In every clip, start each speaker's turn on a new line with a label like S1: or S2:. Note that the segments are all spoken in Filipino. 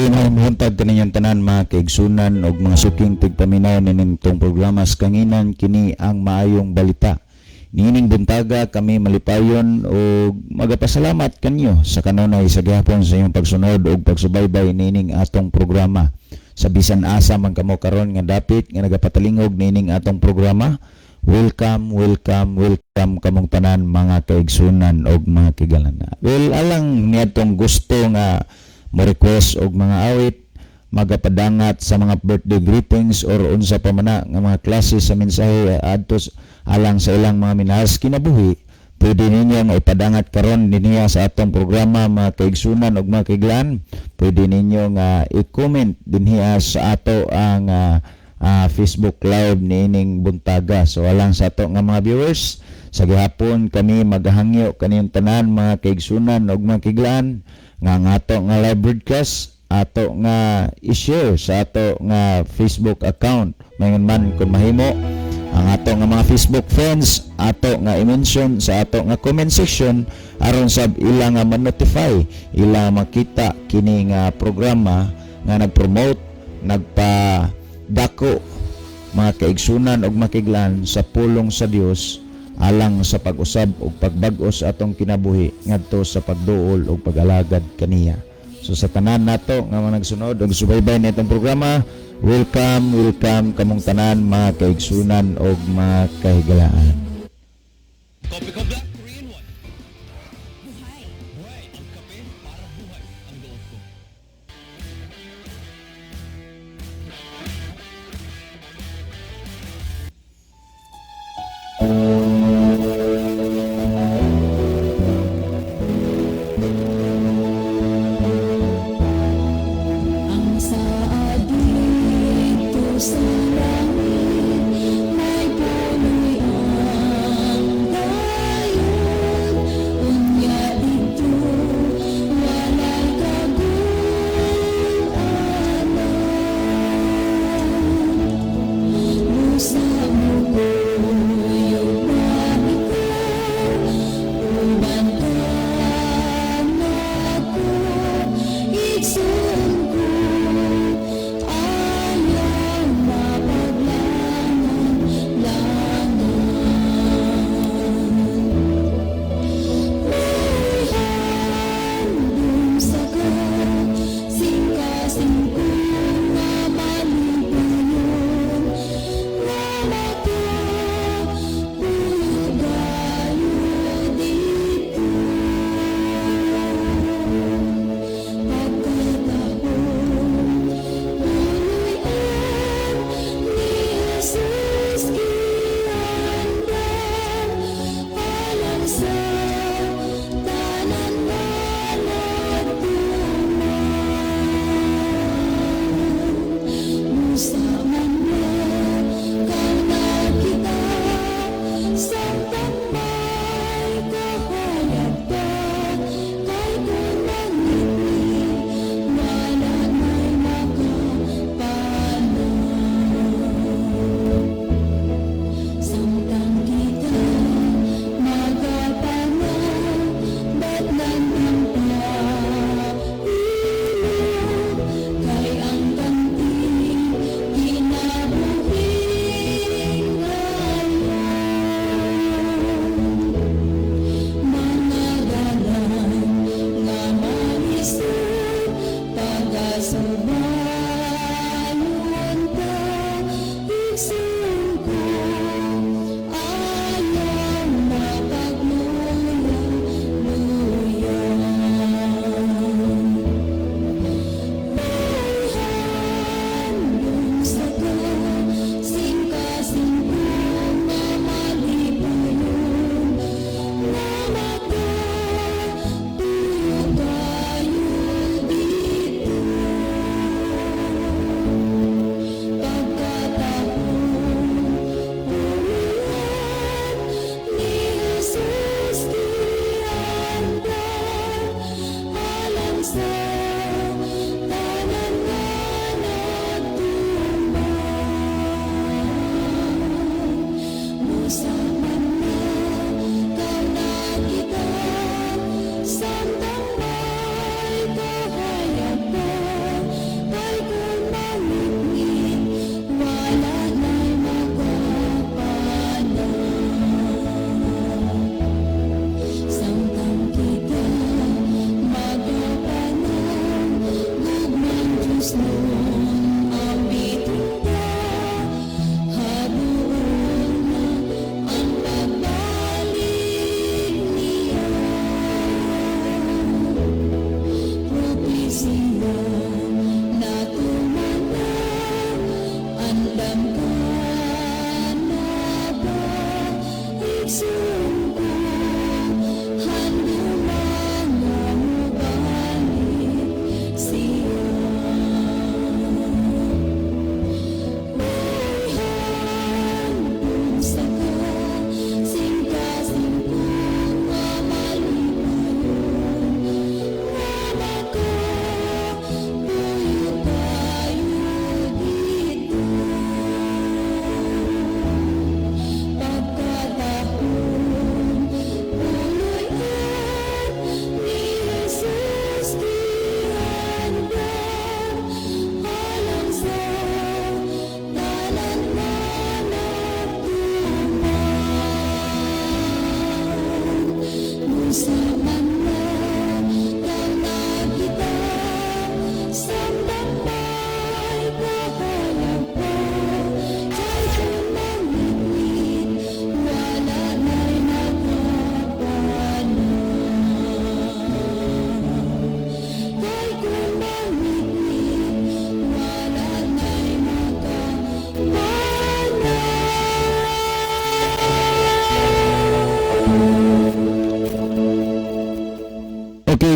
S1: Okay, mahimuntag kaninyong tanan mga kaigsunan o mga suking tigpaminaw nining itong programa sa kanginan kini ang maayong balita. Nining buntaga kami malipayon o magapasalamat kanyo sa kanunay sa gihapon sa inyong pagsunod o pagsubaybay nining atong programa. Sa bisan asa man kamo karon nga dapit nga nagapatalingog nining atong programa. Welcome, welcome, welcome kamong tanan mga kaigsunan o mga kigalana. Well, alang niyatong gusto nga mo request og mga awit magapadangat sa mga birthday greetings or unsa pa man nga mga klase sa mensahe adto alang sa ilang mga minahas kinabuhi, pwede ninyo nga ipadangat karon dinhiya sa atong programa mga kaigsunan og mga kiglaan. Pwede ninyo nga i-comment dinhiya sa ato ang Facebook Live niining buntaga. So alang sa ato nga mga viewers, sa gihapon kami maghangyo kaniyong tanan mga kaigsunan og mga kiglaan nga ato nga live broadcast ato nga i-share sa ato nga Facebook account. Mayon man kung mahimo ang ato nga mga Facebook friends ato nga i-mention sa ato nga comment section aron sab ila nga ma-notify, ila makita kini nga programa nga nag-promote, nagpa-dako mga kaigsunan og makiglan sa pulong sa Dios alang sa pag-usab ug pagbag-o sa atong kinabuhi ngadto sa pagduol ug pag-alagad kaniya. So sa tanan nato nga mga nagsunod ug subaybay nitong programa, welcome, welcome kamong tanan mga kaigsunan ug mga kahigalaan.
S2: Kopi ko Black 3-in-1. Buhay. Buhay. Ang kape para buhay ang loob ko.
S3: Ang saad dito sa langit, may punoy ang daigdig.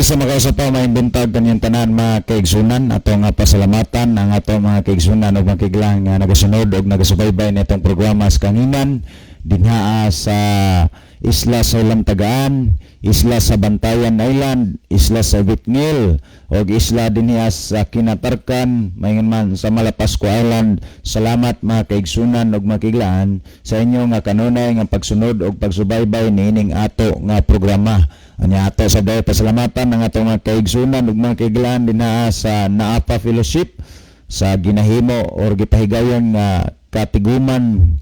S1: sa makausap pa may buntag kanyang tanan mga kaigsunan ato nga pasalamatan ang ato mga kaigsunan ug makiglang nga nagasunod ug nagasubaybay nitong programa sa kanginan dinhaa sa Isla sa Tagaan, Isla sa Bantayan Island, Isla sa Bitngil ug isla dinhiya sa Kinatarkan mayon man sa Malapascua Island. Salamat mga kaigsunan ug makiglaan sa inyo nga kanunay nga pagsunod ug pagsubaybay niining ato nga programa. Anya ato sa dayo pasalamatan ang ato mga kaigsunan ug mga kaiglaan dinhaa sa Naapa Fellowship sa ginahimo or gipahigayon nga katiguman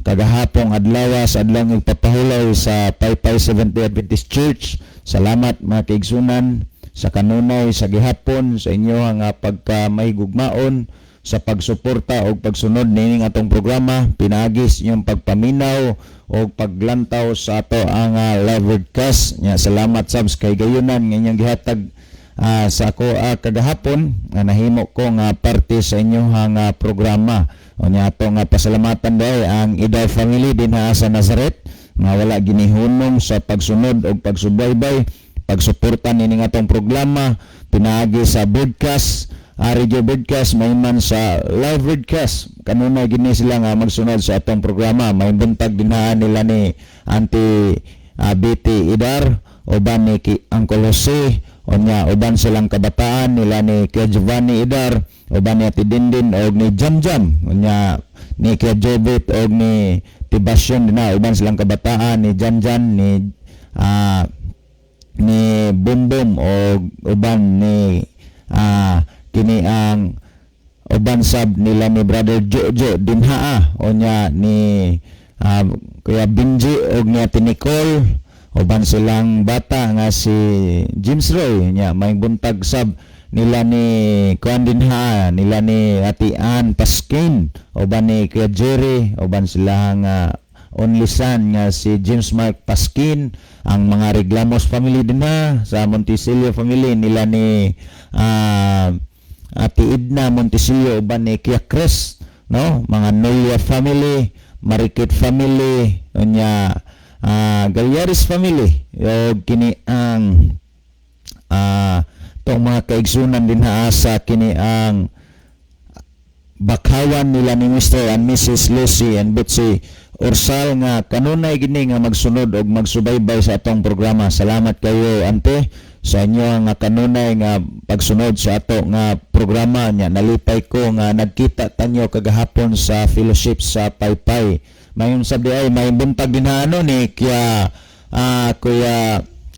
S1: kagahapong adlaw sa adlawng ipapahulay sa Paypay Seventh-day Adventist Church. Salamat mga kaigsunan sa kanunay sa gihapon sa inyo nga pagkamahigugmaon sa pagsuporta o pagsunod nining atong programa. Pinagis inyong pagpaminaw o paglantaw sa ato ang live broadcast. Salamat sabs kay gayunan nga inyong gihatag sa ako kagahapon nga nahimo ko nga parte sa inyong programa. O niya ato nga pasalamatan daw ang Idar family dinha sa Nazareth nga wala ginihunong sa pagsunod o pagsubaybay pagsuporta nining atong programa pinaagi sa broadcast radio broadcast may man sa live broadcast kanunay gini sila nga magsunod sa atong programa. May buntag dinhaan nila ni Auntie BT Idar uban ni Uncle Jose o niya uban silang kabataan nila ni Kuya Giovanni Idar uban ni Ati Dindin o ni Jamjam o niya ni Kuya Jobit o ni Tibasyon na uban silang kabataan ni Janjan ni Bumbum o uban ni kini ang uban sab nila ni Brother Jojo dinhaa o niya ni Kuya Binji o ni Ati Nicole uban silang bata nga si James Roy niya may buntag sab nila ni kuan dinha nila ni Ati Ann Paskin uban ni Kuya Jerry uban silang only son nga si James Mark Paskin ang mga Reglamos family dinha sa Monticello family nila ni Ati Idna Monticello uban ni Kuya Chris no mga Nolia family Marikit family unya Galyaris family o kini ang tong mga kaigsunan din sa kini ang bakawan nila ni Mr. and Mrs. Lucy and Betsy Ursal nga kanunay gini nga magsunod og magsubaybay sa atong programa. Salamat kayo ante sa inyo nga kanunay nga pagsunod sa ato nga programa nya. Nalipay ko nga nagkita tanyo kagahapon sa fellowship sa Paypay. Mayon sabi ay may buntag din ni Kuya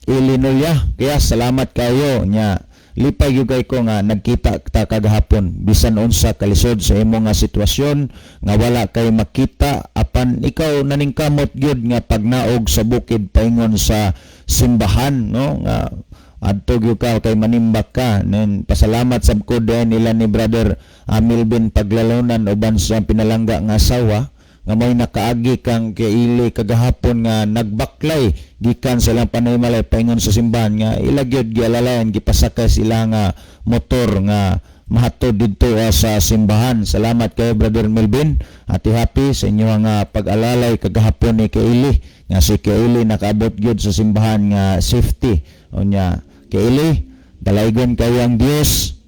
S1: Illinois. Kaya salamat kayo nya. Lipay yugay ko nga nagkita ta kagahapon bisan unsa kalisod sa imong nga sitwasyon nga wala kay makita apan ikaw naningkamot gyud nga pagnaog sa bukid paingon sa simbahan no nga adto gyud ka kay manimbak ka nen pasalamat sab ko nila ni Brother Milvin Paglalonan uban sa pinalangga nga asawa nga may nakaagi kang kaili kagahapon nga nagbaklay gikan sa ilang panaymalay paingon sa simbahan nga ilagyod gialalayan gipasakay sila nga motor nga mahatod didto sa simbahan. Salamat kay Brother Melvin at happy sa inyo nga pag-alalay kagahapon ni Kaili nga si Kaili nakaabot gyud sa simbahan nga safety. Unya Kaili dalaygon kayo ang Dios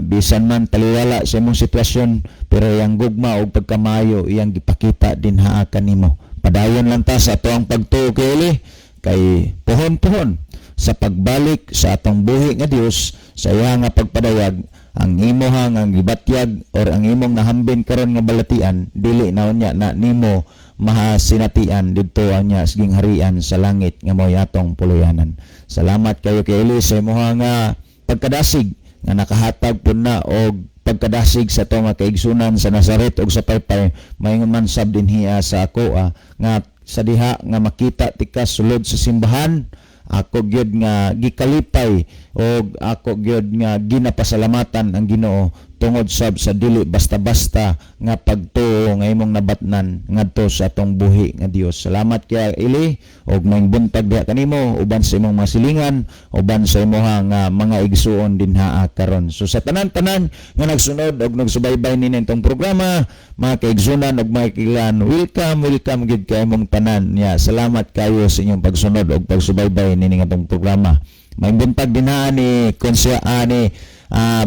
S1: bisan man taliwala sa imong sitwasyon pero yang gugma o pagkamayo iyang gipakita dinhaa kanimo. Padayon lang ta sa atoang pagtuo kay pohon-pohon sa pagbalik sa atong buhi nga Dios sa iya nga pagpadayag ang imo ang gibatyag or ang imong nahambin karon nga balatian dili na unya na nimo mahasinatian didto anya siging harian sa langit nga moy atong puluyanan. Salamat kayo kay Eli sa imong nga pagkadasig nga nakahatag po na og pagkadasig sa ito mga kaigsunan sa Nazareth o sa Paypay. Mayon man sab dinhiya sa ako nga sa diha nga makita tikas sulod sa simbahan ako gyud nga gikalipay o ako gyud nga ginapasalamatan ang Ginoo tungod sab sa dili basta-basta nga pagtuo nga imong nabatnan ngadto sa atong buhi nga Dios. Salamat kay Eli og may buntag diha kanimo uban sa imong masilingan uban sa imong mga igsuon dinhaa karon. So sa tanan-tanan nga nagsunod og nagsubaybay ninitong programa mga kaigsunan og mga kailan welcome gid kay imong tanan niya. Salamat kayo sa inyong pagsunod og pagsubaybay nining atong programa. May buntag din na ni Konsya ni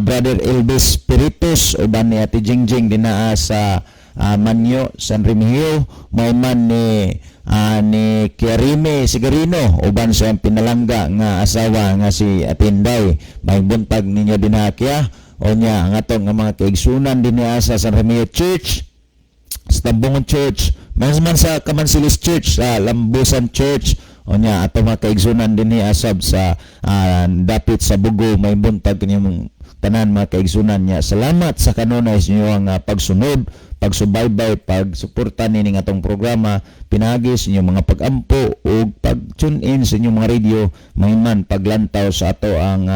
S1: Brother Elvis Spiritus uban ni Ate Jingjing din na sa Manyo, San Remigio. May man ni Kiarime Sigarino uban sa pinalangga nga asawa nga si Atinday. May buntag ninyo din na kya o niya ang atong nga mga kaigsunan din niya sa San Remigio Church, sa Tambungan Church, man sa Kamansilis Church, sa Lambusan Church, o niya atong mga kaigsunan din niya asab sa dapit sa Bugo. May buntag kanyang tanan mga kaigsunan niya. Salamat sa kanunay sa inyo ang pagsunod, pagsubaybay, pagsuporta nining atong programa, pinagi sa inyong mga pagampo o pag-tune in sa inyong mga radio, mahiman paglantaw sa ato ang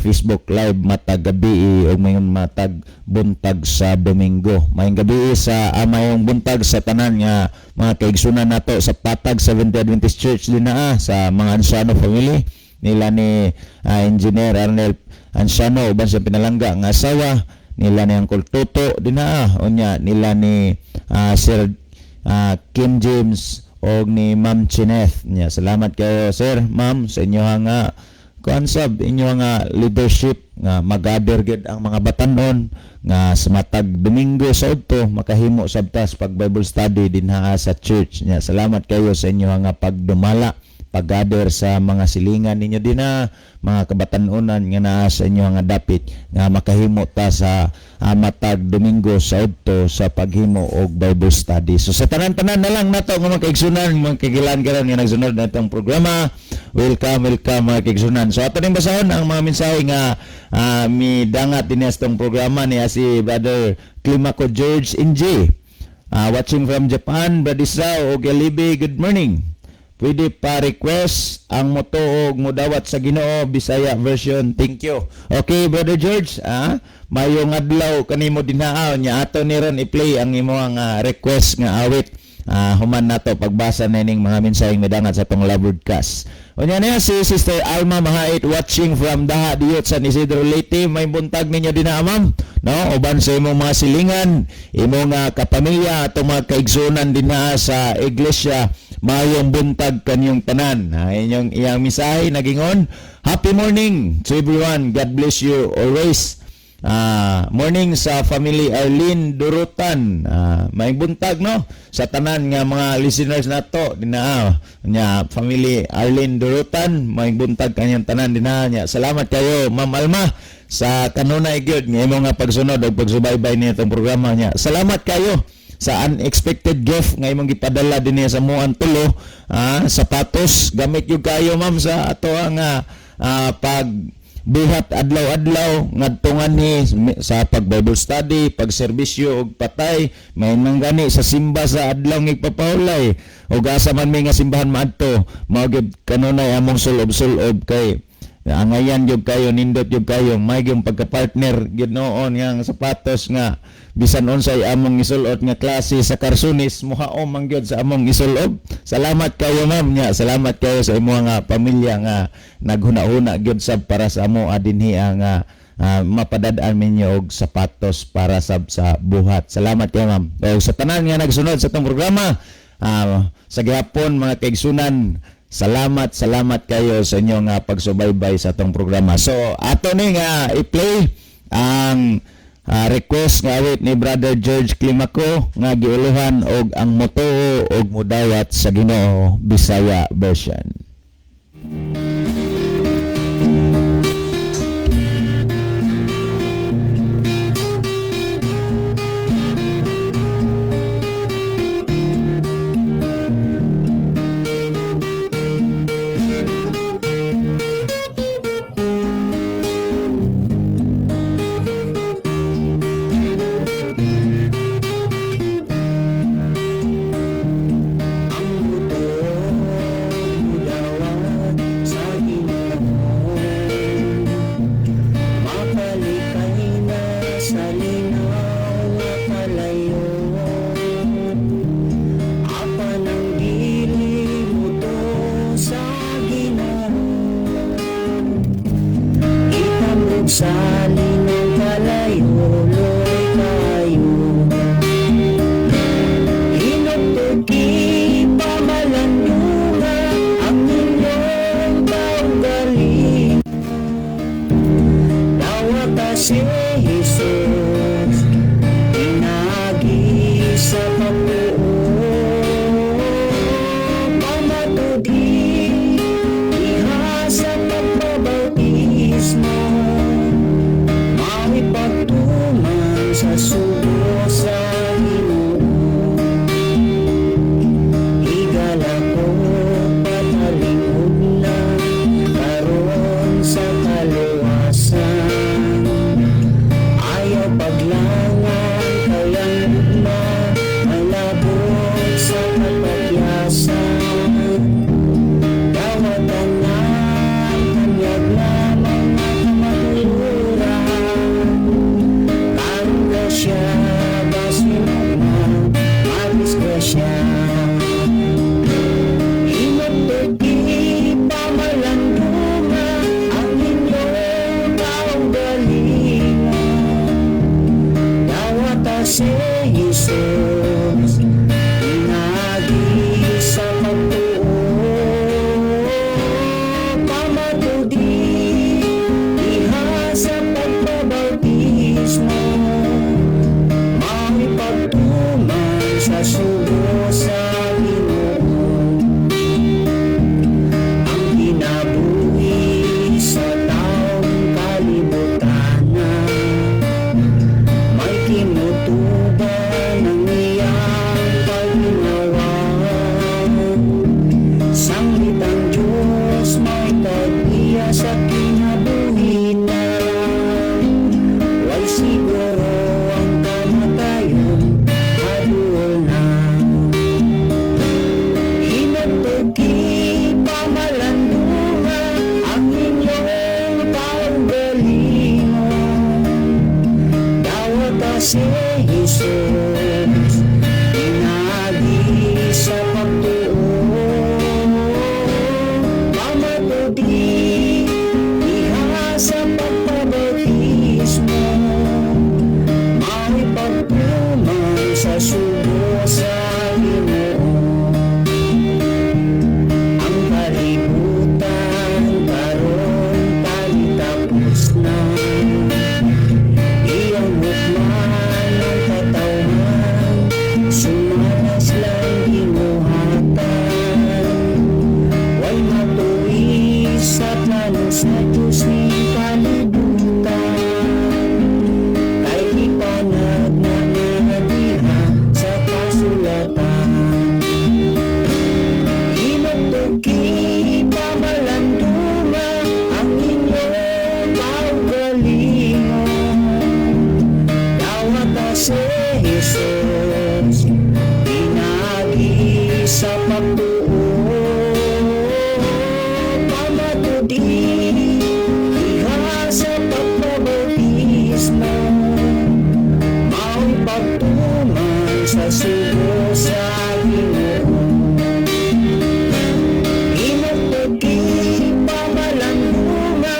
S1: Facebook Live matag gabi o mayong matag buntag sa Domingo. Mayong gabi sa mayong buntag sa tanan nga mga kaigsunan nato sa Patag Seventh-day Adventist Church din na sa mga Anciano family nila ni Engineer Arnel Anciano uban sa pinalangga nga asawa nila ni Uncle Toto din na unya nila ni Sir Kim James o ni Ma'am Chineth nya. Salamat kayo sir, ma'am, sa inyo nga kuansab inyo nga leadership nga magader gid ang mga batanon nga sa matag Domingo sa udto makahimo sabtas pag Bible study dinha sa church nya. Salamat kayo sa inyo nga pagdumala, paggader sa mga silingan ninyo din na mga kabatanunan nga naa sa inyo nga dapit nga makahimo ta sa matag Domingo sa udto sa paghimo og Bible study. So sa tanan-tanan na lang nato nga mga kaigsunan, mga kagilan-gilan nga nagsunod na itong programa. Welcome mga kaigsunan. So ato ning basahon ang mga mensahe nga mi dangat din sa itong programa niya si Brother Climaco George NJ. Watching from Japan, Bradisao o Galibe, good morning. Pwede pa request ang motuog mudawat sa Ginoo Bisaya version. Thank you. Okay, Brother George, mayong adlaw kanimo dinhaaw nya ato ni ron i-play ang imong request nga awit. Human nato pagbasa na ning mga mensaheng midangat sa tong live broadcast. Unya niya si Sister Alma Mahait watching from Daha Diyot San Isidro Leyte. May buntag ninyo dinha ma'am, no? Uban sa imong mga silingan, imong kapamilya atong mga kaigsunan dinha sa iglesia. Mayong buntag kanyong tanan. Inyong iyang misahe nagingon. Happy morning to everyone. God bless you always. Morning sa family Arlene Durutan. May buntag no sa tanan nga mga listeners nato dinaa nya family Arlene Durutan. May buntag kanyang tanan dinaa nya. Salamat kayo Ma'am Alma sa kanunay gyud nga imong nga pagsunod ug pagsubaybay nitong programa nya. Salamat kayo sa unexpected gift nga imong gipadala dinhi sa moan tulo, sapatos gamit yung kayo ma'am sa ato ang pagbuhat adlaw-adlaw ngadtungan ni sa pag Bible study, pag serbisyo og patay, may nang gani sa simba sa adlaw ng ipapahulay ug asa man may nga simbahan maadto mao gyud kanunay among sulob-sulob kay angayan gyud kayo, nindot gyud kayo, may gyud pagka-partner gyud noon yang sapatos nga bisan unsay among isulot nga klase sa karsunis muhaom ang gyud sa among isulob. Salamat kayo ma'am nya, salamat kayo sa imong nga pamilya nga naghuna-huna gyud sab para sa amo dinhi nga mapadad-an minyo og sapatos para sab sa buhat. Salamat kayo ma'am. O sa tanan nga nagsunod sa tong programa, sa gihapon mga kaigsunan, salamat kayo sa inyo nga pagsubaybay sa tong programa. So ato ni nga i-play ang request nga awit ni Brother George Climaco nga giuluhan og ang motoo og mudawat sa Ginoo Bisaya version.
S4: si Jesus, pinagi sa pagtuo, pamatudi, iha sa pagpabautismo, may pagtuman sa sugo sa Ginoo, ang kinabuhi sa taong kalibutan na may kinutuban ng iyang paginawa. Sanglitang Diyos may tagpiya sa kinabuhi na way siguro ang kamatayon aduol na. Hinagtugi pamalandunga ang inyong kaugalingon, dawat si Jesus, pinagi sa pagtuo, pamatudi, iha sa pagpabautismo, may pagtuman sa sugo sa Ginoo, ang kalibutan karon palitapos na, iyang hukman ng katawan, sumalas lang ginuhatan, way matuwi sa plano sa Diyos ni kalibutan, kay ipanag na diha sa kasulatan. Hinagtugi pamalandunga ang inyong kaugalingon, dawat si Jesus, pinagi sa pagtuo, pamatudi, iha sa pagpabautismo, may pagtuman sa sugo sa Ginoo. Hinagtugi pamalandunga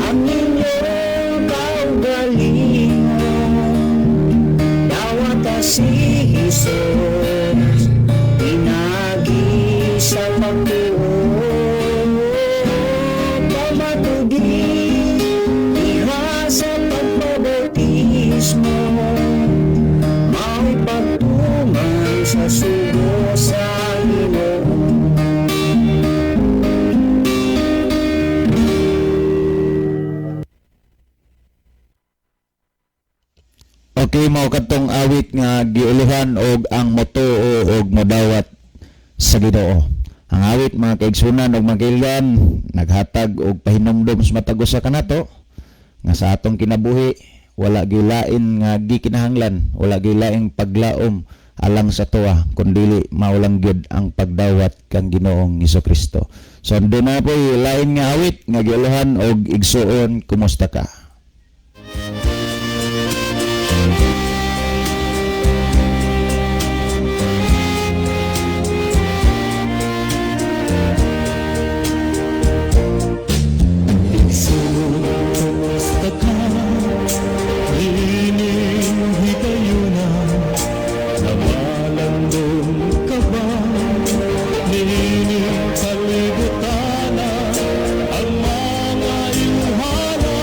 S4: ang inyong kaugalingon, dawat si Jesus, pinagi sa pagtuo, pamatudi, iha sa pagpabautismo, may pagtuman sa sugo sa Ginoo.
S1: Okay, mao kadtong awit nga giuluhan og ang motuo og modawat sa Ginoo. Ang awit mga kaigsunan og magilyan naghatag og pahinumdom sa matag usa kanato nga sa atong kinabuhi wala gilain nga gikinahanglan, wala gilaing paglaom alang sa tuwa kundi maulang gyud ang pagdawat kang Ginoong Hesukristo. So doon na po lain nga awit nga giuluhan og igsuon kumusta ka.
S2: Kumusta ka? Ining hitayunan, namalandong ka ba? Nining kalibutan ang mga iluhala,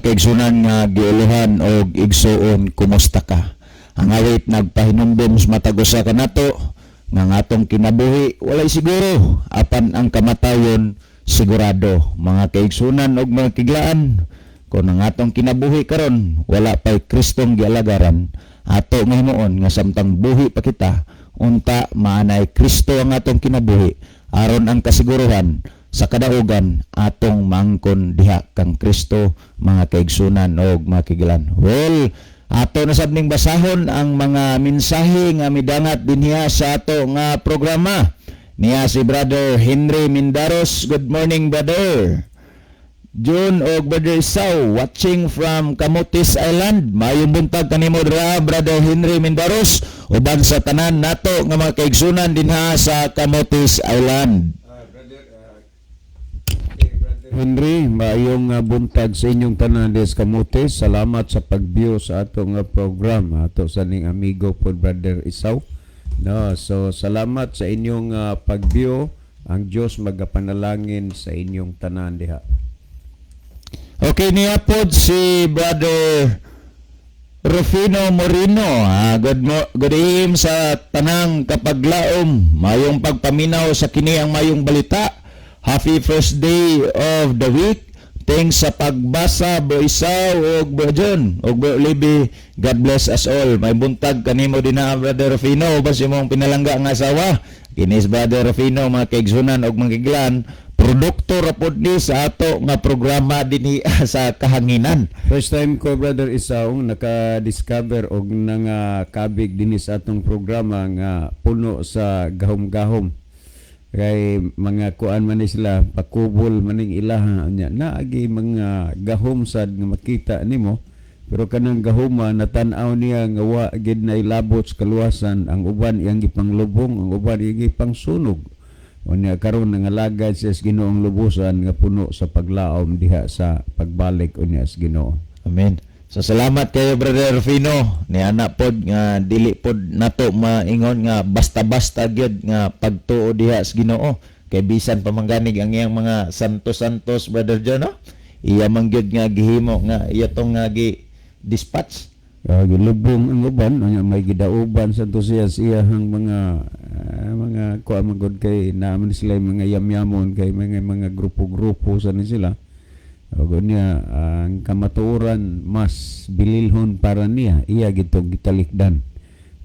S1: kaigsunan nga giuluhan og igsuon, kumusta ka? Ang awit nagpahinumdum sa matag usa ka nato nga atong kinabuhi walay siguro, apan ang kamatayon sigurado. Mga kaigsunan og mga kiglaan, kung ang atong kinabuhi karon wala pa'y Kristong gialagaran, ato nga himuon nga samtang buhi pa kita, unta maanay Kristo ang atong kinabuhi, aron ang kasiguruhan sa kadaugan atong mangkon diha kang Kristo, mga kaigsunan og mga kigilan. Well, ato na sabning basahon ang mga mensahe nga midangat dinhiya sa ato nga programa. Niya si Brother Henry Mindaros. Good morning, brother. June og Brother Isaw, watching from Camotes Island. Mayong buntag kanimo dira, Brother Henry Mindaros, uban sa tanan nato nga mga kaigsunan dinha sa Camotes Island.
S5: Henry, maayong buntag sa inyong tanan des Camotes. Salamat sa pag-view sa atong program. Ato sa ning amigo po Brother Isaw. No, so salamat sa inyong pag-view. Ang Dios magapanalangin sa inyong tanan diha.
S1: Okay, niya po si Brother Rufino Moreno. Good evening sa tanang kapaglaom. Mayong pagpaminaw sa kini ang mayong balita. Happy first day of the week. Thanks sa pagbasa, Bro Isaw o Bro John o Bro Libby. God bless us all. May buntag kanimo din na, Brother Rufino. Basi mong pinalangga ang asawa. Kinis Brother Rufino, mga kaigsunan o mga kiglan. Produkto rapod ni sa ato nga programa din sa kahanginan.
S5: First time ko, Brother Isaw, naka-discover og nang kabig din sa atong programa nga puno sa gahom-gahom. Kay mga kuan man ni sila, pakubol maning ilaha nya naagi mga gahom sad nga makita nimo, pero kanang gahoma natan-aw niya nga wa gid na ilabot sa kaluwasan, ang uban iyang gipanglubong, ang uban iyang gipangsunog. Unya karon nangalagad siya sa Ginoong lubusan nga puno sa paglaom diha sa pagbalik unya sa Ginoo.
S1: Amen. So salamat kayo, Brother Rufino. Ni ana pod nga dili pod nato maingon nga basta-basta gyud nga pagtuo diha sa Ginoo. Kay bisan pamangganig ang iyang mga santos-santos, Brother John, no? Iya man gyud nga gihimo nga iya tong nga gi-dispatch.
S5: Gilubong ang uban, may gidauban sa to siya iyahang mga kuan magod kay naman sila mga yamyamon kay mga grupo-grupo sa sila. O niya ang kamatuoran mas bililhon para niya iya gitong gitalikdan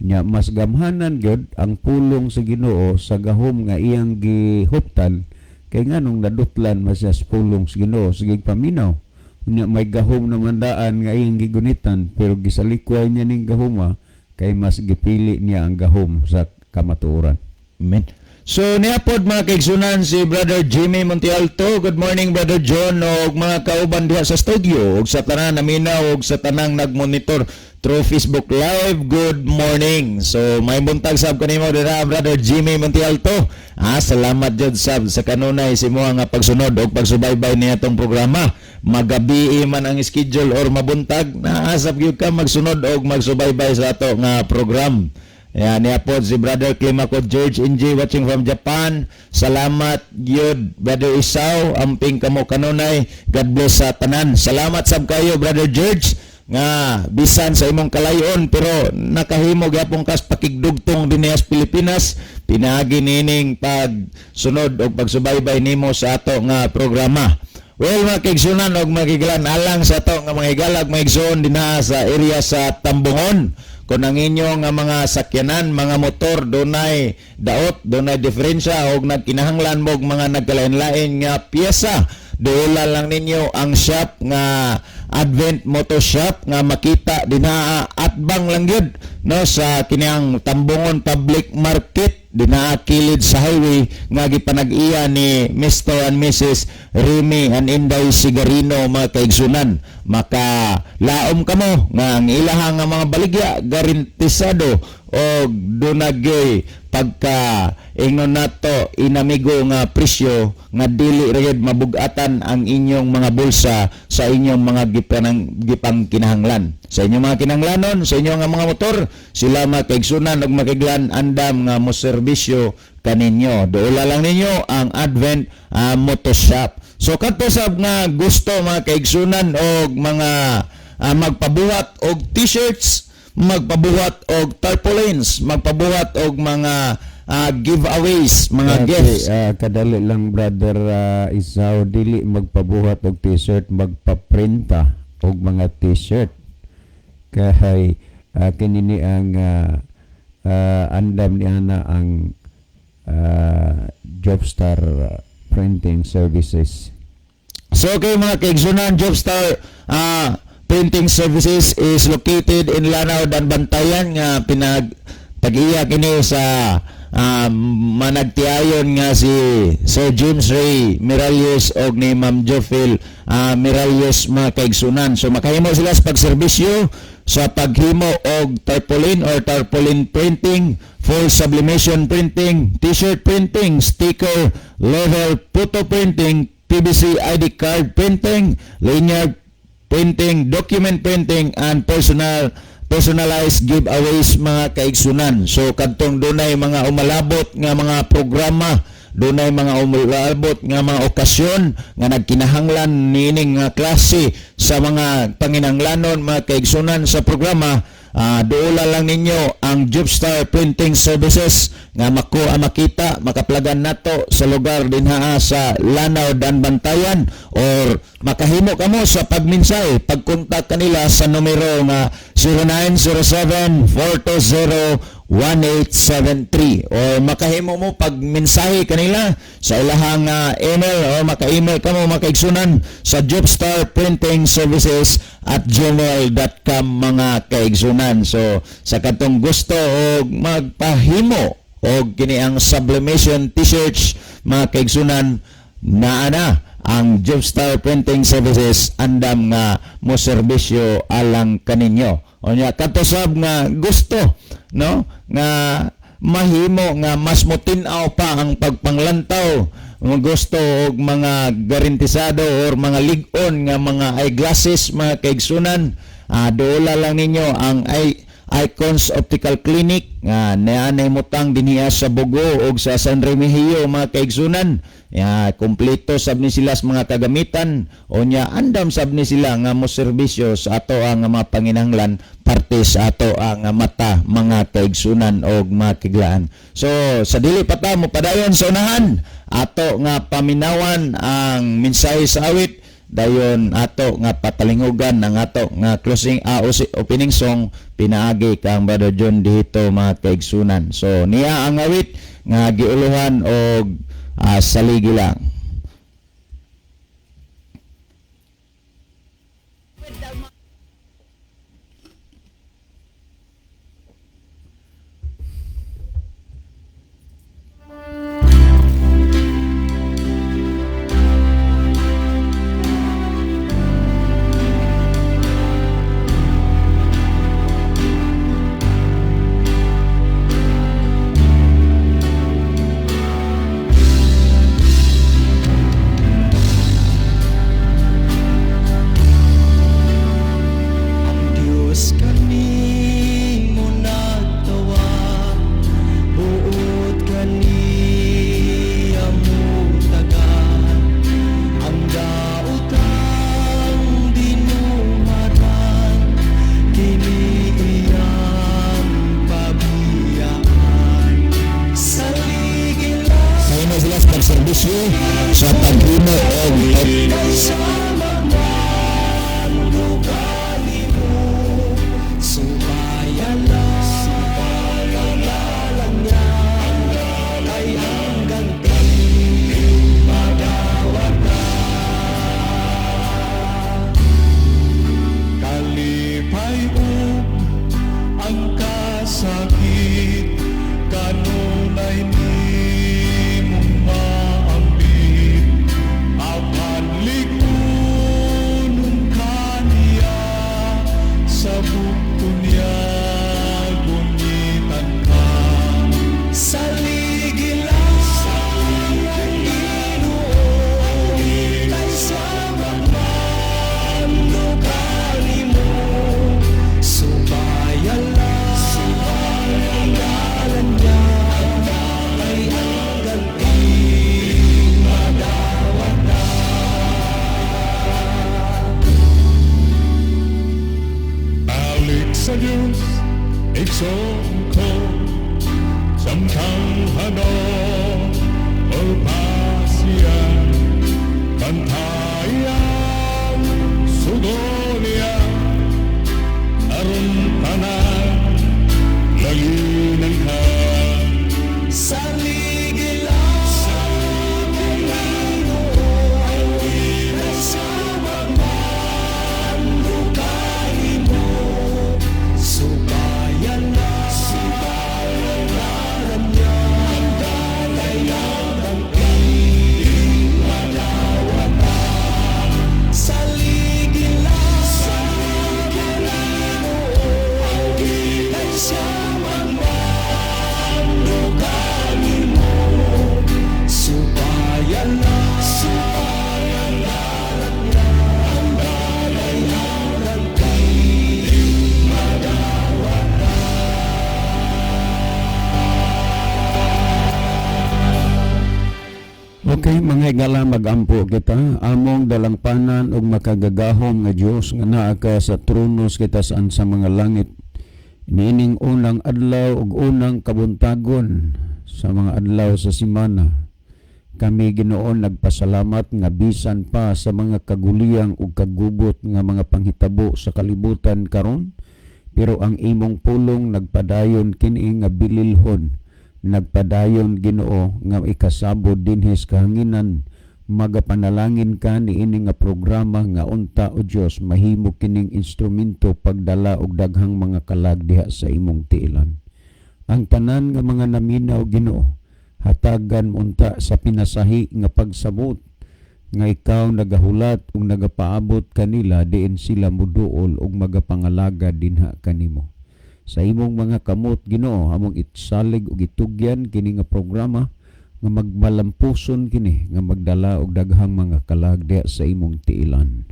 S5: niya, mas gamhanan gyud ang pulong sa Ginoo sa gahom nga iyang gihuptan kay nganong nadutlan mas sa pulong sa Ginoo sige paminaw niya. May gahom na mandaan nga iyang gigunitan pero gisalikway niya ning gahoma kay mas gipili niya ang gahom sa kamatuoran.
S1: Amen. So niapod mga kaigsunan si Brother Jimmy Montialto. Good morning, Brother John og mga kauban diha sa studio og sa tanan naminaw og sa tanang nagmonitor through Facebook Live. Good morning. So may buntag sab kanimo dira, Brother Jimmy Montialto. Salamat jud sab sa kanunay si mo nga pagsunod og pagsubaybay niya tong programa. Magabi man ang schedule or mabuntag, naasab gyud ka magsunod og magsubaybay sa ato nga program. Yan, niapod si Brother Climaco George NG watching from Japan. Salamat gyud, Brother Isaw, amping kamo kanunay. God bless sa tanan. Salamat sab kayo, Brother George, nga bisan sa imong kalayon pero nakahimo gyapon kas pakigdugtong dinhi sa Pilipinas. Pinaagi nining pagsunod og pagsubaybay nimo sa ato nga programa. Well, mga kaigsunan og mga kiglan, alang sa ato nga mga higalag mga igsoon dinha sa area sa Tambungon. Kung ang inyong mga sakyanan, mga motor, dunay daot, dunay diferensya o nagkinahanglan mo mga nagkalain-lain nga piyesa, doon lang ninyo ang shop nga Advent Motor Shop nga makita dinaa atbang lang yun, no, sa kiniang Tambungon Public Market dinaa kilid sa highway nga gipanag-iya ni Mr. and Mrs. Remy and Inday Sigarino, mga kaigsunan. Maka laom kamo nga ang ilaha nga mga baligya garantisado o dunagay pagka ingnon nato inamigo nga presyo nga dili rayod mabugatan ang inyong mga bulsa sa inyong mga gipang kinahanglan. sa inyong mga kinanglanon, sa inyong mga motor, sila makaigsunan ug makiglan andam nga mo serbisyo kaninyo. Doula lang ninyo ang Advent Motor Shop. So kadto sab nga gusto mga kaigsunan og mga magpabuhat og t-shirts, magpabuhat og tarpaulins, magpabuhat og mga giveaways, mga gifts.
S5: Kadali lang brother Isaw, dili magpabuhat og t-shirt, magpaprinta og mga t-shirt. Kay kinini ang andam ni ana ang Jobstar Printing Services.
S1: So okay mga kaigsunan, Jobstar Printing Services is located in Lanao dan Bantayan nga pinagtag-iya kini sa managtiayon nga si Sir James Ray Miralles og ni Ma'am Jofil Miralles mga kaigsunan. So makahimo sila sa pagserbisyo sa paghimo og tarpaulin or tarpaulin printing, full sublimation printing, t-shirt printing, sticker, level, photo printing, PVC ID card printing, linear printing, document printing, and personalized giveaways mga kaigsunan. So kadtong dunay mga umalabot nga mga programa, dunay mga umalabot nga mga okasyon nga nagkinahanglan nining nga klase sa mga panginanglanon mga kaigsunan sa programa, doula lang ninyo ang Jobstar Printing Services nga makita, makaplagan nato sa lugar dinha sa Lanao dan Bantayan, or makahimo kamo sa pagminsay, pagkontak kanila sa numero nga 0907-420-1873, or makahimo mo pagmensahe kanila sa ilahang email, o maka-email kamo makaigsunan sa Jobstar Printing Services at gmail.com mga kaigsunan. So sa katong gusto og magpahimo og kini ang sublimation t-shirts mga kaigsunan, naa ang Jobstar Printing Services andam nga mo serbisyo alang kaninyo. Onya katosab nga gusto no nga mahimo nga mas motinaw pa ang pagpanglantaw, gusto og mga garantisado or mga lig-on nga mga eyeglasses mga kaigsunan, dola lang ninyo ang Icons Optical Clinic nga naanay mutang dinhiya sa Bugo og sa San Remigio mga kaigsunan. Kompleto sab ni sila sa mga kagamitan, o nya andam sab ni sila nga mo serbisyo sa ato ang mga panginahanglan parte sa ato ang mata mga kaigsunan og makiglaan. So sa dili pa ta mo padayon sa unahan, ato nga paminawan ang mensahe sa awit, dayon ato nga patalingugan ang ato nga closing opening song pinaagi kang Brother John dito mga kaigsunan. So niya ang awit nga giuluhan og saligi lang. Serbisyo sa paghimo og
S4: sakit kanunay ni mong maambit apan likunong kaniya sa bukto niya gunitan ka sa ligilan ang Ginoo kay sa magmando kanimo 익son ko samtanghano olpasian bantayan sugonia aron tanan langinan ka sa ligilan sa
S5: Okay, mga higala, magampo kita. Among dalangpanan ug makagagahom nga Dios nga naa ka sa tronos kita saan sa mga langit. Niining unang adlaw ug unang kabuntagon sa mga adlaw sa semana. Kami Ginoo nagpasalamat nga bisan pa sa mga kaguliyang ug kagubot nga mga panghitabo sa kalibutan karon, pero ang imong pulong nagpadayon kini nga bililhon. Nagpadayon Ginoo nga ikasabod dinhi sa kahanginan, magapanalangin ka ni ini nga programa nga unta o Dios mahimo kining instrumento pagdala og daghang mga kalag diha sa imong tiilan. Ang tanan nga mga naminaw Ginoo hatagan unta sa pinasahi nga pagsabot nga ikaw nagahulat ug nagapaabot kanila diin sila muduol ug magapangalaga dinha kanimo. Sa imong mga kamot Ginoo among itsalig ug itugyan kini nga programa nga magmalampuson kini nga magdala og daghang mga kalag diha sa imong tiilan.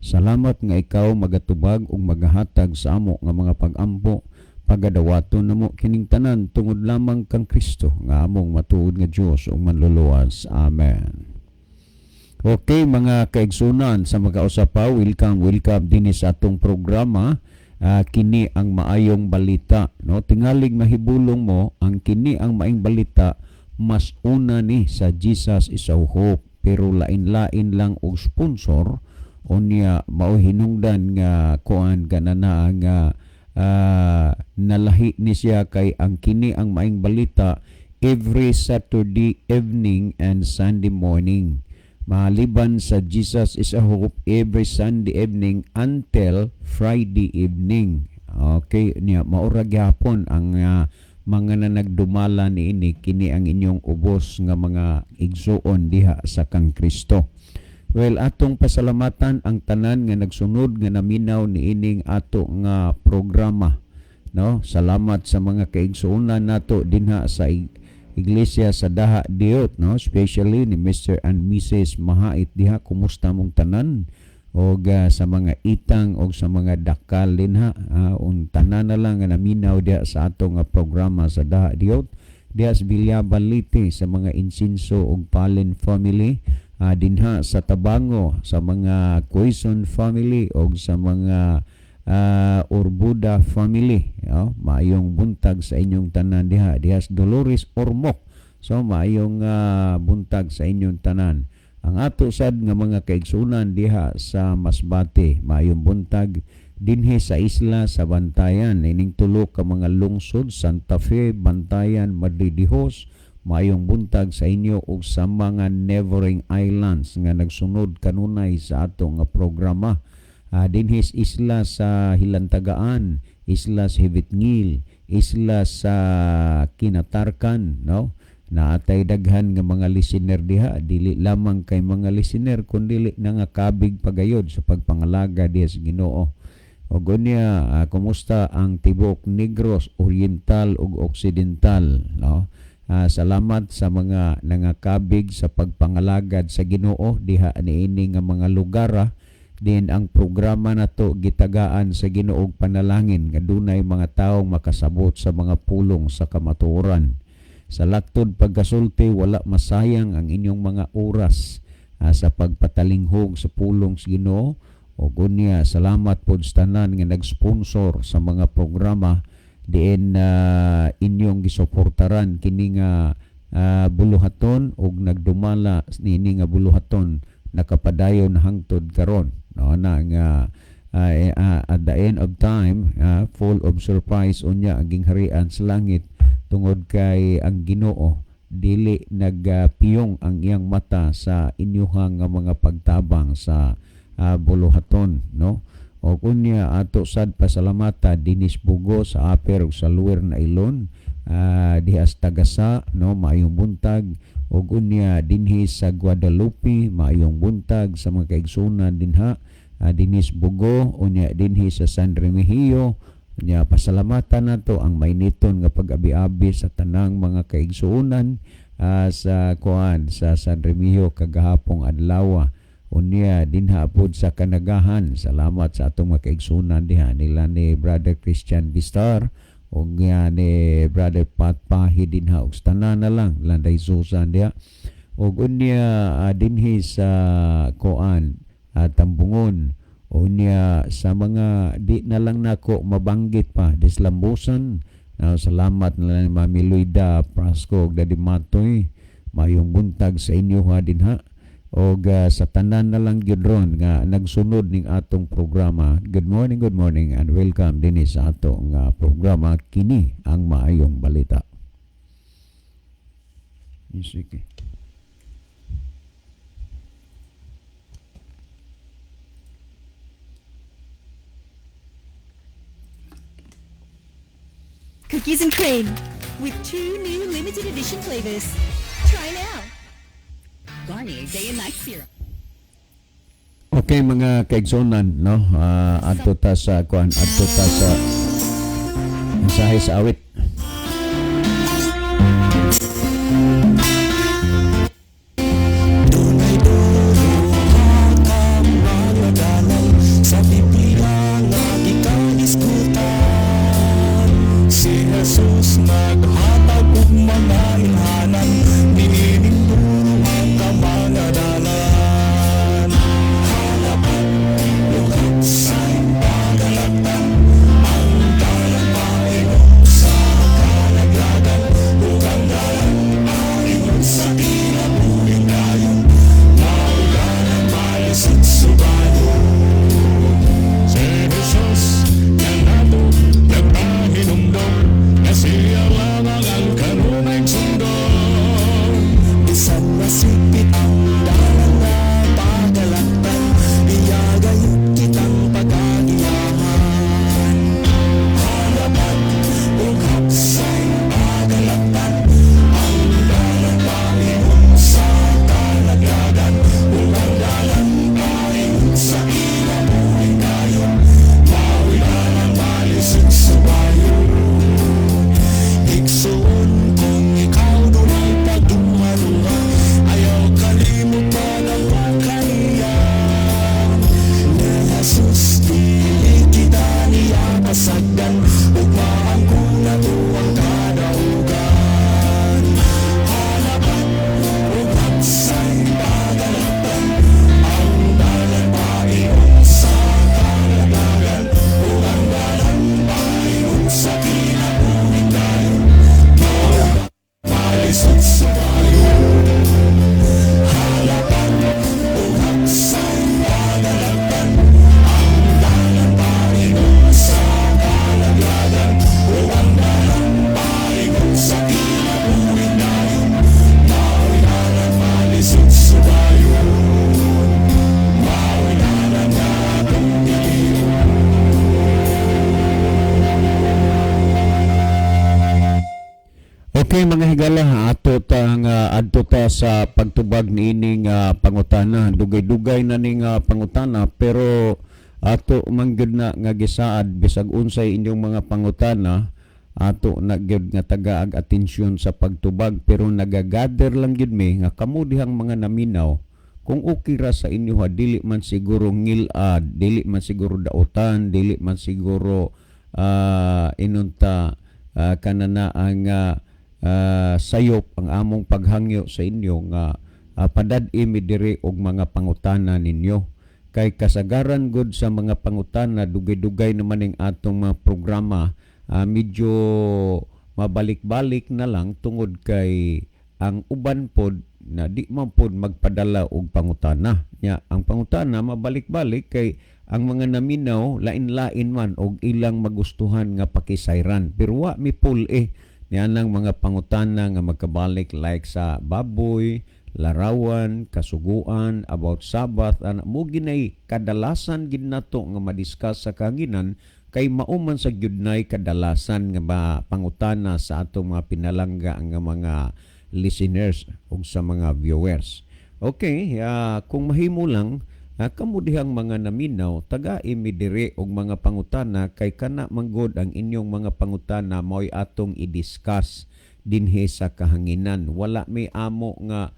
S5: Salamat nga ikaw magatubag ug magahatag sa amo nga mga pag-ampo, pagadawaton namo kining tanan tungod lamang kang Kristo nga among matuod nga Dios ug manluluwas. Amen. Okay mga kaigsunan sa magkausapaw, welcome dinhi sa atong programa. Kini ang maayong balita, no? Tingalig mahibulong mo ang kini ang maayong balita mas una ni sa Jesus is a Hope, pero lain-lain lang og sponsor unya mao hinungdan nga kuan ganana nga nalahi ni siya kay ang kini ang maayong balita every Saturday evening and Sunday morning. Maliban sa Jesus is a Hope every Sunday evening until Friday evening. Okay, niya maura gyapon ang mga na nagdumala niini kini ang inyong ubos nga mga igsuon diha sa kang Kristo. Well, atong pasalamatan ang tanan nga nagsunod nga naminaw niining ato nga programa. No, salamat sa mga kaigsuonan nato dinha sa Iglesia sa Daha Diot, no, especially ni Mr. and Mrs. Mahait diha. Kumusta mong tanan og sa mga itang og sa mga dakal dinha, tanan na lang nga naminaw diha sa ato nga programa sa Daha Diot diha sa Villabalite, sa mga Insinso og Palen family, dinha sa Tabango sa mga Quezon family og sa mga Urbuda family. Maayong buntag sa inyong tanan diha sa Dolores Ormoc. So maayong buntag sa inyong tanan. Ang ato sad nga mga kaigsunan diha sa Masbate, maayong buntag dinhi sa isla sa Bantayan. Ining tulo ka mga lungsod, Santa Fe, Bantayan, Madridihos, maayong buntag sa inyo ug sa mga neighboring islands nga nagsunod kanunay sa ato nga programa. Dinhis isla sa Hilantagaan, isla sa Hibitngil, isla sa Kinatarkan, no? Naatay daghan nga mga listener diha, dili lamang kay mga listener kundi na nga kabig pagayod sa pagpangalaga diha sa Ginoo. O gunya, kumusta ang tibok Negros, Oriental ug Occidental, no? Salamat sa mga nangakabig sa pagpangalagad sa Ginoo diha niini nga mga lugar. Din ang programa nato gitagaan sa Ginoog panalangin nga dunay mga taong makasabot sa mga pulong sa kamatuoran. Sa laktod pagkasulti, wala masayang ang inyong mga oras sa pagpatalinghog sa pulong sa Ginoo. O gunya, salamat pod sa tanan nga nag-sponsor sa mga programa diin inyong gisuportaran kini nga buluhaton ug nagdumala nini nga buluhaton nakapadayon hangtod karon no na nga at the end of time full of surprise unya ang gingharian sa langit tungod kay ang Ginoo dili nagpiyong ang iyang mata sa inyuhang nga mga pagtabang sa buluhaton no o kunya ato sad pasalamata dinis bugo sa aper ug sa luwer na ilon dihas tagasa no maayong buntag ug unya dinhi sa Guadalupe maayong buntag sa mga kaigsunan dinha dinis bugo unya dinhi sa San Remigio unya pasalamatan nato ang mainiton nga pag-abi-abi sa tanang mga kaigsuonan sa kuan sa San Remigio kagahapong adlaw unya dinha pod sa Kanagahan salamat sa atong mga kaigsuonan diha nila ni Brother Christian Vistar ug ni Brother Pat Pahi dinha ug tanan na lang landay Susan diha ug unya dinhi sa kuan Tambungon unya sa mga di na lang nako mabanggit pa dislambusan salamat na lang Mami Luida Prasco ug Daddy Matoy mayong buntag sa inyo ha dinha og sa tanan na lang gyud ron nga nagsunod ning atong programa. Good morning and welcome din sa atong programa kini ang maayong balita. Sige.
S6: Cookies and cream with 2 new limited edition flavors. Try now. Garnier Day and Night Serum.
S5: Okay mga kaigsonan no adto ta sa kuan adto ta sa mensahe sa awit.
S4: Sa Biblia nga gikadiskutan, si Jesus naghatag og mga ilhanan, dinining puro ang kamangadalan. Halapan, lugat sa pagalatan, ang dalang paingon sa kalaglagan, ug ang dalang paingon sa kinabuhing dayon, mauganan malisod subayo. Si Jesus na nato nagpahinumdom na siya lamang ang kanunay sundon. Bisan nasipit ang dalang na pagalaktan, iyagayot kitang pagagiyahan. Halapan ug hapsay pagalaktan, ang dalang paingon sa kalaglagan, ug ang dalang paingon sa kinabuhing dayon, mawilan ang malisod subayo. Igsoon kung ikaw dunay pagdumaruha, ayaw kalimutan ang pagkaniyan. Na Jesus dili kita niya pasagdan, ug maangkon na to ang kadaugan. Halapan ug hapsay pagalaktan, ang dalang paingon sa kalaglagan, ug ang dalang paingon sa kinabuhing dayon, mauga malisod subayo. Halapan ug hapsay pagalaktan, ang dalang paingon sa kalaglagan, ug ang dalang paingon sa kinabuhing dayon, mawilan malisod subayo. Mawilan nga akong piliyon.
S5: Okay mga higala adto ta sa pagtubag niining pangutana dugay-dugay na ning pangutana pero ato manggid na nga gisaad bisag unsay inyong mga pangutana ato na gyud nga tagaag atensyon sa pagtubag pero nagagather lang gyud mi nga kamo dihang mga naminaw kung okay ra sa inyo ha dili man siguro ngilad dili man siguro dautan dili man siguro inunta kanana ang sayop ang among paghangyo sa inyo nga padad-i mi diri og mga pangutana ninyo kay kasagaran gud sa mga pangutana dugay-dugay naman ning atong mga programa medyo mabalik-balik na lang tungod kay ang uban pod na di man pod magpadala og pangutana. Ang pangutana mabalik-balik kay ang mga naminaw lain-lain man og ilang magustuhan nga pakisayran. Pero wa mi pul niyan lang mga pangutana nga magkabalik like sa baboy, larawan, kasuguan, about Sabbath, mo ginay kadalasan gid nato nga madiscuss sa kanginan kay mauman sa gyudnay kadalasan nga pangutana sa atong mga pinalangga nga mga listeners ug sa mga viewers. Okay, kung mahimo lang kamo dihang mga naminaw taga-i mi diri og mga pangutana kay kana manggod ang inyong mga pangutana mao'y atong i-discuss dinhi sa kahanginan. Wala may amo nga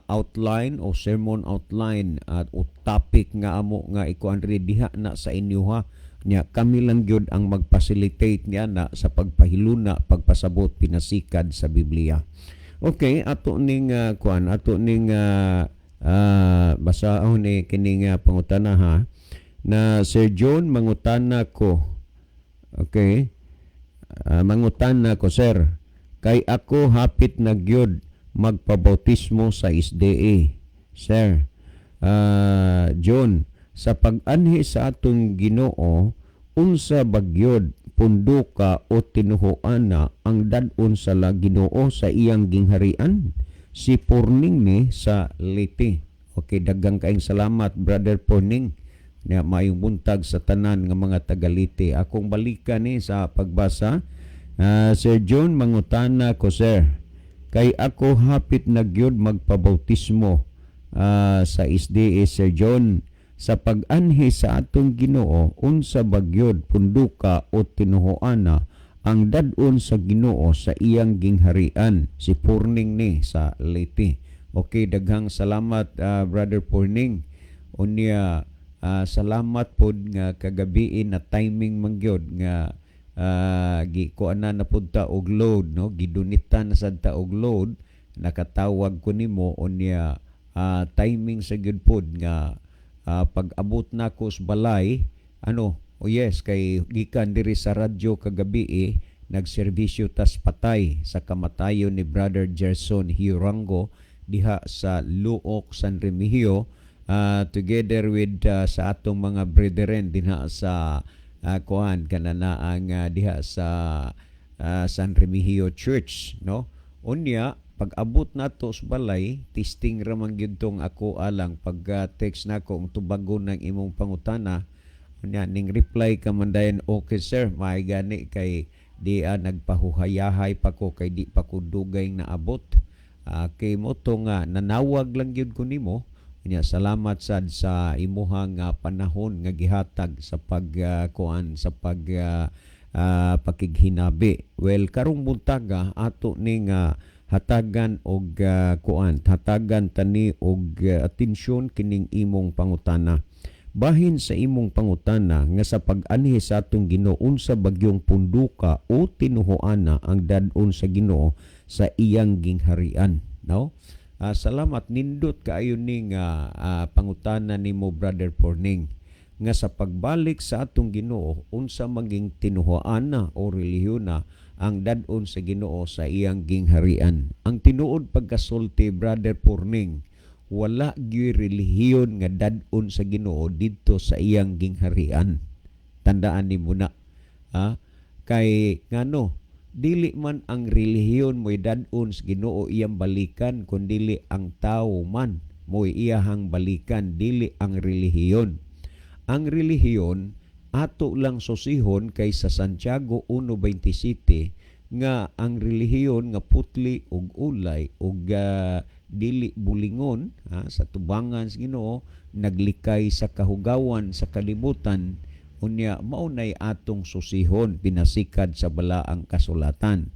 S5: outline o sermon outline o topic nga amo nga ikuan ri diha na sa inyo ha. Nya kami lang gyud ang mag-facilitate niya na sa pagpahiluna, pagpasabot pinasikad sa Biblia. Okay, ato ning basahon ni kining pangutana ha na Sir John mangutana ko. Okay. Mangutana ko sir, kay ako hapit na gyud magpabautismo sa SDA. Sir, John, sa pag-anhi sa atong Ginoo, unsa bagyod punduka o tinuhoan na ang dadon sa Ginoo sa iyang gingharian? Si Porning ni sa Liti. Okay, daghang kaayong salamat Brother Porning. Na mayong buntag sa tanan nga mga taga-Liti. Akong balikan ni sa pagbasa. Sir John, mangutana ko sir, kay ako hapit na gyud magpabautismo sa SDA. Sir John, sa pag-anhi sa atong Ginoo, unsa bagyod punduka o tinuhoana ang dadon sa Ginoo sa iyang gingharian? Si Porning ni sa Liti. Okay, daghang salamat Brother Porning. Unya salamat pod nga kagabi na timing mangyod nga gikuana na punta og load, no, gidunitan na sad ta og load, nakatawag ko nimo unya timing sa gyud pod nga pag-abot nako sa balay yes kay gikan diri sa radyo kagabi nagserbisyo tas patay sa kamatayon ni Brother Gerson Hirango diha sa Luok, San Remigio, together with sa atong mga brethren dinha sa kananaang diha sa San Remigio Church, no. Unya pag-abot nato sa balay, testing ra man gyud tong ako alang pag-text nako ang tubagon ng imong pangutana. Unya ning reply ka man dayon, okay sir, may gani kay di nagpahuhayahay pa ko kay di pa ko dugay na abot. Kay mo to nga nanawag lang gyud ko nimo. Unya salamat sad sa imuhang panahon nga gihatag sa pakighinabi. Well, karong buntaga ato ning hatagan og hatagan tani og atensyon kining imong pangutana. Bahin sa imong pangutana nga sa pag-anhi sa atong Ginoo, unsa bagyong punduka o tinuhoana ang dadon sa Ginoo sa iyang gingharian, no? Salamat nindot kaayo ning pangutana nimo Brother Porning nga sa pagbalik sa atong Ginoo unsa maging tinuhoana o relihiyon na ang dadon sa Ginoo sa iyang gingharian. Ang tinuod pagkasulti Brother Porning, wala gyud relihiyon nga dadon sa Ginoo didto sa iyang gingharian. Tandaan nimo na. Kay ngano dili man ang relihiyon mo'y dadon sa Ginoo iyang balikan, kundi ang tao man mo'y iyahang balikan, dili ang relihiyon. Ang relihiyon ato lang susihon kay sa Santiago 1:27 nga ang relihiyon nga putli ug ulay ug dili bulingon sa tubangan sa Ginoo, naglikay sa kahugawan sa kalibutan, unya maunay atong susihon pinasikad sa balaang kasulatan.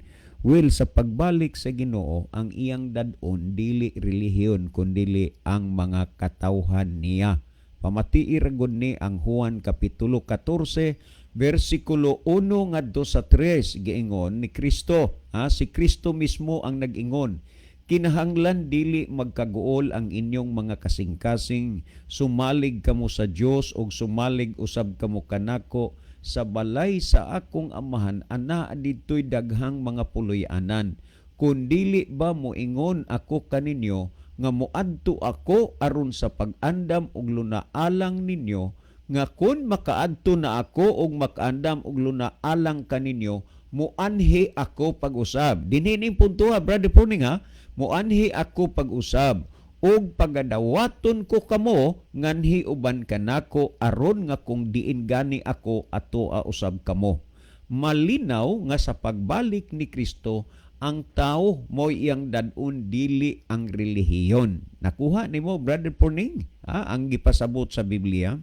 S5: Well, sa pagbalik sa Ginoo, ang iyang dadon dili relihiyon kundi ang mga katawhan niya. Pamati iragod ni ang Juan Kapitulo 14, versikulo 1 ngadto sa 3, giingon ni Kristo. Si Kristo mismo ang nag-ingon, kinahanglan dili magkaguol ang inyong mga kasing-kasing, sumalig kamo sa Dios ug sumalig usab kamo kanako, sa balay sa akong amahan ana ditoy daghang mga puloy-anan. Kun dili ba moingon ako kaninyo nga moadto ako aron sa pag-andam og lunaalang ninyo, nga kun makaadto na ako og makaandam og lunaalang kaninyo, muanhi ako pag-usab. Dinhi ning punto ha, Brother Puning ha, muanhi ako pag-usab og pagadawaton ko kamo nganhi uban kanako aron nga kung diin gani ako ato usab kamo. Malinaw nga sa pagbalik ni Kristo ang tao mo iyang dadun dili ang relihiyon. Nakuha nimo Brother Puning ang gipasabot sa Biblia.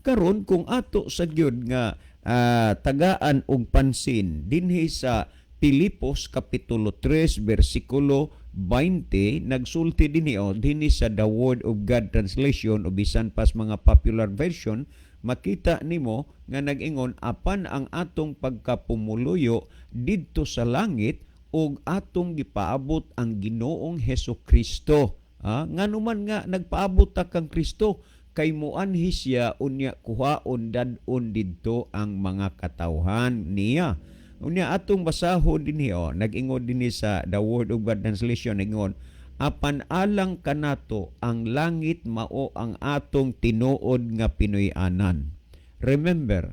S5: Karon kung ato sa gyud nga tagaan og pansin dinhi sa Pilipos kapitulo 3 bersikulo 20 nagsulti dinhi sa The Word of God translation o bisan pas mga popular version, makita nimo nga nag-ingon apan ang atong pagkapumuluyo didto sa langit ug atong gipaabot ang Ginoong Hesukristo. Nganuman nga nagpaabot ta kang Kristo kay muanhi siya unya kuhaon dadon didto ang mga katawhan niya. Unya atong basahon dinhi nag-ingon dinhi sa The Word of God translation nag-ingon apan alang kanato ang langit mao ang atong tinuod nga Pinoy-anan. Remember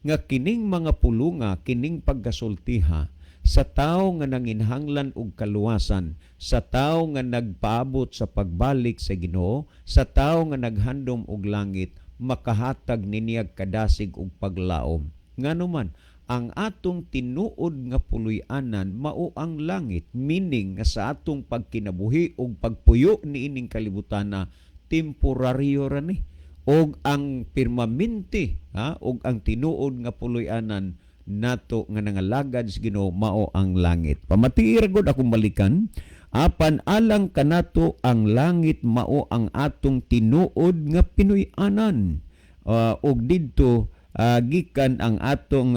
S5: nga kining mga pulunga kining pagkasultiha sa tao nga nanginhanglan og kaluwasan, sa tao nga nagpaabot sa pagbalik sa Ginoo, sa tao nga naghandom og langit, makahatag niniyag kadasig og paglaom. Nganuman, ang atong tinuod nga puloy-anan mao ang langit, meaning nga sa atong pagkinabuhi og pagpuyo niining kalibutana temporaryo ra ni. Og ang permanente og ang tinuod nga puloy-anan nato nga nangalagad sa Ginoo mao ang langit. Pamatiir gud akong balikan, apan alang kanato ang langit mao ang atong tinuod nga Pinoy-anan. Og didto gikan ang atong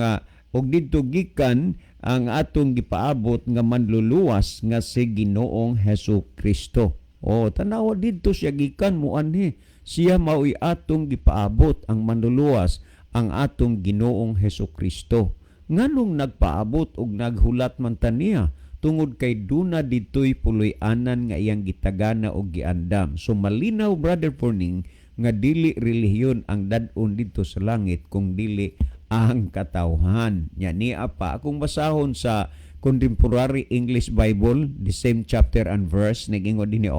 S5: atong gipaabot nga manluluwas nga si Ginoong Hesukristo. Tanaw didto siya gikan muanhi. Siya mao'y atong gipaabot ang manluluwas ang atong Ginoong Hesukristo. Nganong nagpaabot og naghulat man taniya tungod kay duna ditoy puloy-anan nga iyang gitagana og giandam. So malinaw Brother Puning nga dili relihiyon ang dadon dito sa langit kung dili ang katawhan. Nya niya pa akong basahon sa Contemporary English Bible, the same chapter and verse nag-ingon dinhi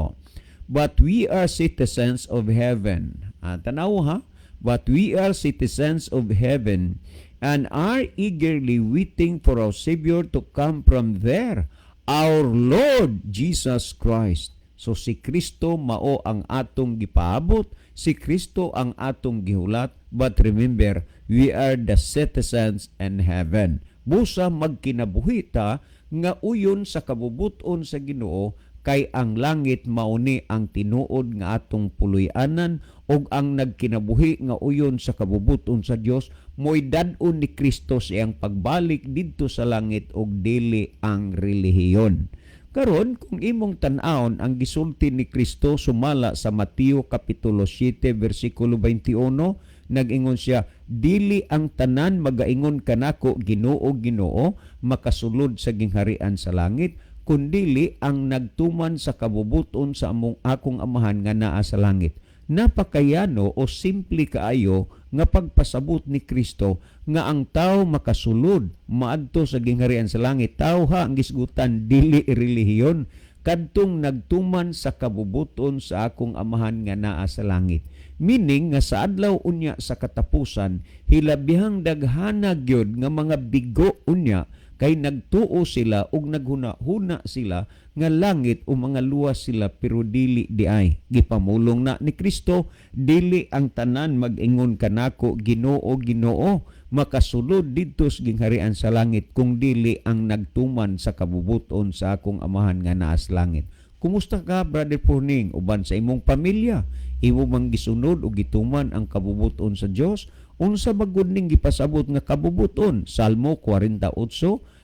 S5: but we are citizens of heaven. Tanaw ha? But we are citizens of heaven and are eagerly waiting for our Savior to come from there, our Lord Jesus Christ. So si Kristo mao ang atong gipaabot, si Kristo ang atong gihulat, but remember, we are the citizens in heaven. Busa magkinabuhi ta nga uyon sa kabubuton sa Ginoo kay ang langit mauni ang tinuod nga atong puloy-anan og ang nagkinabuhi nga uyon sa kabubuton sa Dios mo'y dadon ni Kristo sa iyang pagbalik didto sa langit og dili ang relihiyon. Karon kung imong tan-awon ang gisulti ni Kristo sumala sa Mateo kapitulo 7 bersikulo 21, nag-ingon siya, dili ang tanan magaingon kanako Ginoo Ginoo makasulod sa gingharian sa langit, kundili ang nagtuman sa kabubuton sa akong amahan nga naa sa langit. Napakayano o simple kaayo nga pagpasabot ni Kristo nga ang tao makasulod maadto sa gingharian sa langit. Tao ang gisgutan dili relihiyon kadtong nagtuman sa kabubuton sa akong amahan nga naa sa langit. Meaning nga sa adlaw unya sa katapusan hilabihang daghana gyud nga mga bigo unya kay nagtuo sila ug naghuna-huna sila nga langit o mga luwas sila pero dili diay. Gipamulong na ni Kristo, dili ang tanan mag-ingon kanako Ginoo Ginoo makasulod didto sa gingharian sa langit kung dili ang nagtuman sa kabubuton sa akong amahan nga naa sa langit. Kumusta ka Brother Puning uban sa imong pamilya? Imo mang gisunod o gituman ang kabubuton sa Dios? Unsa bagud ning gipasabot nga kabubuton? Salmo 48,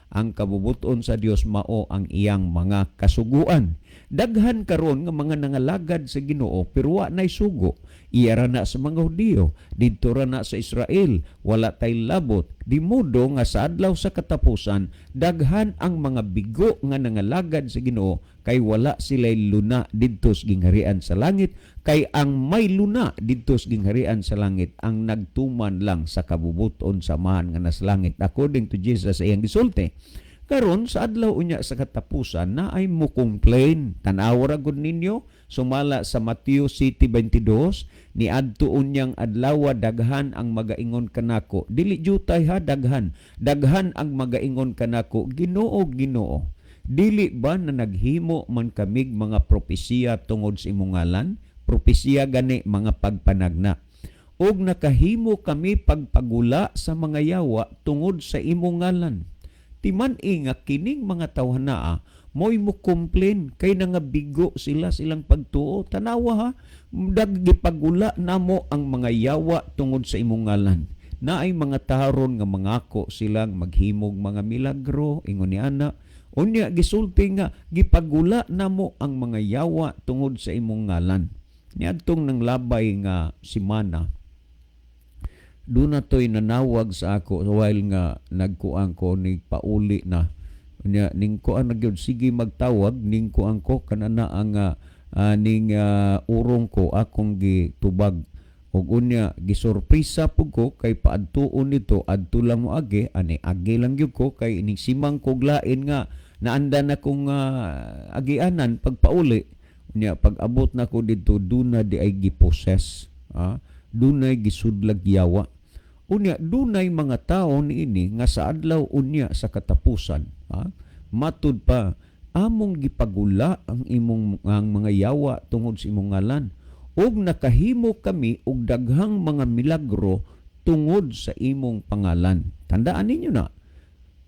S5: ang kabubuton sa Dios mao ang iyang mga kasuguan. Daghan karon nga mga nangalagad sa Ginoo pero wa nay sugo. Iya ra na sa mga Hudiyo, didto ra na sa Israel, wala tay labot. Di modo nga sa adlaw sa katapusan, daghan ang mga bigo nga nangalagad sa Ginoo kay wala sila'y luna didto sa gingharian sa langit, kay ang may luna didto sa gingharian sa langit ang nagtuman lang sa kabubuton samahan nga nas langit. According to Jesus sa iyang gisulti. Karon sa adlaw unya sa katapusan na ay mo complain. Tanaw ra gud ninyo sumala sa Mateo 7:22 ni adto unyang adlaw daghan ang magaingon kanako. Dili jutay ha daghan. Daghan ang magaingon kanako, Ginoo, Ginoo. Dili ba na naghimo man kamig mga propesiya tungod sa imong ngalan? Propesiya gani mga pagpanagna. Og nakahimo kami pagpagula sa mga yawa tungod sa imong ngalan. Timan nga kining mga tawhanaa mo'y mo complain kay nga bigo silang pagtuo. Tanawa ha, daggipagula namo ang mga yawa tungod sa imong ngalan. Naay mga taron nga mangako silang maghimog mga milagro, ingon ni ana. Unya gisulti nga gipagula namo ang mga yawa tungod sa imong ngalan. Niadtong nang labay nga simana, doon na to'y nanawag sa ako while nga nagkuang ko ni pauli na. Ning kuang nagyod, sige magtawag, ning kuang ko kanana ang ning urong ko akong gitubag. Og unya gisurpresa pug ko kay paadtuon nito adto lang mo agi, ani agi lang gyud ko kay ning simang koglain nga naandan akong agianan pagpauli. Unya pag abot na ko dito duna di ay gipossess. Dunay gisudlag yawa. Unya dunay mga tao niini nga sa adlaw unya sa katapusan, matud pa among gipagula ang imong ang mga yawa tungod sa imong ngalan, ug nakahimo kami og daghang mga milagro tungod sa imong pangalan. Tandaan ninyo na,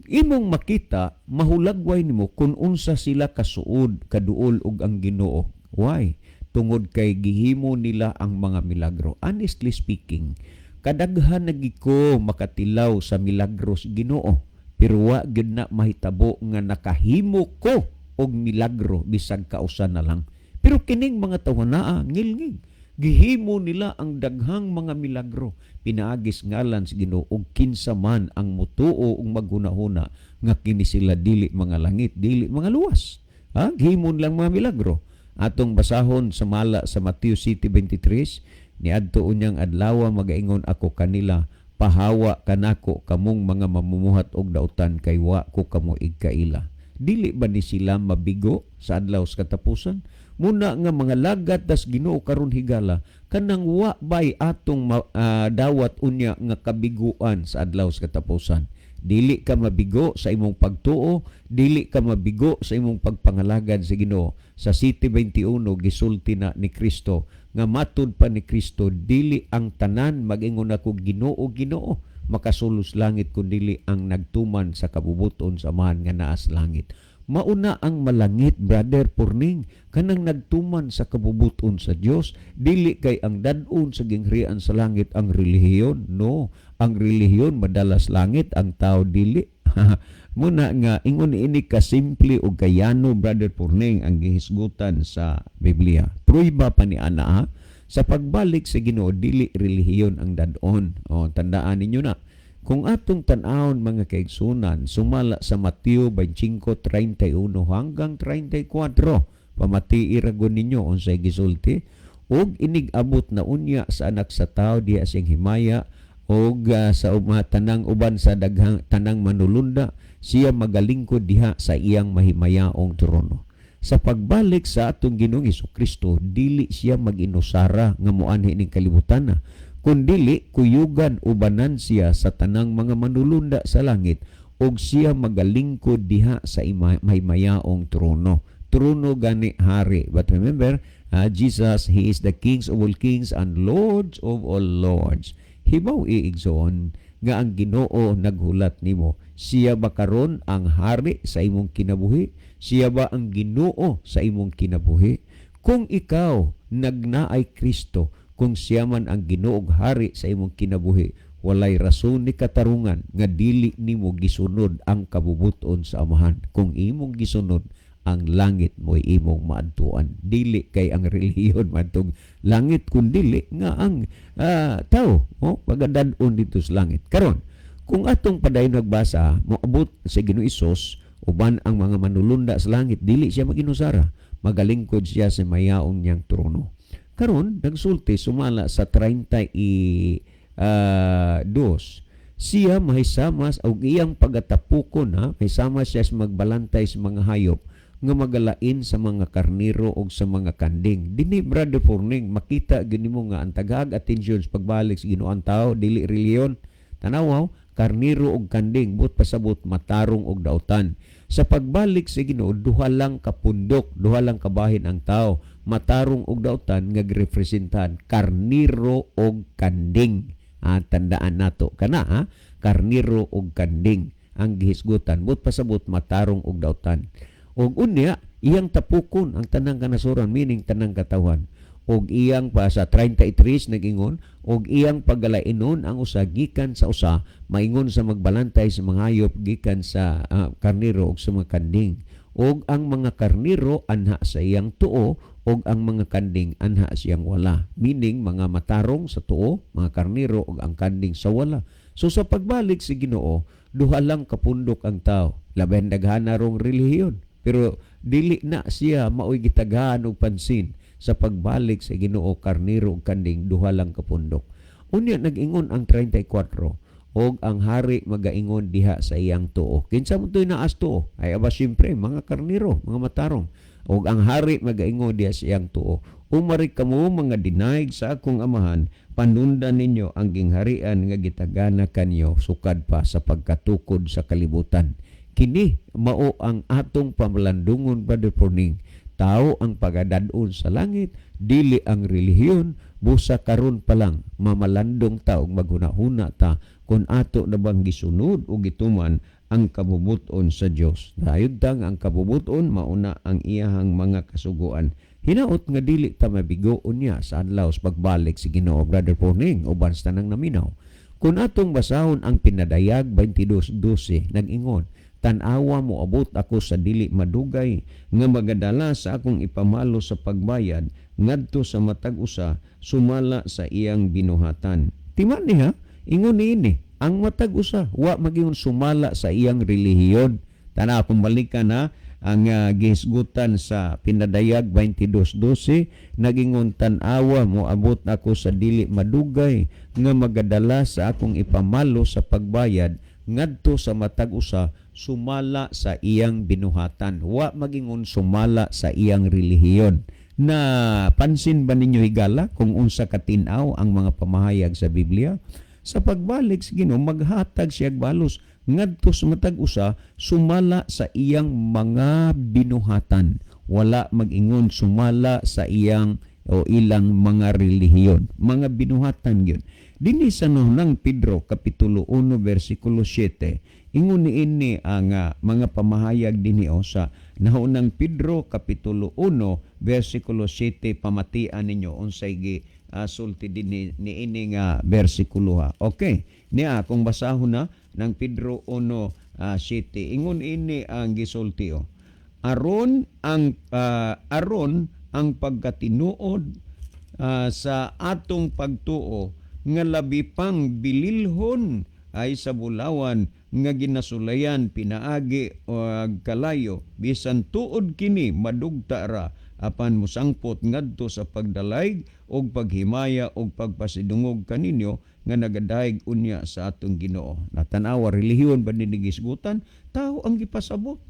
S5: imong makita mahulagway nimo kung unsa sila kasuod, kaduol og ang Ginoo. Why? Tungod kay gihimo nila ang mga milagro. Honestly speaking, kadaghan na giko makatilaw sa milagros Ginoo, pero wa gyud na mahitabo nga nakahimo ko og milagro bisag kausa na lang. Pero kining mga tawhanaa ngilngig, gihimo nila ang daghang mga milagro. Pinaagis ngalan sa Ginoo og kinsa man ang mutuo og maghunahuna nga kini sila dili mga langit, dili mga luwas. Gihimo lang mga milagro. Atong basahon sa mala sa Mateo 7:23, niadto unyang adlaw magaingon ako kanila, pahawa kanako kamong mga mamumuhat og dautan kay wa ko kamo igkaila. Dili ba ni sila mabigo sa adlaw sa katapusan? Muna nga mga lagat das Ginoo karon higala, kanang wa bay atong dawat unya nga kabiguan sa adlaw sa katapusan. Dili ka mabigo sa imong pagtuo, dili ka mabigo sa imong pagpangalagad sa Ginoo. Sa 7:21 gisulti na ni Kristo nga matud pa ni Kristo, dili ang tanan mag-ingon ako Ginoo, Ginoo, makasulos langit kundi ang nagtuman sa kabubuton samahan nga naas langit. Mauna ang malangit, brother Purning, kanang nagtuman sa kabubuton sa Dios, dili kay ang dadun sa gingharian sa langit ang relihiyon. No, ang relihiyon madalas langit, ang tao dili. Muna nga ingon ini ka simple o kayano, brother Purning, ang gihisgutan sa Biblia. Pruiba pa ni ana sa pagbalik sa Ginoo dili relihiyon ang dadon. Tandaan ninyo na. Kung atong tan-awon mga kaigsunan, sumala sa Mateo 25:31 hanggang 34, pamati iragon ninyo unsay gisulti, og inig-abot na unya sa anak sa tao diha sing himaya, og sa tanang uban sa daghang tanang manulunda, siya magalingkod diha sa iyang mahimayaong trono. Sa pagbalik sa atong Ginoong Hesukristo, dili siya mag-inusara nga moanhi ning kalibutan, kundili kuyugan ubanan siya sa tanang mga manulunda sa langit, og siya magalingkod diha sa mahimayaong trono. Trono gani hari. But remember, Jesus, He is the King of all kings and Lord of all lords. Hibaw iigsoon nga ang Ginoo naghulat nimo. Siya ba karon ang hari sa imong kinabuhi? Siya ba ang Ginoo sa imong kinabuhi? Kung ikaw nagnaay Kristo, kung siya man ang Ginoo ug hari sa imong kinabuhi, walay rason ni katarungan nga dili nimo gisunod ang kabubuton sa Amahan. Kung imong gisunod ang langit mo'y imong maadtuan. Dili kay ang relihiyon matong langit kun dili nga ang tao pagadad-on dito sa langit. Karon, kung atong padayon nagbasa, moabot sa Ginoo Hesus uban ang mga manulunda sa langit, dili siya maginusara, magalingkod siya sa mayaong niyang trono. Karon nagsulti sumala sa 32 siya mahisamas og iyang pagatapukon mahisama siya sa magbalantay sa mga hayop nga magalain sa mga karniro o sa mga kanding. Dini brother Forning, makita gini mo nga ang tagag atensyon sa pagbalik sa Ginoo ang tao, dili reliyon. Tanawaw, karniro og kanding, but pasabot matarong og dautan. Sa pagbalik sa Ginoo, duha lang kapundok, duha lang kabahin ang tao, matarong og dautan nga girepresentan karniro og kanding. Tandaan nato kana karniro og kanding ang gihisgutan, but pasabot matarong og dautan. Og unya, iyang tapukon ang tanang kanasuran, meaning tanang katawan. Og iyang pa sa 33 nag-ingon, og iyang pagalainon ang usa gikan sa usa, maingon sa magbalantay sa mga hayop gikan sa karniro og sa mga kanding. Og ang mga karniro anha sa iyang tuo, og ang mga kanding anha siyang wala. Meaning mga matarong sa tuo, mga karniro og ang kanding sa wala. So sa pagbalik sa Ginoo, duha lang kapundok ang tao. Laban daghan na rong relihiyon. Pero dili na siya maoy gitaghan og pansin sa pagbalik sa Ginoo, karniro ug kanding duha lang kapundok. Unya nag-ingon ang 34 og ang hari magaingon diha sa iyang tuo. Kinsa mo toy naas tuo? Ay aba siyempre mga karniro, mga matarong. Og ang hari magaingon diha sa iyang tuo. Umari kamo mga dinaig sa akong amahan, panundan ninyo ang gingharian nga gitagana kanyo sukad pa sa pagkatukod sa kalibutan. Kini mao ang atong pamalandungon, Brother Forning. Tao ang pagadadon sa langit, dili ang relihiyon. Busa karon pa lang mamalandong ta og maghunahuna ta kung ato na bang gisunod o gituman ang kabubuton sa Dios. Dayog tang ang kabubuton mauna ang iyahang mga kasuguan. Hinaot nga dili ta mabigoon niya sa adlaw sa pagbalik si Ginoo, Brother Forning, uban sa tanang naminaw. Kung atong basahon ang pinadayag 22:12 nag-ingon, tan-awa mo abot ako sa dili madugay nga magadala sa akong ipamalo sa pagbayad ngadto sa matag usa sumala sa iyang binuhatan. Timan niya, ingon niini, ang matag usa wa maging sumala sa iyang relihiyon. Tana kung balikan na ang gihisgutan sa pinadayag 22:12 nagingon, tan-awa mo abot ako sa dili madugay nga magadala sa akong ipamalo sa pagbayad ngadto sa matag usa sumala sa iyang binuhatan. Wa magingon sumala sa iyang relihiyon. Na pansin ba ninyo higala kung unsa katinaw ang mga pamahayag sa Biblia? Sa pagbalik sa Ginoo maghatag siya balos ngadto sa matag usa sumala sa iyang mga binuhatan. Wala magingon sumala sa iyang o ilang mga relihiyon. Mga binuhatan yun. Dinhi sa nang Pedro kapitulo 1 versikulo 7 ingon niini ang mga pamahayag dinhi sa naunang Pedro kapitulo 1 versikulo 7 pamatian ninyo unsay sulti dinhi niini nga bersikulo ha. Okay, niya kung basahon na ng Pedro 1:7 ingon ini ang gisulti aron ang pagkatinuod sa atong pagtuo nga labi pang bililhon ay sa bulawan nga ginasulayan pinaagi o kalayo bisan tuod kini madugta ra apan musangpot ngadto sa pagdalayg og paghimaya og pagpasidungog kaninyo nga nagadayeg unya sa atong Ginoo. Natanawa relihiyon ba nigisgutan? Tao ang gipasabot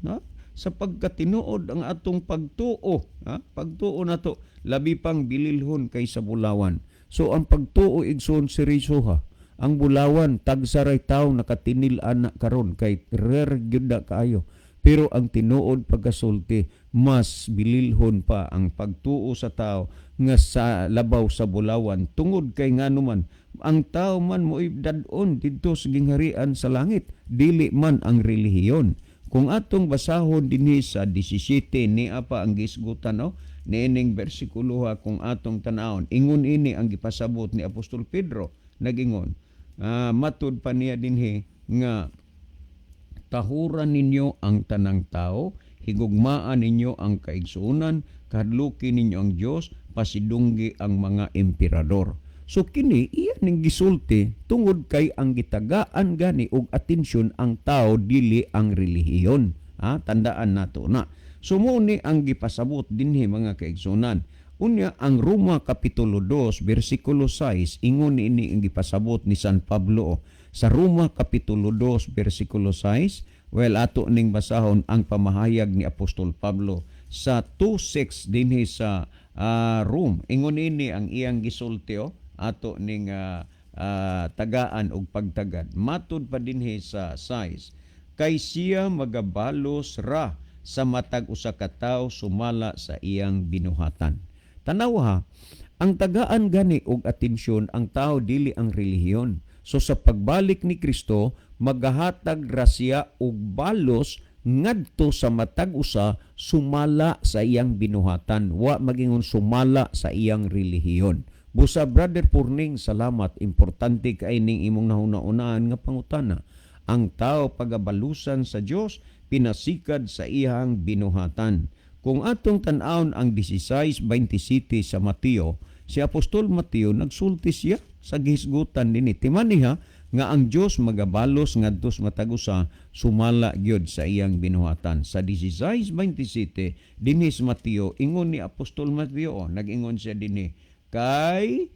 S5: sa pagkatinuod ang atong pagtuo. Pagtuo nato labi pang bililhon kaysa bulawan. So ang pagtuo igsoon seryoso ha. Ang bulawan tagsaray tawo nakatinilan na karon kay rare gyud kaayo. Pero ang tinuod pagkasulti mas bililhon pa ang pagtuo sa tao nga sa labaw sa bulawan tungod kay nganuman ang tao man mo'y dadon didto sa gingharian sa langit dili man ang relihiyon. Kung atong basahon dinhi sa 17 ni apa ang gisgutan niining bersikulo kung atong tanawon ingon ini ang gipasabot ni Apostol Pedro nagingon matud pa niya dinhi nga tahuran ninyo ang tanang tao higugmaan ninyo ang kaigsuonan, kahadluki ninyo ang Dios, pasidunggi ang mga emperador. So kini iya ning gisulti tungod kay ang gitagaan gani og atensyon ang tao dili ang relihiyon. Tandaan nato na. So mo ni ang gipasabot dinhi mga kaigsuonan. Unya ang Roma kapitulo 2 bersikulo 6 ingon ini ang gipasabot ni San Pablo sa Roma kapitulo 2 bersikulo 6. Well, ato ning basahon ang pamahayag ni Apostol Pablo sa 2:6 dinhi sa Rome. Ingon ini ang iyang gisulti ato ning tagaan og pagtagad. Matud pa dinhi sa 6. Kay siya magabalos ra sa matag usa ka tawo sumala sa iyang binuhatan. Tanaw ha, ang tagaan gani og atensyon ang tao dili ang relihiyon. So sa pagbalik ni Kristo, magahatag ra siya og balos ngadto sa matag usa sumala sa iyang binuhatan, wa magingon sumala sa iyang relihiyon. Busa Brother Purning, salamat, importante kay ning imong nahuna-unaan nga pangutana. Ang tao pagabalusan sa Dios pinasikad sa iyang binuhatan. Kung atong tan-awon ang 16:27 sa Mateo, si Apostol Mateo nagsulti siya sa gihisgutan dinhi. Timaniha nga ang Dios magabalos ngadto sa matag usa sumala gyud sa iyang binuhatan. Sa 16:27 dinhi sa Mateo ingon ni Apostol Mateo, nag-ingon siya dinhi kay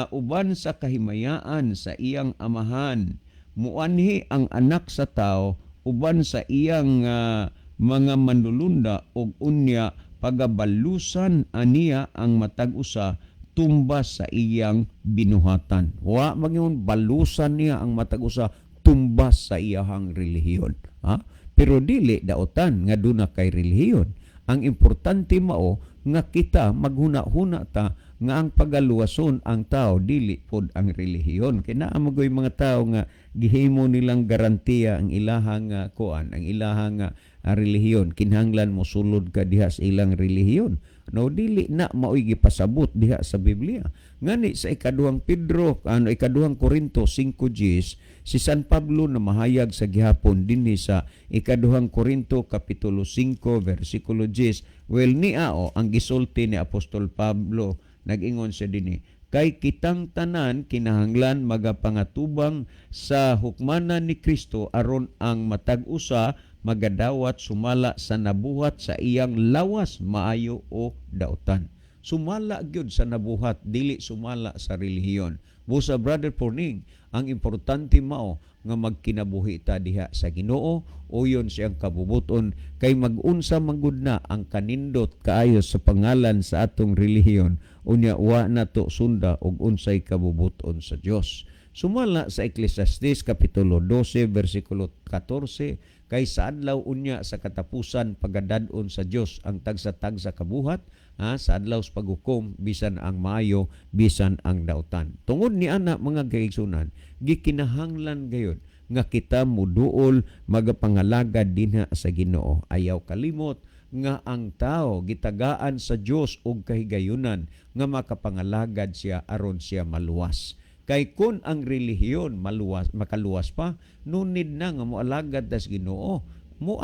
S5: uban sa kahimayaan sa iyang amahan muanhi ang anak sa tao uban sa iyang mga manlulunda og unya pagabalusan aniya ang matag usa tumbas sa iyang binuhatan. Wa magingon balusan niya ang matag usa tumbas sa iyang relihiyon. Pero dili daotan nga duna kay relihiyon. Ang importante mao nga kita maghuna-huna ta nga ang pagaluwason ang tao dili pod ang relihiyon. Kay naa magoy mga tao nga gihimo nilang garantiya ang ilahang kuan, ang ilahang relihiyon, kinahanglan mo sulod ka diha sa ilang relihiyon. No, dili na maoy gipasabot diha sa Biblia. Ngani sa ikaduhang ikaduhang Korinto 5:10, si San Pablo na mahayag sa gihapon dinhi sa ikaduhang Korinto kapitulo 5 bersikulo 10. Well niao ang gisulti ni Apostol Pablo, nag-ingon siya dinhi, kay kitang tanan kinahanglan magapangatubang sa hukmanan ni Kristo aron ang matag usa magadawat sumala sa nabuhat sa iyang lawas maayo o daotan. Sumala gyud sa nabuhat, dili sumala sa relihiyon. Busa Brother Purning, ang importante mao nga magkinabuhi ta diha sa Ginoo, uyon siyang kabubuton kay mag-unsa manggud na ang kanindot kaayo sa pangalan sa atong relihiyon, unya wa nato sunda og unsay kabubuton sa Dios. Sumala sa Ecclesiastes kapitulo 12 bersikulo 14, kay sa adlaw unya sa katapusan pagadad-on sa Dios ang tagsa-tagsa kabuhat, sa adlaw sa paghukom bisan ang maayo bisan ang dautan. Tungod ni ana mga kaigsunan, gikinahanglan gayon nga kita muduol magapangalagad dinha sa Ginoo. Ayaw kalimot nga ang tao gitagaan sa Dios og kahigayunan nga makapangalagad siya aron siya maluwas. Kay kun ang relihiyon makaluwas pa, nunid na nga moalagad tas Ginoo. Mo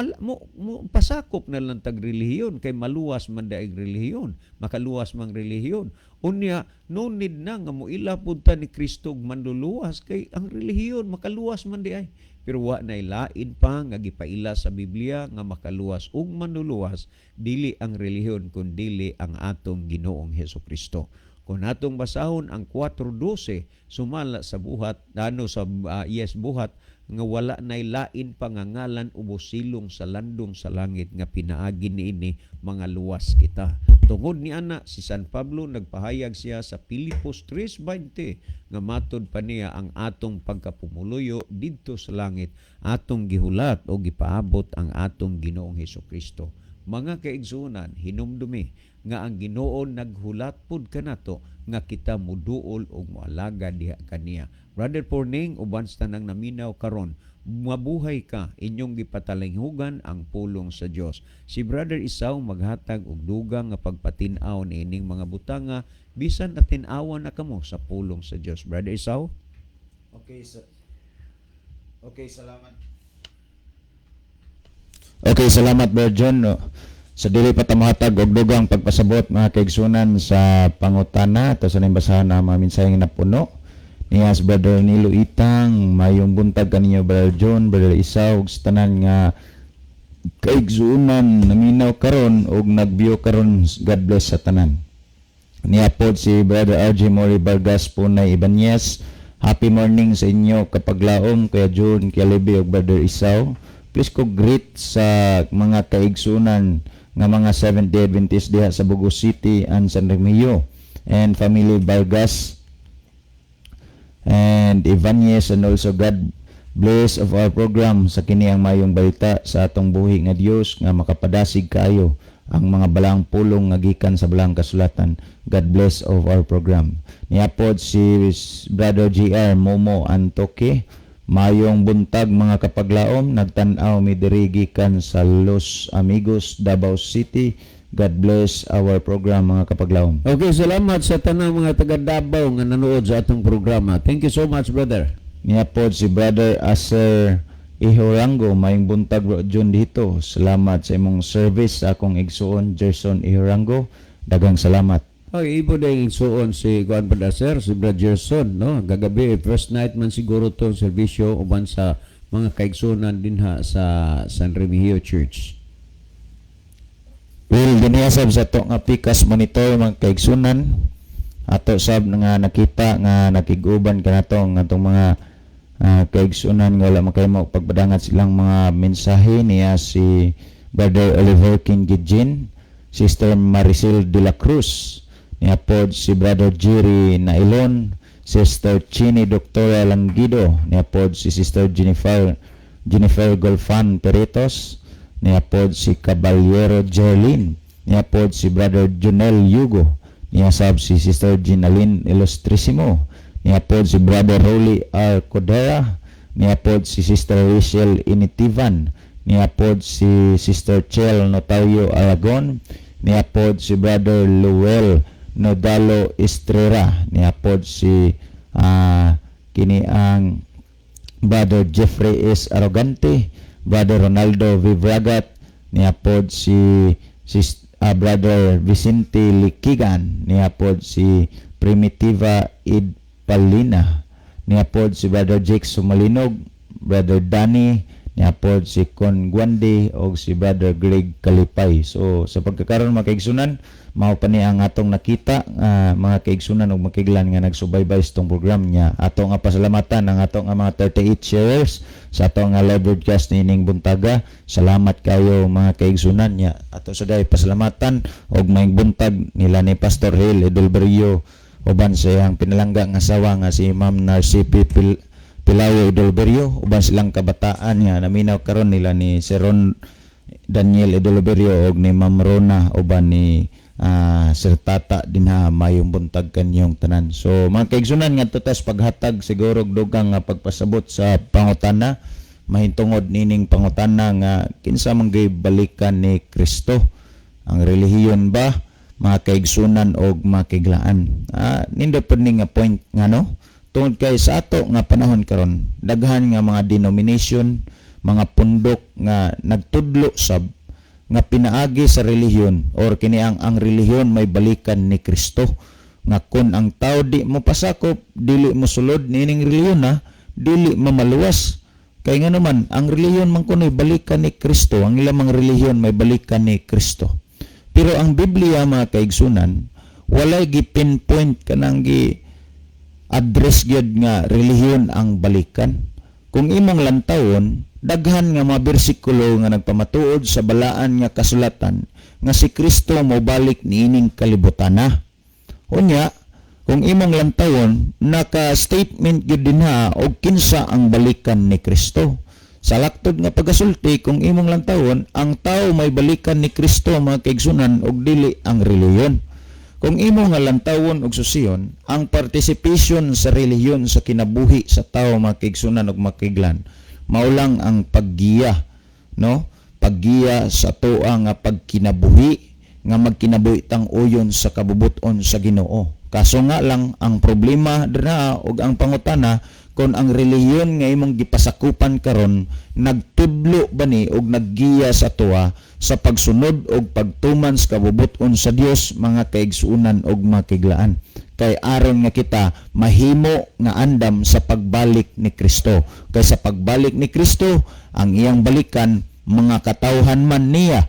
S5: pasakop na lang tag relihiyon kay maluwas man daig relihiyon, makaluwas mang relihiyon. Unya nunid na nga moila pud ta ni Kristo manluluwas kay ang relihiyon makaluwas man di ay. Pero wa nay lain pa nga gipaila sa Biblia nga makaluwas ug manluluwas dili ang relihiyon kun dili ang atong Ginoong Hesukristo. Kung atong basahon ang 4:12 sumala sa buhat buhat nga wala nay lain pangangalan ubos silong sa landong sa langit nga pinaagi niini mga luwas kita. Tungod ni ana si San Pablo nagpahayag siya sa Filipos 3:20 nga matud pa niya ang atong pagkapumuluyo didto sa langit atong gihulat o gipaabot ang atong Ginoong Hesukristo. Mga kaigsunan, hinumdumi nga ang Ginoo naghulat pud kanato nga kita muduol og moalaga diha kaniya. Brother Purning, uban sa tanang naminaw karon, mabuhay ka, inyong gipatalinghugan ang pulong sa Dios. Si Brother Isaw maghatag og dugang nga pagpatin-aw niining mga butanga bisan na tin-awan na kamo sa pulong sa Dios. Brother Isaw?
S1: Okay, salamat. Okay, salamat Brother John. No. Sa dili pa tamahatag og dugang pagpasabot mga kaigsunan sa pangutana to sa nimbasahan na mga mensaheng napuno. Niya si Brother Nilo Itang, mayong buntag kaninyo Brother John, Brother Isaw, ug sa tanan nga kaigsunan naminaw karon og nagbiyo karon. God bless sa tanan. Niya pod si Brother RJ Mori Vargas Punay Ibanez. Happy morning sa inyo kapaglaom Kuya John, Kuya Levi ug Brother Isaw. Please ko greet sa mga kaigsunan nga mga Seventh-day Adventist diha sa Bugo City and San Remigio and family Vargas and Ibanez, and also God bless of our program sa kini ang mayong balita sa atong buhi nga Dios nga makapadasig kayo ang mga balang pulong nga gikan sa balang kasulatan. God bless of our program. Niapod si Brother GR Momo Antoque. Mayong buntag mga kapaglaom, nagtanaw mi diri gikan sa Los Amigos, Davao City. God bless our program mga kapaglaom.
S5: Okay, salamat sa tanang mga taga Davao nga nanood sa atong programa. Thank you so much, brother.
S1: Niapod si Brother Aser Ihorango, mayong buntag Bro John dito. Salamat sa imong service sa akong igsuon Gerson Ihorango. Dagang salamat.
S5: Okay, ipo dahil suon si Juan Badaser, si Brad Gerson, no? Gagabi, first night man siguro to servisyo uban sa mga kaigsunan dinha sa San Remigio Church.
S1: Well, diniyasab sa to nga pikas monitor mga kaigsunan. Ato sab nga nakita nga nakiguban kanato nga itong mga kaigsunan nga wala makahimo pagbadangat silang mga mensahe niya si Brother Oliver King Gijin, Sister Maricel de la Cruz, niapod si Brother Jerry Nailon, Sister Chini Doctora Langido, niapod si Sister Jennifer Golfan Peritos, niapod si Caballero Jerlin, niapod si Brother Junel Yugo, niasab si Sister Ginalyn Ilustrisimo, niapod si Brother Rolly R. Codera, niapod si Sister Rachel Initivan, niapod si Sister Chel Notario Aragon, niapod si Brother Luel Nodalo Estrera, niapod si kini ang Brother Jeffrey S. Arrogante, Brother Ronaldo Vivragat, niapod si Brother Vicente Likigan, niapod si Primitiva Idpalina, niapod si Brother Jake Sumalinog, Brother Danny, niapod si Con Guandi o si Brother Greg Kalipay. So sa pagkakaroon mga kaigsunan, mao pa ni ang atong nakita mga kaigsunan ug makiglan nga nagsubaybay sa itong program niya. Ato nga pasalamatan ang ato nga mga 38 shares sa ato nga live broadcast nining buntaga. Salamat kayo mga kaigsunan niya. Ato sa day pasalamatan og maayong buntag nila ni Pastor Hill Edulberio uban sa iyang pinalangga nga asawa nga si Ma'am Narcy Pilayo Edulberio uban silang kabataan nga naminaw karon nila ni Seron Daniel Edulberio og ni Ma'am Rona uban ni Sir Tata din ha mayong buntag kanyong tanan. So mga kaigsunan nga tutas paghatag siguro dugang nga pagpasabot sa pangutana, mahintungod nining pangutana nga kinsa man gay balikan ni Kristo, ang relihiyon ba mga kaigsunan og makiglaan. Nindot pud ni nga point nga no, tungod kay sa ato nga panahon karon daghan nga mga denomination, mga pundok nga nagtudlo sab nga pinaagi sa relihiyon or kini ang relihiyon may balikan ni Kristo, nga kun ang tao di mo pasakop dili mo sulod nining relihiyon dili mamaluwas kay nga naman ang relihiyon man kuno'y balikan ni Kristo, ang ilang mga relihiyon may balikan ni Kristo. Pero ang Biblia mga kaigsunan walay gi-pinpoint kanang gi address gyud nga relihiyon ang balikan. Kung imong lantawon, daghan nga mga bersikulo nga nagpamatuod sa balaan nga kasulatan nga si Kristo mo balik niining kalibutan na. Unya, kung imong lantawon, naka-statement gyud dinha og kinsa ang balikan ni Kristo. Sa laktod nga pagasulti, kung imong lantawon, ang tao may balikan ni Kristo mga kaigsunan og dili ang relihiyon. Kung imo nga lantawon og susiyon, ang participation sa relihiyon sa kinabuhi sa tao mga kaigsunan og makiglan, maulang ang paggiya, no? Paggiya sa toa nga pagkinabuhi nga magkinabuhi tang uyon sa kabubuton sa Ginoo. Kaso nga lang ang problema dira og ang pangutana kung ang relihiyon nga imong gipasakupan karon nagtudlo ba ni og naggiya sa tuwa sa pagsunod og pagtuman sa kabubuton sa Dios, mga kaigsuunan og makiglaan. Kay aron nga kita mahimo nga andam sa pagbalik ni Kristo. Kay sa pagbalik ni Kristo, ang iyang balikan, mga katawhan man niya,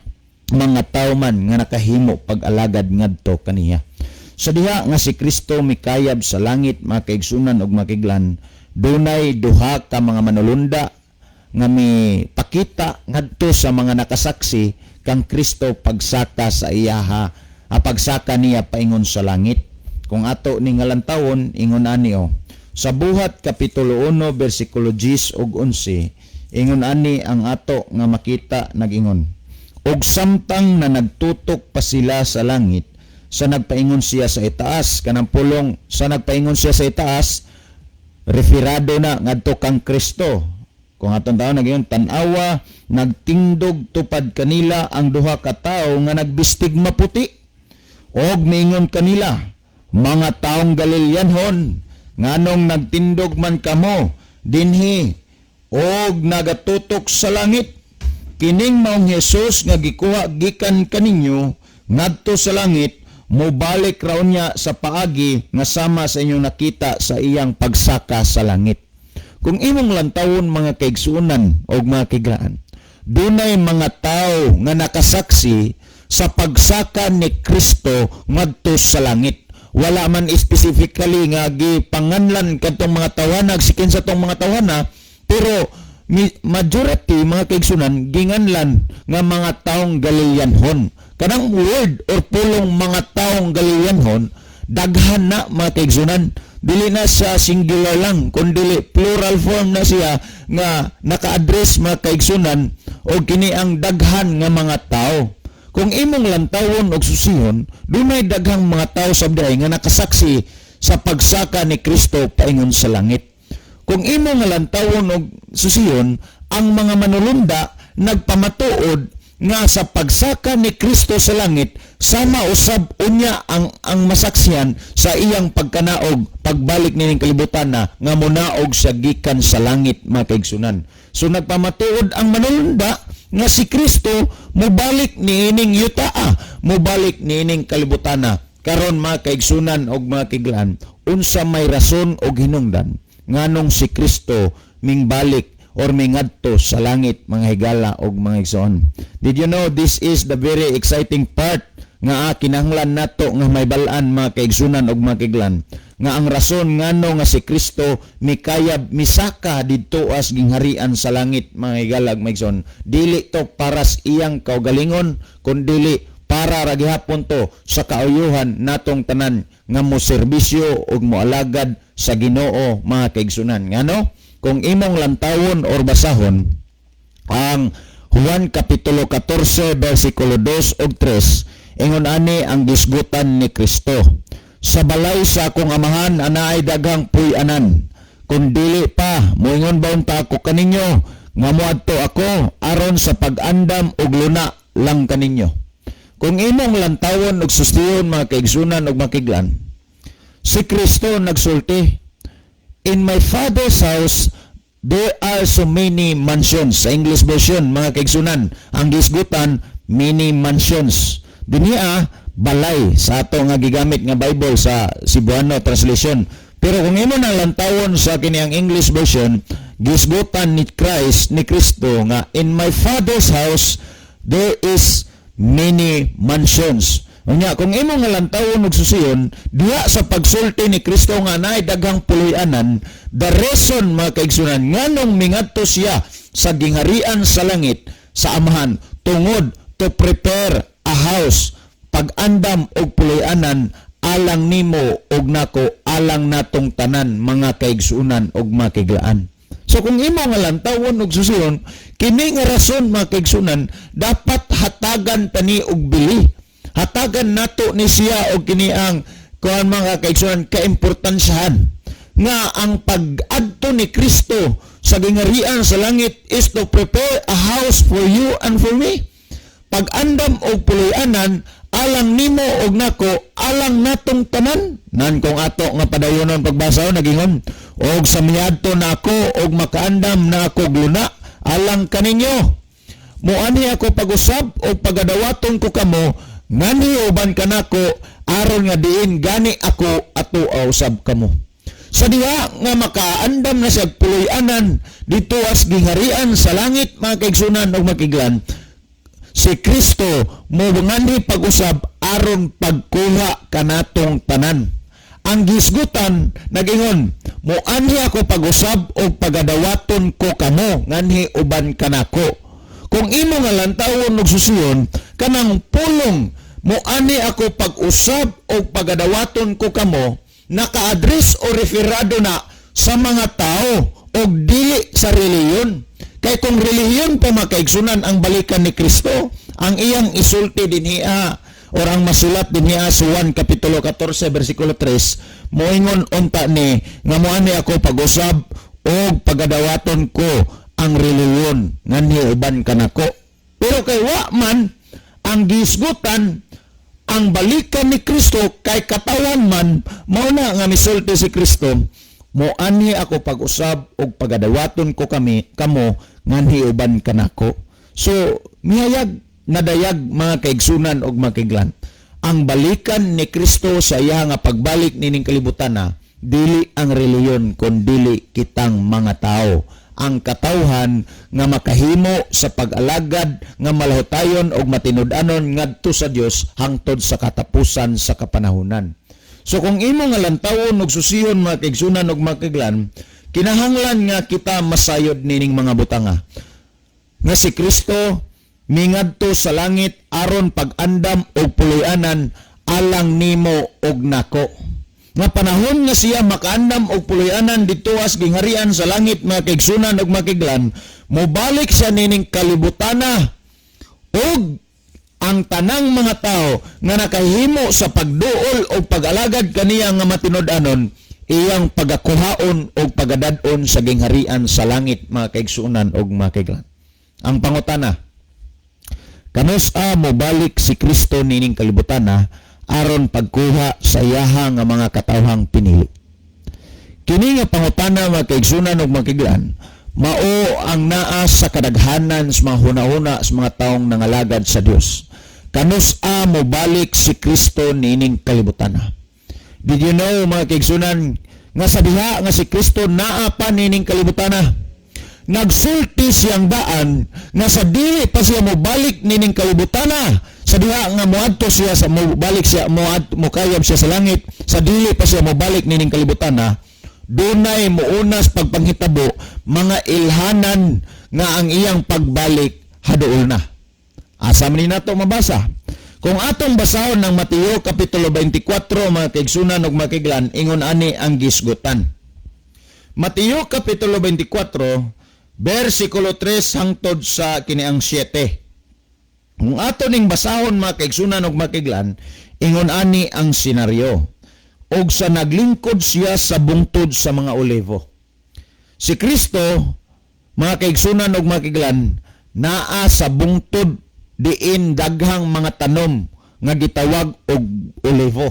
S1: mga tao man nga nakahimo pag-alagad ngadto kaniya. Sa diha nga si Kristo mikayab sa langit, mga kaigsunan ug makiglan, dunay duha ka mga manulunda nga pakita ngadto sa mga nakasaksi kang Kristo pagsaka sa iyaha, pagsaka niya paingon sa langit. Kung ato ni ngalantawon, ingon ani sa Buhat Kapitulo 1 bersikulo 10 ug 11, ingon ani ang ato nga makita nagingon. Og samtang na nagtutok pa sila sa langit, sa nagpaingon siya sa itaas, kanang pulong sa nagpaingon siya sa itaas, referado na ngadto kang Kristo. Kung atong taon nagingon, tanawa, nagtindog tupad kanila ang duha ka tawo nga nagbistig maputi. Og miingon kanila, mga taong Galileanhon, nganong nagtindog man kamo dinhi og nagatutok sa langit. Kining maong Jesus nga gikuha gikan kaninyo ngadto sa langit, mobalik raw niya sa paagi nga sama sa inyong nakita sa iyang pagsaka sa langit. Kung imong lantawon, mga kaigsuunan o mga kiglaan, dunay mga tao nga nakasaksi sa pagsaka ni Kristo ngadto sa langit. Wala man specifically nga gipanganlan kadtong mga tawanag sikin sa tong mga tawana, pero majority, mga kaigsunan, ginganlan nga mga taong Galileanhon. Kanang word or pulong mga taong Galileanhon, daghan na, mga kaigsunan. Dili na sa singular lang, kundi plural form na siya nga naka-address, mga kaigsunan, o kini ang daghan nga mga tao. Kung imong lantawon og susihon, dunay daghang mga tao sabday nga nakasaksi sa pagsaka ni Kristo paingon sa langit. Kung imong lantawon og susihon, ang mga manulunda nagpamatuod nga sa pagsaka ni Kristo sa langit, sama usab unya ang masaksihan sa iyang pagkanaog, pagbalik nining kalibutan na nga munaog sa gikan sa langit, mga kaigsunan. So nagpamatuod ang manulunda nga si Kristo mubalik niining yutaa, mubalik niining kalibutan na. Karon, mga kaigsunan og mga kiglaan, unsa may rason og hinungdan nganong si Kristo mingbalik or mingadto sa langit, mga higala og mga igsoon. Did you know this is the very exciting part nga kinahanglan nato nga may balaan, mga kaigsunan og mga kiglan, nga ang rason ngano nga si Kristo mikayab misaka didto as gingharian sa langit, mga higala og mga igsoon, dili to para sa iyang kaugalingon, kundi para ra gihapon to sa kauyuhan natong tanan nga mo serbisyo og moalagad sa Ginoo, mga kaigsunan. Ngano? Kung imong lantawon or basahon ang Juan Kapitulo 14 bersikulo 2 ug 3, ingon ani ang gisgutan ni Kristo. Sa balay sa akong amahan anaay daghang puy-anan. Kung dili pa moingon ba unta ako kaninyo nga moadto ako aron sa pag-andam og luna lang kaninyo. Kung imong lantawon og susihon, mga kaigsunan og makiglan, si Kristo nagsulti, in my Father's house, there are so many mansions. Sa English version, mga kaigsunan, ang gisgutan, many mansions. Dinia, balay, sa ato nga gigamit nga Bible sa Cebuano translation. Pero kung imo nang lantawon sa kini ang English version, gisgutan ni Christ, ni Kristo, nga in my Father's house, there is many mansions. Unya, kung imo nga lantawon og susiyon, diha sa pagsulti ni Kristo nga naay daghang puloy-anan, the reason, mga kaigsunan, nganong mingadto siya sa gingharian sa langit sa amahan tungod to prepare a house, pag-andam og puloy-anan alang nimo og nako, alang natong tanan, mga kaigsunan og makiglaan. So kung imo nga lantawon og susiyon, kini nga rason, mga kaigsunan, dapat hatagan tani og bili. Hatagan nato ni siya og kini ang kuan, mga kaigsunan, kaimportansyahan nga ang pag-adto ni Kristo sa gingharian sa langit is to prepare a house for you and for me. Pag-andam og puloy-anan alang nimo og nako, alang natong tanan. Nan kung ato nga padayonon pagbasa nagingon, og sa miadto nako og makaandam na ako luna, alang kaninyo. Muani ako pag-usab og pagadawaton ko kamo, ngani uban kanako aron nga diin gani ako ato usab kamo. Sa diha nga makaandam na siya puloy-anan dito as giharian sa langit mga kaigsunan og makiglan, si Kristo mo ngani pag-usab aron pagkuha kanatong tanan. Ang gisgutan nagingon, muani ako pag-usab og pagadawaton ko kamo nganhi uban kanako. Kung imo nga lantawon og susiyon kanang pulong, muani ako pag-usab og pagadawaton ko kamo, naka-address o referado na sa mga tao og dili sa reliyon. Kay kung reliyon pa makaigsunan ang balikan ni Kristo, ang iyang isulti dinhiya or ang masulat dinhiya sa 1 kapitulo 14 bersikulo 3, moingon unta ni nga muani ako pag-usab og pagadawaton ko ang reliyon nganhi uban kanako. Pero kay wa man ang gisgutan ang balikan ni Kristo kay katawan man, mao na nga misulti si Kristo, moani ako pag-usab og pagadawaton ko kamo nganhi uban kanako. So mihayag nadayag mga kaigsunan og makiglan, ang balikan ni Kristo sa iya nga pagbalik nining kalibutan na dili ang reliyon kun dili kitang mga tao, ang katawhan nga makahimo sa pag-alagad nga malahutayon og matinud-anon ngadto sa Dios hangtod sa katapusan sa kapanahunan. So kung imo nga lantawon og susihon mga kaigsunan og makiglan, kinahanglan nga kita masayod nining mga butanga nga si Kristo mingadto sa langit aron pag-andam og puloy-anan alang nimo og nako. Nga panahon nga siya makaandam og puloy-anan dito as gingharian sa langit mga kaigsunan og makiglan, mobalik siya nining kalibutana og ang tanang mga tao nga nakahimo sa pagduol o pag-alagad kaniya nga matinud-anon, iyang pagakuhaon o pagadadon sa gingharian sa langit mga kaigsunan og makiglan. Ang pangutana, kanus-a mobalik si Kristo nining kalibutana aron pagkuha sa iyaha nga mga katawhang pinili? Kini nga pangutana mga kaigsunan og makiglan, mao ang naa sa kadaghanan sa mga hunahuna sa mga taong nangalagad sa Dios. Kanus-a mobalik si Kristo nining kalibutana? Did you know mga kaigsunan nga sa diha nga si Kristo naa pa nining kalibutana? Nagsulti siyang daan nga sa dili pa siya mobalik nining kalibutana, sa diha nga moadto siya sa mobalik siya mokayab siya sa langit, sa dili pa siya mobalik nining kalibutana, dunay muunas pagpanghitabo mga ilhanan nga ang iyang pagbalik haduol na. Asa man ni nato mabasa? Kung atong basahon ng Mateo kapitulo 24 mga kaigsunan ug makiglan, ingon ani ang gisgutan. Mateo kapitulo 24 bersikulo 3 hangtod sa kiniang 7. Kung ato ning basahon mga kaigsunan og makiglan, ingon ani ang senaryo. Og sa naglingkod siya sa bungtod sa mga olivo. Si Kristo, mga kaigsunan og makiglan, naa sa bungtod diin daghang mga tanom nga gitawag og olivo.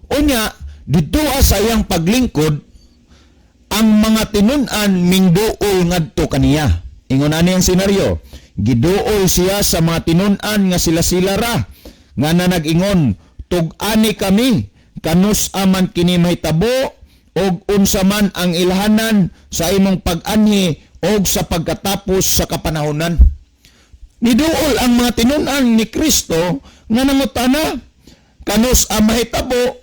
S1: Unya, dito sa iyang paglingkod, ang mga tinun-an mingduol ngadto kaniya. Ingon ani ang senaryo, giduol siya sa mga tinun-an nga sila-sila ra, nga na nag-ingon, tug-ani kami, kanus aman kini mahitabo, og unsa man ang ilhanan sa imong pag-anhi og sa pagkatapos sa kapanahonan. Niduol ang mga tinun-an ni Kristo nga nangutana, kanus ang mahitabo,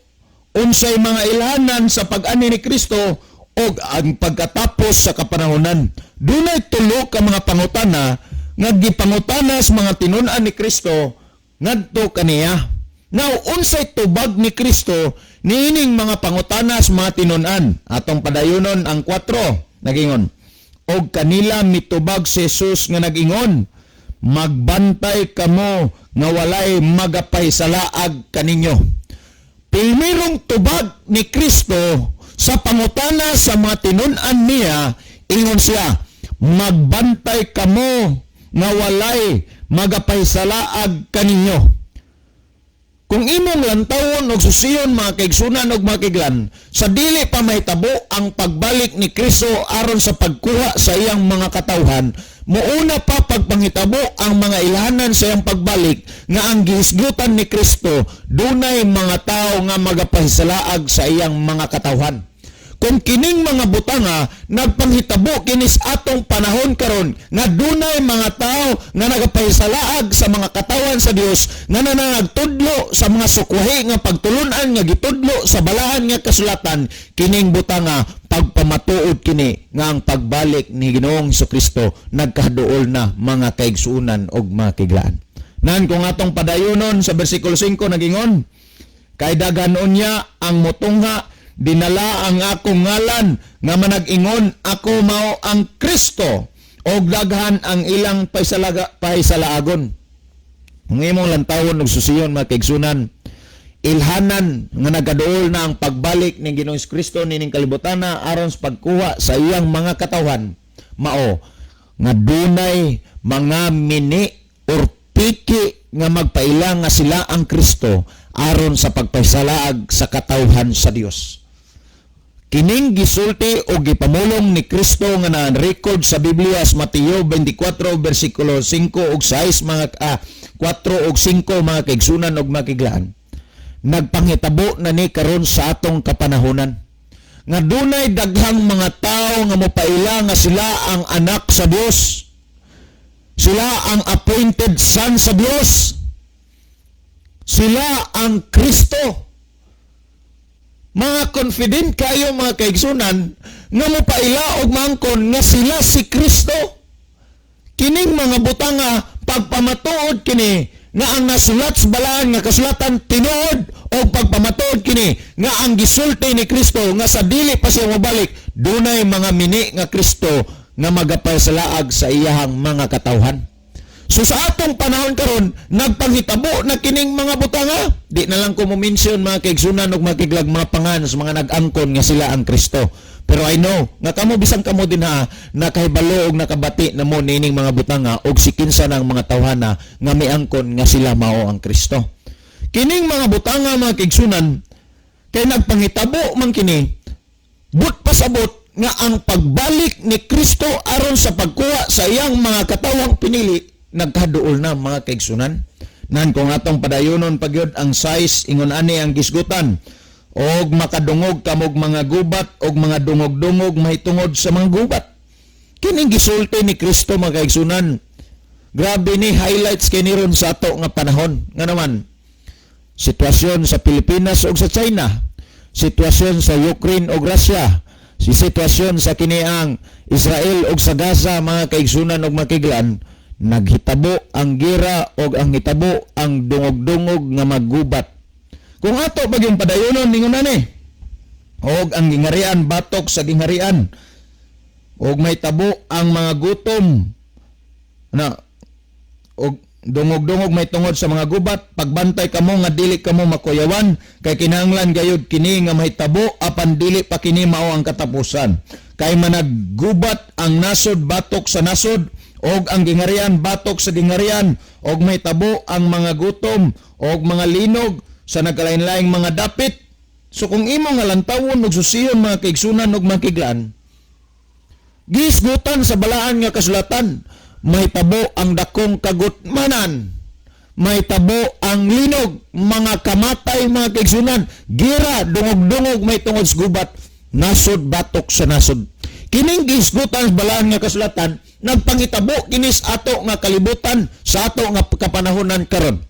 S1: unsay mga ilhanan sa pag-anhi ni Kristo og ang pagkatapos sa kapanahonan. Dunay tulo ka mga pangutana nga gipangutana sa mga tinun-an ni Kristo ngadto kaniya. Now, unsay tubag ni Kristo niining mga pangutana sa mga tinun-an? Atong padayonon ang 4. Nagingon, og kanila mitubag si Jesus nga nagingon, magbantay kamo nga walay magapaysalaag kaninyo. Primerong tubag ni Kristo sa pangutana sa mga tinun-an niya, ingon siya, magbantay kamo nga walay magapaysalaag kaninyo. Kung imong lantawon og susiyon mga kaigsunan og mga kaiglan, sa dili pa mahitabo ang pagbalik ni Kristo aron sa pagkuha sa iyang mga katawhan, muuna pa pagpanghitabo ang mga ilhanan sa iyang pagbalik nga ang gihisgutan ni Kristo dunay mga tao nga magapahisalaag sa iyang mga katawhan. Kung kining mga butanga nagpanghitabo kinis atong panahon karon nga dunay mga tao nga nagapahisalaag sa mga katawan sa Dios nga nanagtudlo sa mga sukwahi nga pagtulunan nga gitudlo sa balahan nga kasulatan, kining butanga pagpamatuod kini nga ang pagbalik ni Ginoong Jesucristo nagkaduol na mga kaigsuunan og mga kiglaan. Nan kung atong padayonon sa bersikulo 5 nagingon, kay daghanon niya ang motungha, dinala ang akong ngalan nga manag-ingon ako mao ang Kristo og daghan ang ilang pahisalaagon. Ang imong lantawon og susiyon mga kaigsunan, ilhanan nga nagaduol na ang pagbalik ni Ginoong Kristo nining kalibutan aron sa pagkuha sa iyang mga katawhan, mao nga dunay mga mini or piki nga magpaila nga sila ang Kristo aron sa pagpahisalaag sa katawhan sa Dios. Kining gisulti o gipamulong ni Kristo nga na-record sa Biblia sa Mateo 24 versikulo 5 ug 6 mga 4 ug 5 mga kaigsunan ug mga kiglaan. Nagpanghitabo na ni karon sa atong kapanahonan nga dunay daghang mga tao nga mopaila nga sila ang anak sa Dios. Sila ang appointed son sa Dios. Sila ang Kristo. Mga confident kayo mga kaigsunan nga mopaila og mangkon nga sila si Kristo. Kining mga butanga pagpamatuod kini nga ang nasulat sa balaan nga kasulatan tinuod o pagpamatuod kini nga ang gisulti ni Kristo nga sa dili pa siya mabalik dunay mga mini nga Kristo nga magapahisalaag sa iyahang mga katawhan. So sa atong panahon karon nagpanghitabo na kining mga butanga, di na lang ko mo-mention mga kaigsunan ug mga kiglag mga pangan sa mga nag-angkon nga sila ang Kristo. Pero I know nga kamo bisan kamo din nakahibalo og nakabati na mo nining mga butanga og sikinsa ng mga tawhana nga miangkon nga sila mao ang Kristo. Kining mga butanga mga kaigsunan kay nagpanghitabo man kini but pasabot nga ang pagbalik ni Kristo aron sa pagkuha sa iyang mga katawang pinili nagkaduol na mga kaigsunan. Nan kung atong padayonon pagyud ang size ingon ani ang gisgutan og makadungog kamog mga gubat og mga dungog-dungog mahitungod sa mga gubat. Kining gisulti ni Kristo mga kaigsunan. Grabe ni highlights kini ron sa ato nga panahon. Nga naman sitwasyon sa Pilipinas ug sa China, sitwasyon sa Ukraine ug Russia, si sitwasyon sa kiniang Israel ug sa Gaza mga kaigsunan ug makiglan, naghitabo ang gira og ang hitabo ang dungog-dungog nga maggubat. Kung ato bagyong padayonon ningon ani og ang gingarian batok sa gingarian og may tabo ang mga gutom na og dungog-dungog may tungod sa mga gubat, pagbantay kamo nga dili kamo makuyawan kay kinahanglan gayud kini nga mahitabo apan dili pa kini mao ang katapusan. Kay managgubat ang nasod batok sa nasod og ang gingarian batok sa gingarian og may tabo ang mga gutom og mga linog sa nagkalain-laing mga dapit. So kung imo nga lantawon og susiyon mga kaigsunan og mga kiglaan, gisgutan sa balaan nga kasulatan, may tabo ang dakong kagutmanan, may tabo ang linog, mga kamatay mga kaigsunan, gira dungog-dungog may tungod sa gubat, nasod batok sa nasod. Kining gisgutan sa balaan nga kasulatan nagpangitabo kinis ato nga kalibutan sa ato nga kapanahonan karon.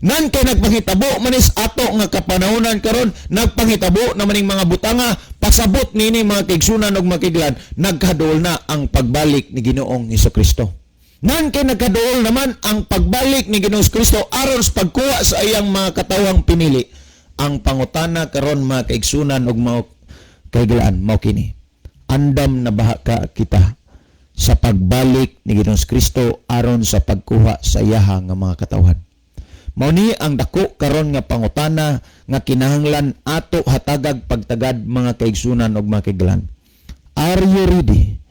S1: Nan kay nagpangitabo manis ato nga kapanahonan karon, nagpangitabo na maning mga butanga pasabot nini mga kaigsunan ug makiglan, nagkaduol na ang pagbalik ni Ginoong Jesucristo. Nan kay nagkaduol naman ang pagbalik ni Ginoong Jesucristo aron sa pagkuha sa iyang mga katawang pinili. Ang pangutana karon mga kaigsunan ug mga kaiglan mao kini. Andam na baha ka kita sa pagbalik ni Ginoong Kristo aron sa pagkuha sa iyaha nga mga katawhan. Mao ni ang dako karon nga pangutana nga kinahanglan ato hatagag pagtagad mga kaigsunan ug mga kaiglan. Are you ready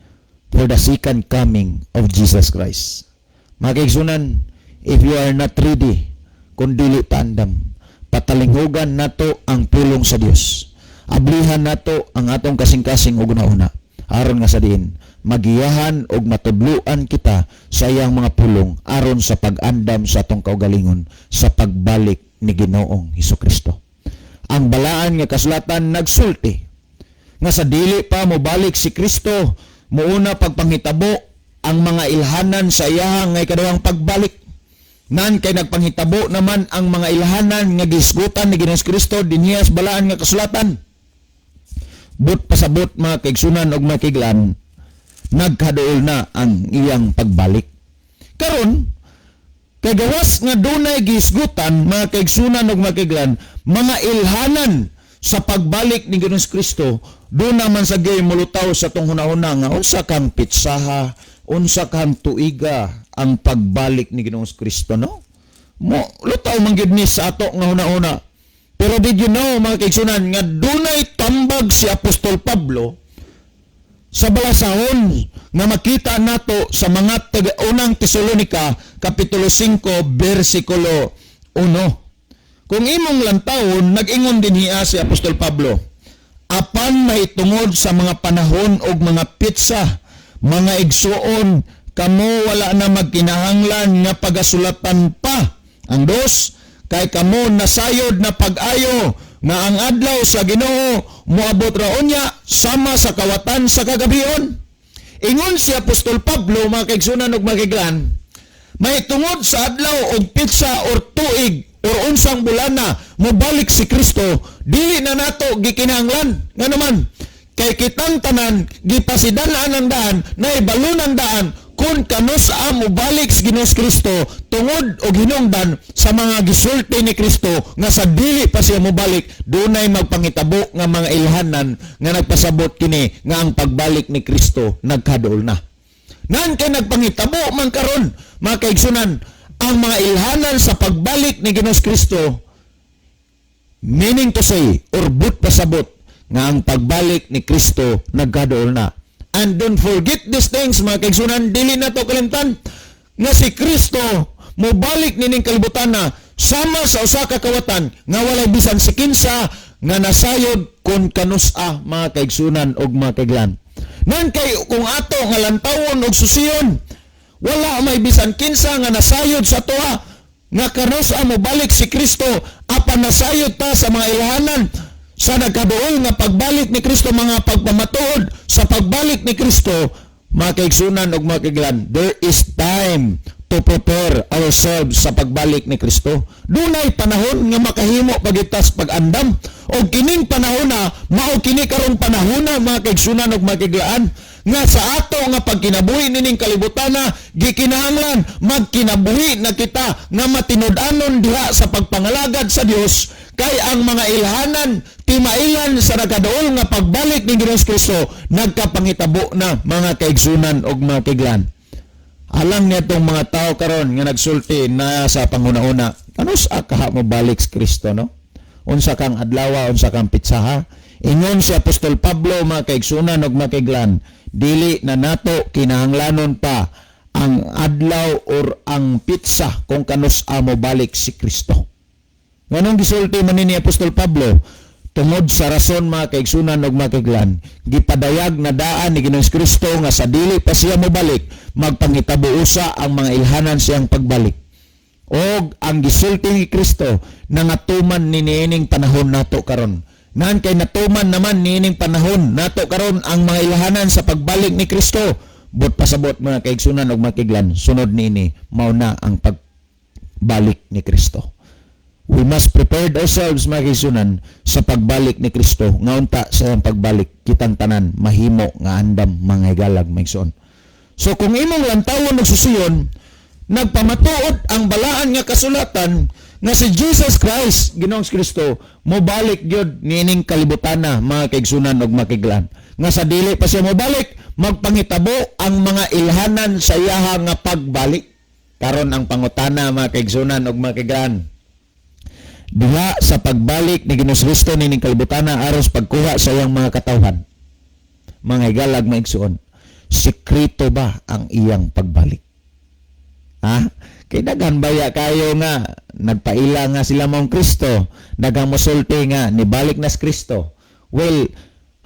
S1: for the second coming of Jesus Christ? Mga kaigsunan, if you are not ready, kung dili pa andam, Patalinghugan nato ang pulong sa Dios. Ablihan nato ang atong kasing-kasing ug una-una. Aron nga sa diin, magiyahan og matudluan kita sa iyang mga pulong aron sa pag-andam sa atong kaugalingon sa pagbalik ni Ginoong Hesukristo. Ang balaan nga kasulatan nagsulti nga sa dili pa mobalik si Kristo, muuna pagpanghitabo ang mga ilhanan sa iyang nga ikaduhang pagbalik. Nan kay nagpanghitabo naman ang mga ilhanan nga gisgutan ni Ginoong Kristo dinhi sa balaan nga kasulatan. But pasabot mga kaigsunan og mga kiglan, nagkaduol na ang iyang pagbalik. Karon, kay gawas nga dunay gisgutan mga kaigsunan og mga kiglan, mga ilhanan sa pagbalik ni Ginoong Kristo, doon naman sa gay mulutaw sa tong hunahuna nga unsa kang pitsaha, unsa kang tuiga ang pagbalik ni Ginoong Kristo, no? Mo lutaw man gyud ni sa ato nga hunahuna. Pero did you know, mga kaigsunan, nga dunay tambag si Apostol Pablo sa balasahon nga makita nato sa mga unang Tesalonika, Kapitulo 5, versikulo 1. Kung imong lantawon, nag-ingon din hiya si Apostol Pablo, apan mahitungod sa mga panahon og mga pitsa, mga igsuon, kamo wala na magkinahanglan nga pagasulatan pa. Ang dos, kay kamo nasayod na pag-ayo nga ang adlaw sa Ginoo moabot ra unya sama sa kawatan sa kagabion. Ingon si Apostol Pablo mga kaigsunan ug mga kiglan, mahitungod sa adlaw og pitsa or tuig or unsang bulana mobalik si Kristo, dili na nato gikinahanglan nga naman kay kitang tanan gipasidan-an ang daan na ibalon daan kung kanus mo balik si Ginoong Kristo tungod og hinungdan sa mga gisulti ni Kristo nga sa dili pa siya mobalik, dunay magpangitabo nga mga ilhanan nga nagpasabot kini nga ang pagbalik ni Kristo nagkaduol na. Nan kay nagpangitabo man karon mga kaigsunan ang mga ilhanan sa pagbalik ni Ginoong Kristo, meaning to say or but pasabot nga ang pagbalik ni Kristo nagkaduol na. And don't forget these things mga kaigsunan, dili na to kalimtan nga si Kristo mobalik nining kalibutan na sama sa usa ka kawatan nga walay bisan si kinsa nga nasayod kon kanus-a mga kaigsunan og mga kaiglan. Nan kay kung ato nga lantawon og susiyon, wala may bisan kinsa nga nasayod sa tuwa nga kanus-a mobalik si Kristo, apan nasayod ta sa mga ilhanan sa nagkaduol nga pagbalik ni Kristo, mga pagpamatuod sa pagbalik ni Kristo, mga kaigsunan og mga kaiglan, there is time to prepare ourselves sa pagbalik ni Kristo. Dunay panahon nga makahimo pagitas pag-andam o kining panahon na mao kini karong panahon na mga kaigsunan og mga kaiglaan nga sa ato nga pagkinabuhi nining kalibutan na gikinahanglan magkinabuhi na kita nga matinud-anon diha sa pagpangalagad sa Dios, kay ang mga ilhanan timailan sa nagkaduol nga pagbalik ni Ginoong Kristo nagkapangitabo na mga kaigsunan og mga kaiglan. Alam niya itong mga tao karon nga nagsulti na sa panguna-una, anus akaha mo balik si Kristo, no? Unsa kang adlaw, unsa kang pitsaha. Ingon si Apostol Pablo mga kaigsunan og mga kaiglan, dili na nato kinahanglanon pa ang adlaw or ang pitsa kung kanus mo balik si Kristo. Nganong gisulti man ni Apostol Pablo? Tungod sa rason mga kaigsunan og mga kaiglan, gipadayag na daan ni Ginoong Kristo nga sa dili pa siya mobalik, magpangitabo usa ang mga ilhanan siyang pagbalik. Og ang gisulti ni Kristo nangatuman ni niining panahon nato karon. Nan kay natuman naman niining panahon nato karon ang mga ilhanan sa pagbalik ni Kristo. But pasabot mga kaigsunan og mga kaiglan, sunod niini mao na ang pagbalik ni Kristo. We must prepare ourselves mga kaigsunan sa pagbalik ni Kristo. Nga unta sa iyang pagbalik, kitang tanan mahimo nga andam mga higalag maigsoon. So kung imong lantawon og susiyon, nagpamatuod ang balaan nga kasulatan nga si Jesus Christ, Ginoong Kristo, mobalik gyud niining kalibutan na mga kaigsunan og mga kaiglan. Nga sa dili pa siya mobalik, magpangitabo ang mga ilhanan sa iyaha nga pagbalik. Karon ang pangutana mga kaigsunan og mga kaiglan, diha sa pagbalik ni Ginoong Kristo nining kalibutan na aros pagkuha sa iyang mga katawhan, mga higalag maigsuon, sikreto ba ang iyang pagbalik? Ha? Kay daghan baya kayo nga nagpaila nga sila mong Kristo, daghang mosulti nga nibalik na si Kristo. Well,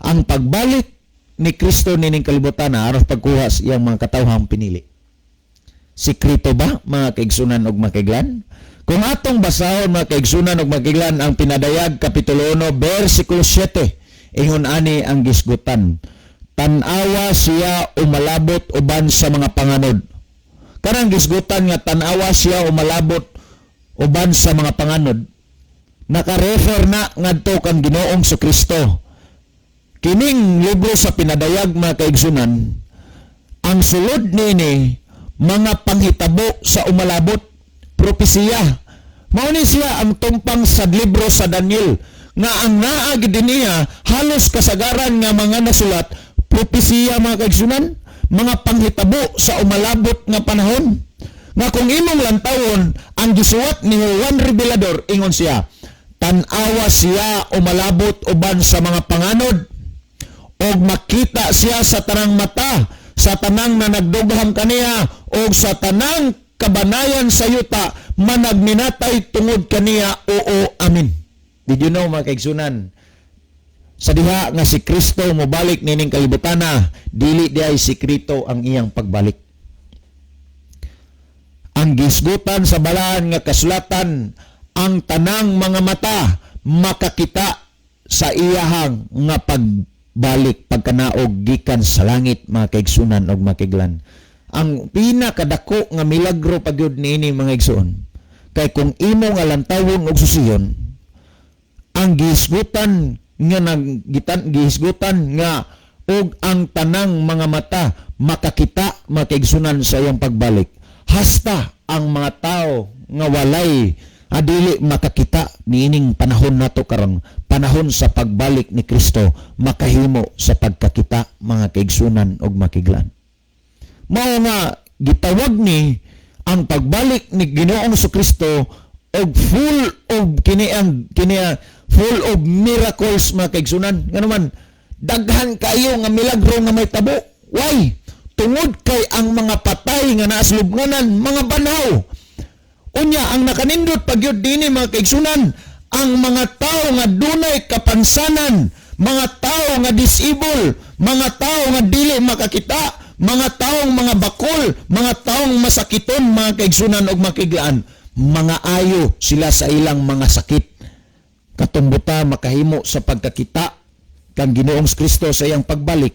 S1: ang pagbalik ni Kristo nining kalibutan na aron pagkuha sa iyang mga katawhang pinili. Sikrito ba mga kaigsunan og makiglan? Kung atong basahon mga kaigsunan og makiglan ang pinadayag kapitulo 1 bersikulo 7, ingon ani ang gisgutan. Tan-awa siya umalabot uban sa mga panganod. Kanang gisgutan nga tan-awa siya umalabot uban sa mga panganod. Naka-refer na ngadto kang Ginoong sa Kristo. Kining libro sa pinadayag mga kaigsunan, ang sulod nini mga panghitabo sa umalabot, propesiya. Mao ni siya ang tumpang sa libro sa Daniel nga ang naag niya halos kasagaran nga mga nasulat propesiya mga kaigsunan, mga panghitabo sa umalabot nga panahon. Nga kung imong lantawon ang gisuwat ni Juan Revelador, ingon siya, tan-awa siya umalabot uban sa mga panganod, og makita siya sa tanang mata, sa tanang na nagdughang kaniya, og sa tanang kabanayan sa yuta, managminatay tungod kaniya, oo, amin. Did you know mga kaigsunan, sa diha nga si Kristo mobalik nining kalibutan na, dili di ay sikrito ang iyang pagbalik. Ang gisgutan sa balaan nga kasulatan, ang tanang mga mata makakita sa iyahang nga pagbalik pagkanaog gikan sa langit mga kaigsunan og makiglan. Ang pinakadako nga milagro pagyud niini mga igsoon, kay kung imo nga lantawon og susiyon, ang gisgutan nga gihisgutan nga og ang tanang mga mata makakita makaigsunan sa iyang pagbalik. Hasta ang mga tao nga walay adili makakita niining panahon nato karon, panahon sa pagbalik ni Kristo, makahimo sa pagkakita mga kaigsunan og makiglan. Mao nga gitawag ni ang pagbalik ni Ginoong Kristo og full of full of miracles mga kaigsunan. Nga naman, daghan kayo nga milagro nga may tabo. Why? Tungod kay ang mga patay nga naaslubnganan, mga banaw. Unya, ang nakanindot pagyod dini mga kaigsunan, ang mga tao nga dunay kapansanan, mga tao nga disable, mga tao nga dili makakita, mga taong mga bakol, mga taong masakiton mga kaigsunan og makiglaan, mga ayo sila sa ilang mga sakit. Katong buta makahimo sa pagkakita kang Ginoong Kristo sa iyang pagbalik.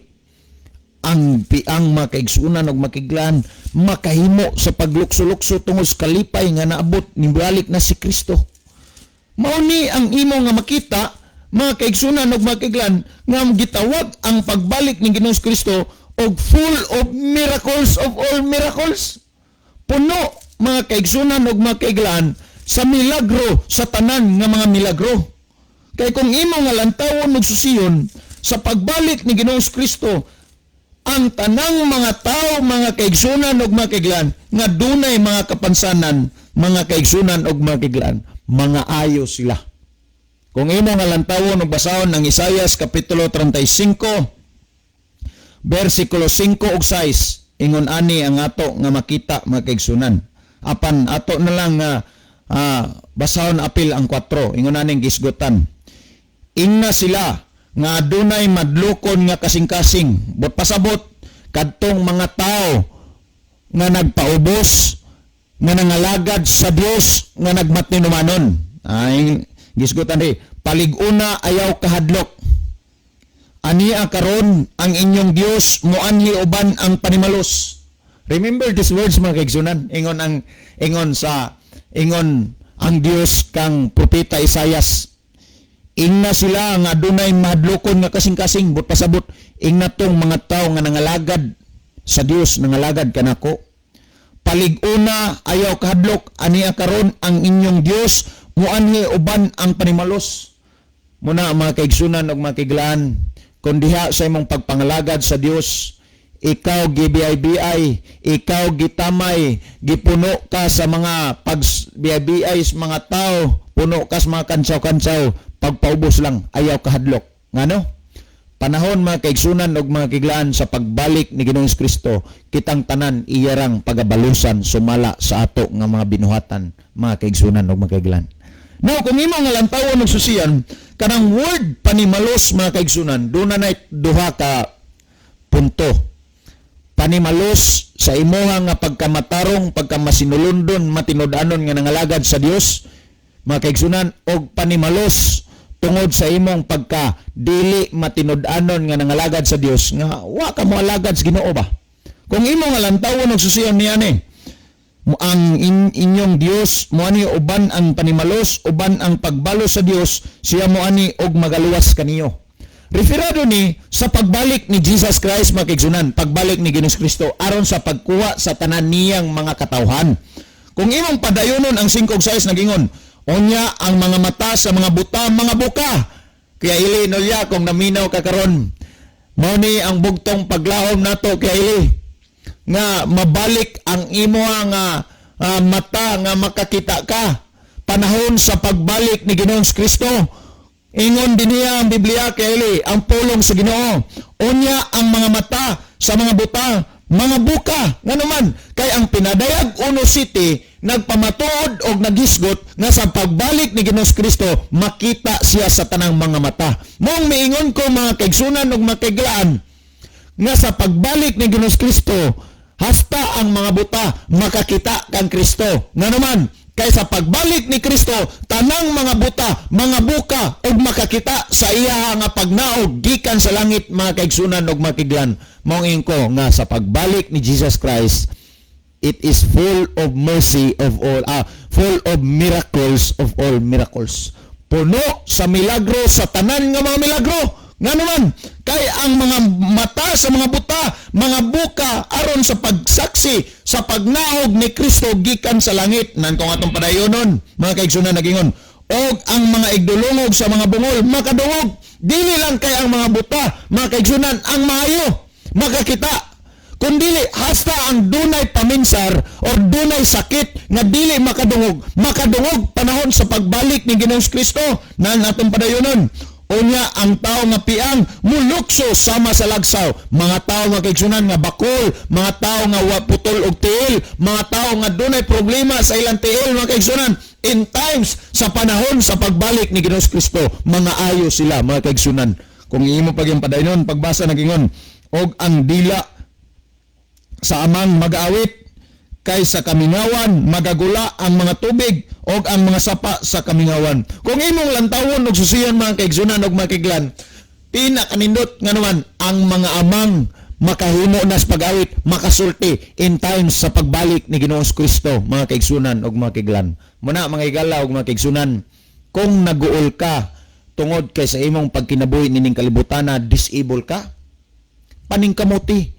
S1: Ang piang mga kaigsunan og makiglaan makahimo sa paglukso-lukso tungod sa kalipay nga naabot nibalik na si Kristo. Mao ni ang imo nga makita mga kaigsunan og makiglaan nga gitawag ang pagbalik ni Ginoong Kristo og full of miracles of all miracles. Puno mga kaigsunan og makiglaan sa milagro, sa tanan nga mga milagro. Kay kung imo nga lantawon og susiyon sa pagbalik ni Ginoong Kristo, ang tanang mga tao, mga kaigsunan og makiglan nga dunay mga kapansanan, mga kaigsunan og makiglan, mga ayo sila. Kung imo nga lantawon og basahon ang Isaias kapitulo 35 bersikulo 5 ug 6, ingon ani ang ato nga makita mga kaigsunan. Apan ato na lang nga basahon apil ang 4, ingon ani gisgutan. Ingna sila nga adunay madlukon nga kasing-kasing, but pasabot kadtong mga tao nga nagpaubos, nga nangalagad sa Dios, nga nagmatninumanon. Ay gisgutan di, palig-una ayaw kahadlok. Ania karon ang inyong Dios moanhi uban ang panimalos. Remember these words mga kaigsunan, ingon ang Dios kang propeta Isaias. Ingna sila nga adunay madlukon nga kasing-kasing, but pasabot ingna tong mga tao nga nangalagad sa Dios, nangalagad kanako. Palig-una ayaw kahadlok, ania karon ang inyong Dios muanhi uban ang panimalos. Muna mga kaigsunan ug mga kaiglaan, kung diha sa imong pagpangalagad sa Dios, ikaw gibiyay-biyay, ikaw gitamay, gipuno ka sa mga pagbiyay-biyay sa mga tao, puno ka sa mga kansaw-kansaw, pagpaubos lang, ayaw kahadlok. Ngano? panahon mga kaigsunan ug mga kiglaan sa pagbalik ni Ginoong Kristo, kitang tanan iyarang pagabalusan sumala sa ato nga mga binuhatan mga kaigsunan ug mga kiglaan. Now, kung imo nga lantawon og susiyan, kanang word panimalos mga kaigsunan, doon na duha ka punto. Panimalos sa imuha nga pagkamatarong, pagkamasinulundon, matinud-anon nga nangalagad sa Dios, mga kaigsunan, og panimalos tungod sa imong pagka dili matinud-anon nga nangalagad sa Dios nga wa ka mo alagad sa Ginoo ba. Kung imo nga lantawon og susiyon niya ni ang inyong Dios mo ani uban ang panimalos, uban ang pagbalo sa Dios, siya mo ani og magaluwas kaniyo. Referado ni sa pagbalik ni Jesus Christ mga kaigsunan, pagbalik ni Ginoong Kristo aron sa pagkuha sa tanan niyang mga katawhan. Kung imong padayonon ang 5:6 nagingon, unya ang mga mata sa mga buta, mga buka. Kaya ili nolya kung naminaw ka karon. Mao ni ang bugtong paglahom nato kaya ili nga mabalik ang imo nga mata nga makakita ka. Panahon sa pagbalik ni Ginoong Kristo. Ingon din niya ang Biblia kaya ili ang pulong sa Ginoo. Unya ang mga mata sa mga buta, mga buka. Nga naman, kay ang pinadayag Uno City nagpamatuod og nagisgot nga sa pagbalik ni Ginoong Kristo makita siya sa tanang mga mata. Mong miingon ko mga kaigsunan ug mga kaiglaan nga sa pagbalik ni Ginoong Kristo hasta ang mga buta makakita kang Kristo. Nga naman, kay sa pagbalik ni Kristo tanang mga buta, mga buka ug makakita sa iya nga pagnaog gikan sa langit mga kaigsunan ug mga kaiglaan. Mong ingon ko nga sa pagbalik ni Jesus Christ, it is full of mercy of all, full of miracles of all miracles. Puno sa milagro sa tanan nga mga milagro. Nga naman, kay ang mga mata sa mga buta, mga buka aron sa pagsaksi sa pagnaog ni Kristo gikan sa langit. Nantong atong padayonon, mga kaigsunan nagingon. Og ang mga igdulungog sa mga bungol makadungog. Dili lang kay ang mga buta, mga kaigsunan, ang maayo makakita. Kundili hasta ang dunay paminsar or dunay sakit nga dili makadungog panahon sa pagbalik ni Ginoong Kristo na natong padayonon. Unya ang tao nga piang mulukso sama sa lagsaw, mga tao nga kaigsunan nga bakol, mga tao nga putol og tiil, mga tao nga dunay problema sa ilang tiil mga kaigsunan, in times sa panahon sa pagbalik ni Ginoong Kristo, mga ayo sila mga kaigsunan. Kung imo pag yung padayonon pagbasa nagingon, og ang dila sa amang mag-awit kay sa kamingawan magagula ang mga tubig og ang mga sapa sa kamingawan. Kung imong lantawon og susiyon mga kaigsunan og mga kaiglan, pinakanindot nga naman ang mga amang makahimo na sa pag-awit, makasulti in times sa pagbalik ni Ginoong Kristo mga kaigsunan og mga kaiglan. Muna mga igala og mga kaigsunan, kung naguol ka tungod kay sa imong pagkinabuhi nining kalibutan na disable ka, paningkamuti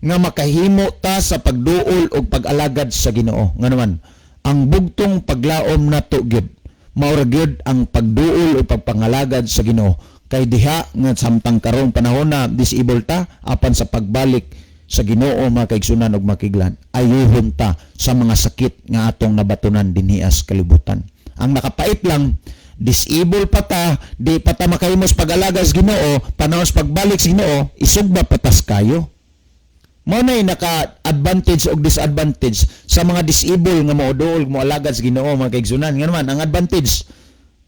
S1: nga makahimo ta sa pagduol o pag-alagad sa Ginoo. Nga naman, ang bugtong paglaom nato gyud mao ra gyud ang pagduol o pagpangalagad sa Ginoo. Kay diha nga samtang karong panahon na disable ta apan sa pagbalik sa Ginoo mga kaigsunan ug makiglan, ayuhon ta sa mga sakit nga atong nabatunan dinhias kalibutan. Ang nakapait lang, disable pa ta, di pa ta makahimos pag-alagad sa Ginoo, panahon sa pagbalik sa Ginoo, isugba patas kayo. Mao nay naka-advantage o disadvantage sa mga disable nga moodol mo alagad sa Ginoo mga kaigsunan. Nga naman ang advantage,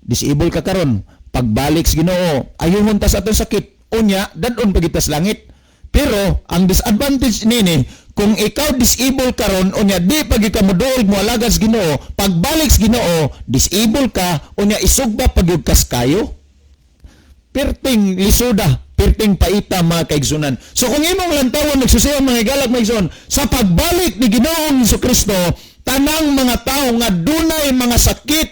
S1: disable ka karon, pagbalik sa Ginoo ayuhon ta sa atong sakit, unya dadon pagita sa langit. Pero ang disadvantage nini, kung ikaw disable karon unya di pagi ka moduol mo alagad sa Ginoo, pagbalik sa Ginoo disable ka unya isugba pagyud kas kayo. Perting lisuda, perting paita mga kaigsunan. So kung imong lantawon nagsusiyon mga igalag mga igsoon, sa pagbalik ni Ginoong Kristo, tanang mga tao nga dunay mga sakit,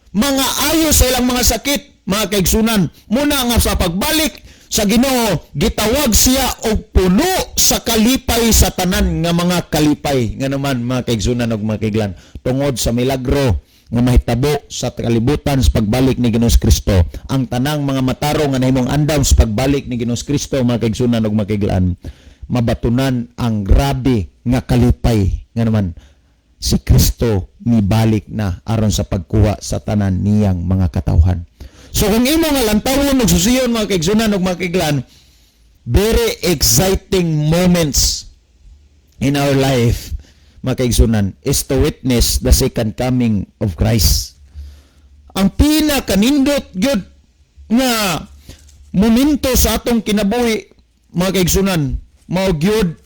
S1: mga ayo sa ilang mga sakit, mga kaigsunan, muna nga sa pagbalik sa Ginoo, gitawag siya og puno sa kalipay sa tanan nga mga kalipay. Nga naman mga kaigsunan ug mga kaiglan, tungod sa milagro nga mahitabo sa kalibutan sa pagbalik ni Ginoong Kristo, ang tanang mga mataro nga nahimong andam sa pagbalik ni Ginoong Kristo mga kaigsunan ug mga kaiglaan, mabatunan ang grabe nga kalipay. Nga naman si Kristo mibalik na aron sa pagkuha sa tanan niyang mga katawhan. So kung imo nga lantawon ug susiyon mga kaigsunan ug mga kaiglaan, very exciting moments in our life, mga kaigsunan, is to witness the second coming of Christ. Ang pinakanindot gyud nga momento sa atong kinabuhi, mga kaigsunan, mao gyud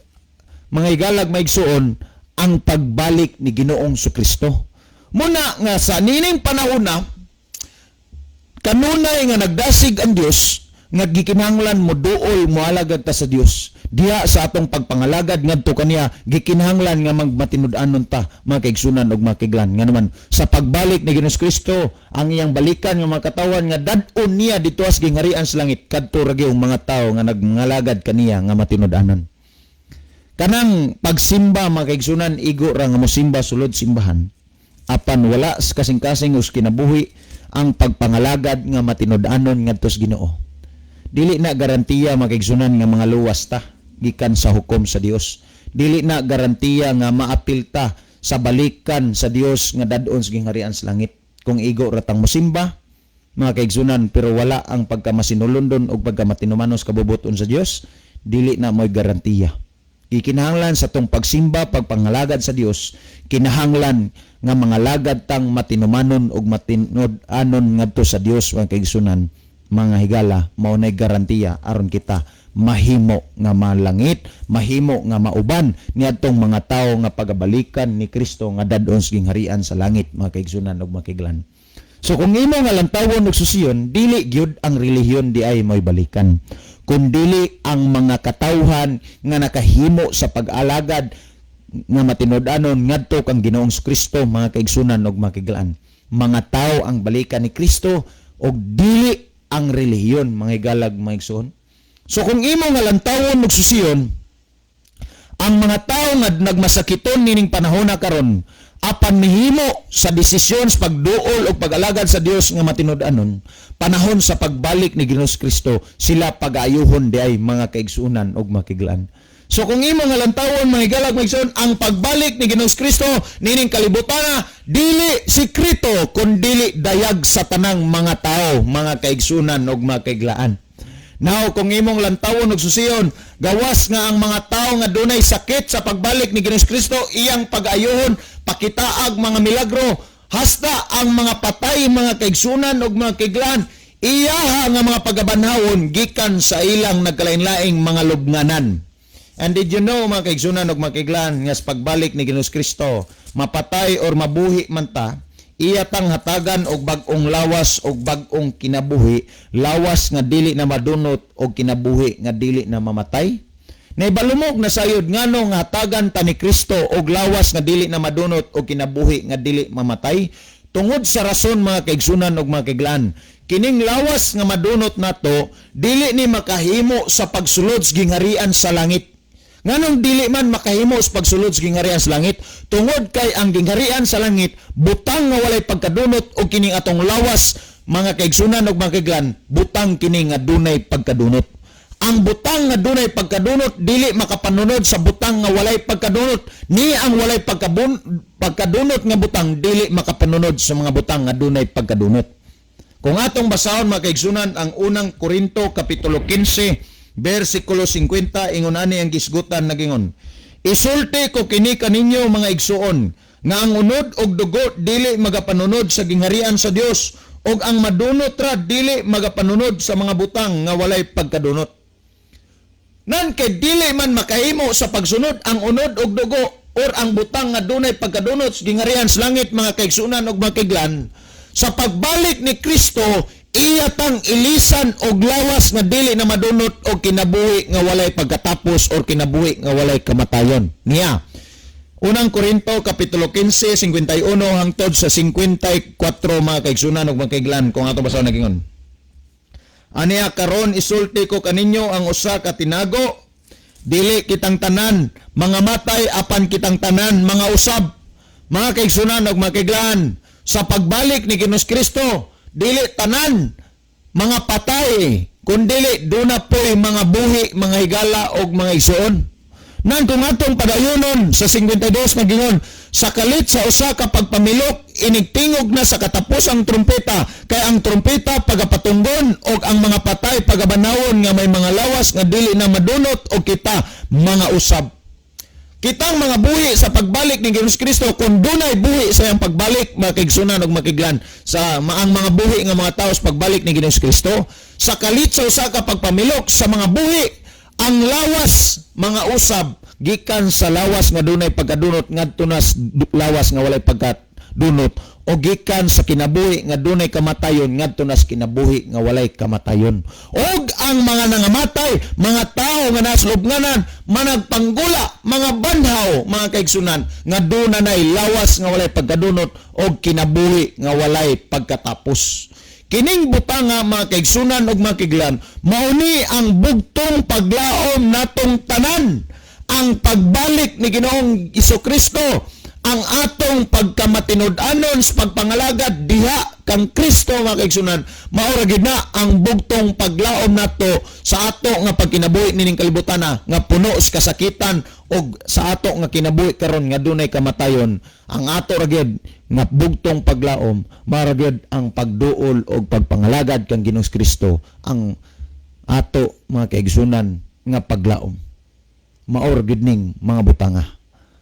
S1: mga igalag maigsuon ang pagbalik ni Ginoong Kristo. Muna nga sa nining panahon na kanunay nga nagdasig ang Dios nga gikinahanglan mo duol mo alagad ta sa Dios. Diha sa atong pagpangalagad ngadto kaniya gikinahanglan nga magmatinud-anon ta, mga kaigsunan ug mga kaiglan. Nga naman sa pagbalik ni Ginoong Kristo, ang iyang balikan nga mga katawan nga dad-on niya dito as gingharian sa langit kadto ra gyud mga tawo nga nagmangalagad kaniya nga matinud-anon. Kanang pagsimba, mga kaigsunan, igo ra nga mosimba sulod simbahan. Apan wala sa kasing-kasing us kinabuhi ang pagpangalagad nga matinud-anon ngadto sa Ginoo. Dili na garantiya, mga kaigsunan, nga mga luwas ta gikan sa hukom sa Dios. Dili na garantiya nga maapil ta sa balikan sa Dios nga dad-on sa gingharian sa langit. Kung igo ratang mosimba, mga kaigsunan, pero wala ang pagkamasinulondon o pagkamatinumanos kabubuton sa Dios, dili na mo'y garantiya. Ikinahanglan sa tong pagsimba, pagpangalagad sa Dios, kinahanglan nga mga lagad tang matinumanon ug matinud-anon ngadto sa Dios, mga kaigsunan, mga higala, mao nay garantiya aron kita mahimo nga malangit, mahimo nga mauban niadtong mga tawo nga pagabalikan ni Kristo nga dad-on sa gingharian sa langit, mga kaigsunan ug mga kaiglan. So kung imo nga lantawon ug susiyon, dili gyud ang relihiyon di ay mo'y balikan, kundili ang mga katawhan nga nakahimo sa pag-alagad nga matinud-anon ngadto kang Ginoong Kristo, mga kaigsunan ug mga kaiglaan. Mga tawo ang balikan ni Kristo ug dili ang relihiyon, mga higalag, mga igsoon. So kung imo nga lantawon ug susiyon, ang mga tawo nga nagmasakiton nining panahon na karon, apan mihimo sa desisyon sa pagduol o pag-alagad sa Dios nga matinud-anon, panahon sa pagbalik ni Ginoong Kristo, sila pag-ayuhon di ay, mga kaigsunan ug mga kaiglaan. So kung imo nga lantawon, mga higalag, mga igsoon, ang pagbalik ni Ginoong Kristo nining kalibutan, dili sikrito kundi dayag sa tanang mga tao, mga kaigsunan ug mga kaiglaan. Now, kung imong lantawon ug susiyon, gawas nga ang mga tao nga dunay sakit sa pagbalik ni Ginoong Kristo, iyang pag-ayuhon, pakitaag mga milagro, hasta ang mga patay, mga kaigsunan ug mga kaiglaan, iyaha nga mga pagabanhawon gikan sa ilang nagkalain-laing mga lubnganan. And did you know, mga kaigsunan ug mga kaiglaan, nga sa pagbalik ni Ginoong Kristo, mapatay or mabuhi man ta, iya tang hatagan og bag-ong lawas og bag-ong kinabuhi, lawas nga dili na madunot og kinabuhi nga dili na mamatay. Naibalumog na sayod ngano nga hatagan ta ni Kristo og lawas nga dili na madunot og kinabuhi nga dili mamatay, tungod sa rason, mga kaigsunan ug mga kaiglaan, kining lawas nga madunot nato dili ni makahimo sa pagsulod sa gingharian sa langit. Nganong dili man makahimo sa pagsulod sa gingharian sa langit, tungod kay ang gingharian sa langit butang nga walay pagkadunot o kining atong lawas, mga kaigsunan ug mga kaiglan, butang kini nga dunay pagkadunot. Ang butang nga dunay pagkadunot dili makapanunod sa butang nga walay pagkadunot, ni ang walay pagkadunot nga butang dili makapanunod sa mga butang nga dunay pagkadunot. Kung atong basahon, mga kaigsunan, ang unang Korinto kapitulo 15 versikulo 50, ingon ani ang gisgutan nagingon, isulti ko kini kaninyo, mga igsuon, nga ang unod og dugo dili magapanunod sa gingharian sa Dios, og ang madunot ra dili magapanunod sa mga butang nga walay pagkadunot. Nan kay dili man makahimo sa pagsunod ang unod og dugo or ang butang nga dunay pagkadunot sa gingharian sa langit, mga kaigsunan ug mga kaiglan, sa pagbalik ni Kristo, iya tang ilisan og lawas nga dili na madunot og kinabuhi nga walay pagkatapos or kinabuhi nga walay kamatayon. Niya, unang Korinto kapitulo 15 51 hangtod sa 54, mga kaigsunan ug mga kaiglan, kung ato basahon nagingon. Aniya karon isulti ko kaninyo ang usa ka tinago, dili kitang tanan mga matay, apan kitang tanan mga usab. Mga kaigsunan ug mga kaiglan, sa pagbalik ni Ginoong Kristo, dili tanan mga patay, kundili duna po'y mga buhi, mga higala og mga igsuon. Nan kung atong padayonon sa 52 nagingon, sa kalit sa usa ka pagpamilok, inigtingog na sa katapusang trumpeta, kay ang trumpeta pagapatunggon og ang mga patay pagabanawon nga may mga lawas nga dili na madunot og kita mga usab. Kitang mga buhi sa pagbalik ni Ginoong Kristo, kung dunay buhi sa iyang pagbalik, makigsunan og makiglan sa ang mga buhi nga mga tao sa pagbalik ni Ginoong Kristo, sa kalit sa usa ka pagpamilok sa mga buhi, ang lawas mga usab gikan sa lawas nga dunay pagkadunot ngadto na lawas nga walay pagkadunot, o gikan sa kinabuhi nga dunay kamatayon ngadto na kinabuhi nga walay kamatayon. Og ang mga nangamatay, mga tao nga naslubnganan, managpanggula, mga banhaw, mga kaigsunan, nga dunay lawas nga walay pagkadunot og kinabuhi nga walay pagkatapos. Kining butanga mga kaigsunan ug makiglan, mauni ang bugtong paglaom natong tanan, ang pagbalik ni Ginoong Jesucristo, ang atong pagkamatinud-anon sa pagpangalagad diha kang Kristo mga kaigsunan, maura gid na ang bugtong paglaom nato sa ato nga pagkinabuhi nining kalibutan nga puno sa kasakitan og sa ato nga kinabuhi karon nga dunay kamatayon. Ang ato ra gyud nga bugtong paglaom, maura gyud ang pagduol og pagpangalagad kang Ginoong Kristo, ang ato mga kaigsunan nga paglaom. Maura gyud ning mga butanga.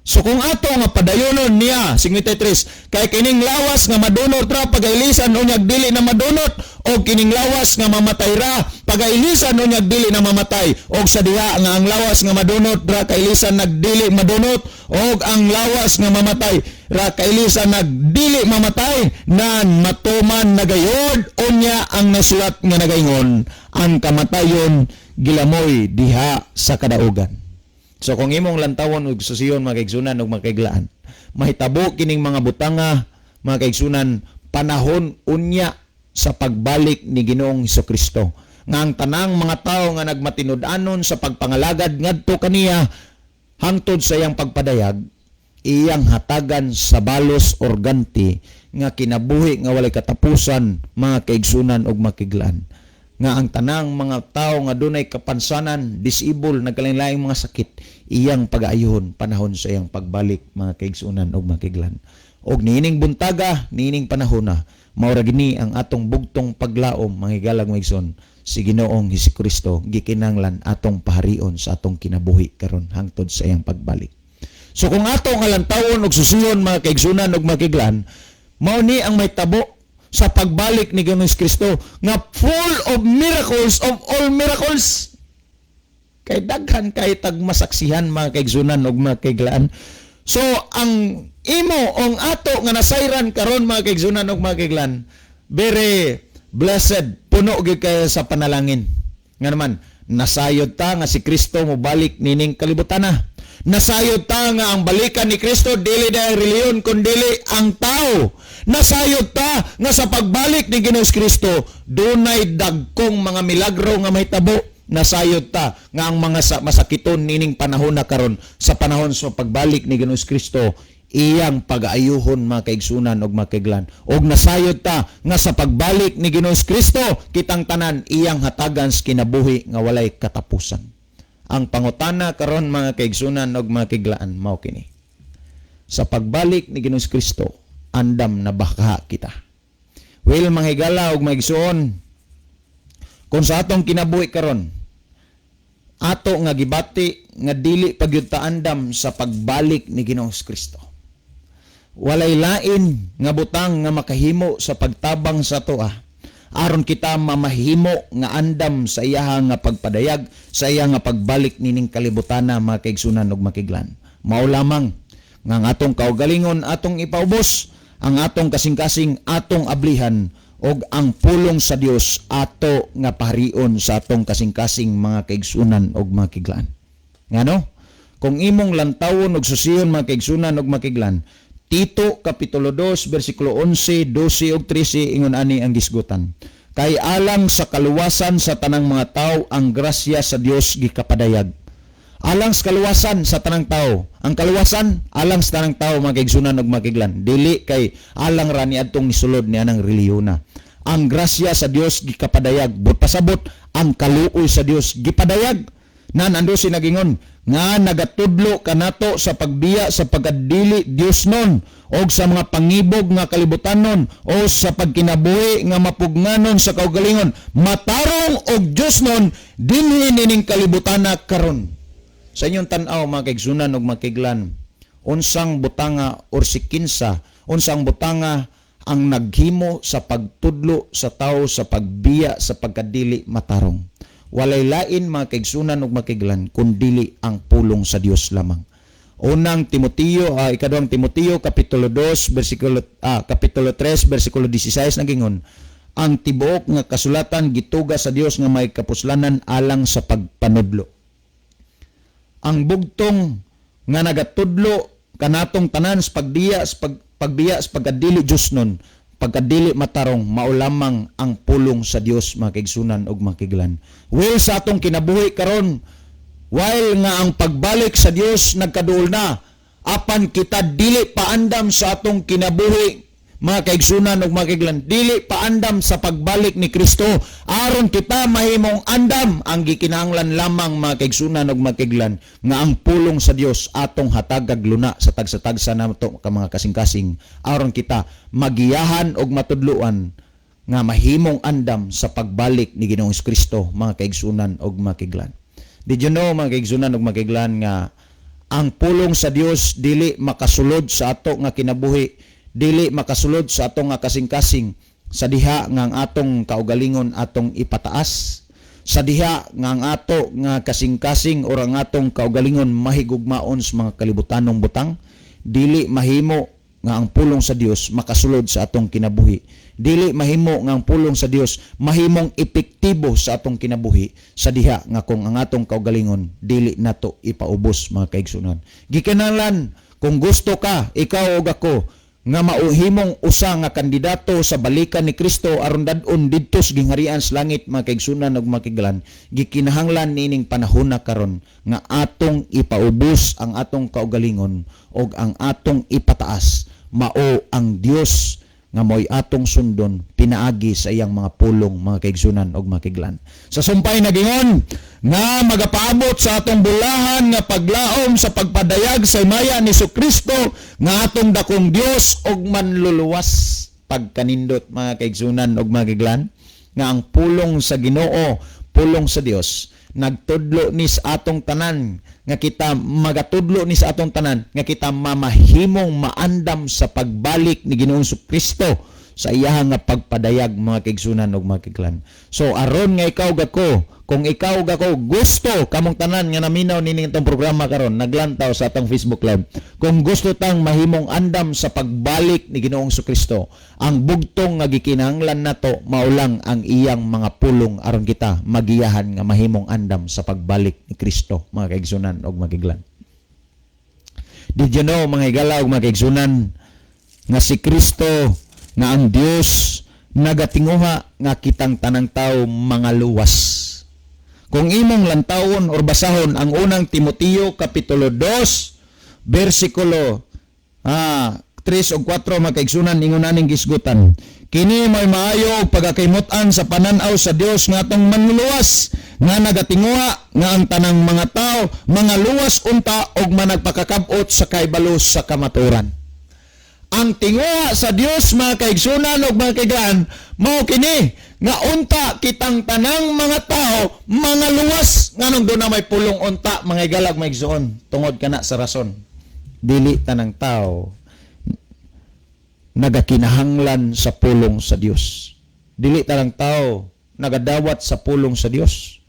S1: So kung ato nga padayonon niya 53, kay kining lawas nga madunot ra pagailisan unyag dili na madunot, o kining lawas nga mamatay ra pagailisan unyag dili na mamatay, og sa diha nga ang lawas nga madunot ra kailisan nagdili madunot, og ang lawas nga mamatay ra kailisan nagdili mamatay, nan matuman nagayod unya ang nasulat nga nagaingon, ang kamatayon gilamoy diha sa kadaugan. So kung imong lantawon og susiyon mga kaigsunan ug mga kaiglaan, mahitabo kining mga butanga mga kaigsunan panahon unya sa pagbalik ni Ginoong Jesucristo, nga ang tanang mga tao nga nagmatinud-anon sa pagpangalagad ngadto kaniya hangtod sa iyang pagpadayag, iyang hatagan sa balos organti nga kinabuhi nga walay katapusan mga kaigsunan ug makiglaan, nga ang tanang mga tao nga dunay kapansanan, disable, nagkalain-laing mga sakit, iyang pag-aayuhon panahon sa iyang pagbalik mga kaigsunan ug makiglan. Og niining buntaga, niining panahon na, maura gini ang atong bugtong paglaom mga higalag mga igsoon, si Ginoong Jesucristo gikinanglan atong paharion sa atong kinabuhi karon hangtod sa iyang pagbalik. So kung ato nga lantawon og susiyon mga kaigsunan ug makiglan, mao ni ang may tabo sa pagbalik ni Ginoong Kristo nga full of miracles, of all miracles. Kay daghan kay tagmasaksihan mga kaigsunan ug mga kaiglaan. So ang imo ong ato nga nasayran karon mga kaigsunan ug mga kaiglaan, very blessed, puno gyud kay sa panalangin. Nga naman nasayod ta nga si Kristo mobalik nining kalibutan na. Nasayod ta nga ang balikan ni Kristo dili na ang reliyon kundi ang tao. Nasayod ta nga sa pagbalik ni Ginoong Kristo dunay dagkong mga milagro nga mahitabo. Nasayod ta nga ang mga masakiton nining panahon na karon sa panahon sa pagbalik ni Ginoong Kristo iyang pag-aayuhon mga kaigsunan ug makiglan. Og nasayod ta nga sa pagbalik ni Ginoong Kristo kitang tanan iyang hatagan sa kinabuhi nga walay katapusan. Ang pangutana karon mga kaigsunan ug makiglaan mao kini. Sa pagbalik ni Ginoong Kristo, andam na baka kita. Well, mga higala ug maigsuon, kung sa atong kinabuhi karon, ato nga gibati nga dili pagyud ta andam sa pagbalik ni Ginoong Kristo. Walay lain nga butang nga makahimo sa pagtabang sa toa, aron kita mamahimo nga andam sa iya nga pagpadayag, sa iya nga pagbalik nining kalibutana mga kaigsunan ug makiglan. Mao lamang nga ang atong kaugalingon atong ipaubos, ang atong kasing-kasing atong ablihan, og ang pulong sa Dios ato nga paharion sa atong kasing-kasing mga kaigsunan ug makiglan. Ngano? Kung imong lantawon ug susiyon mga kaigsunan ug makiglan, Tito Kapitulo 2 versikulo 11, 12 ug 13 ingon ani ang gisgutan. Kay alang sa kaluwasan sa tanang mga tao ang grasya sa Dios gikapadayag. Alang sa kaluwasan sa tanang tao. Ang kaluwasan alang sa tanang tao mga kaigsunan ug makiglan. Dili kay alang ra ni adtong nisulod ni anang reliyona. Ang grasya sa Dios gikapadayag. But pasabot ang kaluoy sa Dios gipadayag. Nan ando si nagingon nga nagatudlo kanato sa pagbiya sa pagkadili Dios nun o sa mga pangibog nga kalibutanon o sa pagkinabuhi nga mapugnanon sa kaugalingon matarong og Dios nun dinhi nining kalibutana karon. Sa inyong tan-aw mga kaigsunan ug makiglan, unsang butanga or sikinsa, unsang butanga ang naghimo sa pagtudlo sa tao sa pagbiya sa pagkadili matarong. Walay lain mga kaigsunan ug makiglan kundili ang pulong sa Dios lamang. Unang Timoteo, ikaduhang Timoteo kapitulo 2 kapitulo 3 bersikulo 16 nagingon, ang tibuok nga kasulatan gituga sa Dios nga may kapuslanan alang sa pagpanudlo. Ang bugtong nga nagatudlo kanatong tanan sa pagbiya sa pagkadili Dios nun, pagkadili matarong, maulamang ang pulong sa Dios mga kaigsunan ug makiglan. Well, sa atong kinabuhi karon, while nga ang pagbalik sa Dios nagkaduol na, apan kita dili paandam sa atong kinabuhi mga kaigsunan ug makiglan, dili paandam sa pagbalik ni Kristo, aron kita mahimong andam ang gikinahanglan lamang mga kaigsunan ug makiglan nga ang pulong sa Dios atong hatagag luna sa tagsa-tagsa nato ka mga kasing-kasing, aron kita magiyahan og matudluan nga mahimong andam sa pagbalik ni Ginoong Kristo mga kaigsunan ug makiglan. Did you know mga kaigsunan ug makiglan nga ang pulong sa Dios dili makasulod sa ato nga kinabuhi, dili makasulod sa atong nga kasing-kasing, sa diha nga ang atong kaugalingon atong ipataas, sa diha nga ang ato nga kasing-kasing o ang atong kaugalingon mahigugmaon sa mga kalibutanong butang, dili mahimo nga ang pulong sa Dios makasulod sa atong kinabuhi, dili mahimo nga ang pulong sa Dios mahimong epektibo sa atong kinabuhi, sa diha nga kung ang atong kaugalingon dili nato ipaubos mga kaigsunan. Gikinahanglan kung gusto ka, ikaw o ako, nga mauhimong usa nga kandidato sa balikan ni Kristo aron dadon didto sa gingharian sa langit mga kaigsunan ug makiglan, gikinahanglan nining panahon na karon nga atong ipaubos ang atong kaugalingon ug ang atong ipataas, mao ang Dios nga mo'y atong sundon pinaagi sa iyang mga pulong mga kaigsunan ug makiglan. Sa sumpay nagingon nga magapaabot sa atong bulahan nga paglaom sa pagpadayag sa imaya ni Kristo nga atong dakong Dios ug manluluwas pagkanindot mga kaigsunan ug makiglan, nga ang pulong sa Ginoo, pulong sa Dios nagtudlo ni sa atong tanan nga kita magatudlo ni sa atong tanan nga kita mamahimong maandam sa pagbalik ni Ginoong Kristo sa iyang nga pagpadayag mga kaigsunan ug makiglan. So aron nga ikaw gako, kung ikaw gako gusto kamong tanan nga naminaw nining itong programa karon naglantaw sa atong Facebook Live, kung gusto tang mahimong andam sa pagbalik ni Ginoong Kristo, ang bugtong nga gikinahanglan nato maulang ang iyang mga pulong aron kita magiyahan nga mahimong andam sa pagbalik ni Kristo mga kaigsunan ug makiglan. Did you know mga higala ug mga kaigsunan nga si Kristo nga ang Dios nagatinguha nga kitang tanang tao mga luwas. Kung imong lantawon or basahon ang unang Timoteo kapitulo 2 bersikulo 3 ug 4 mga kaigsunan, ingon naning gisgutan, kini may maayo og pagakaymutan sa pananaw sa Dios nga atong manluluwas nga nagatinguha nga ang tanang mga tao mga luwas unta og managpakakabot sa kaibalo sa kamaturan. Ang tinguha sa Dios mga kaigsunan ug mga kaiglan mao kini nga unta kitang tanang mga tao mga luwas nganong do na may pulong unta mga igalag maigsuon tungod kana sa rason dili tanang tao nagakinahanglan sa pulong sa Dios, dili tanang tao nagadawat sa pulong sa Dios,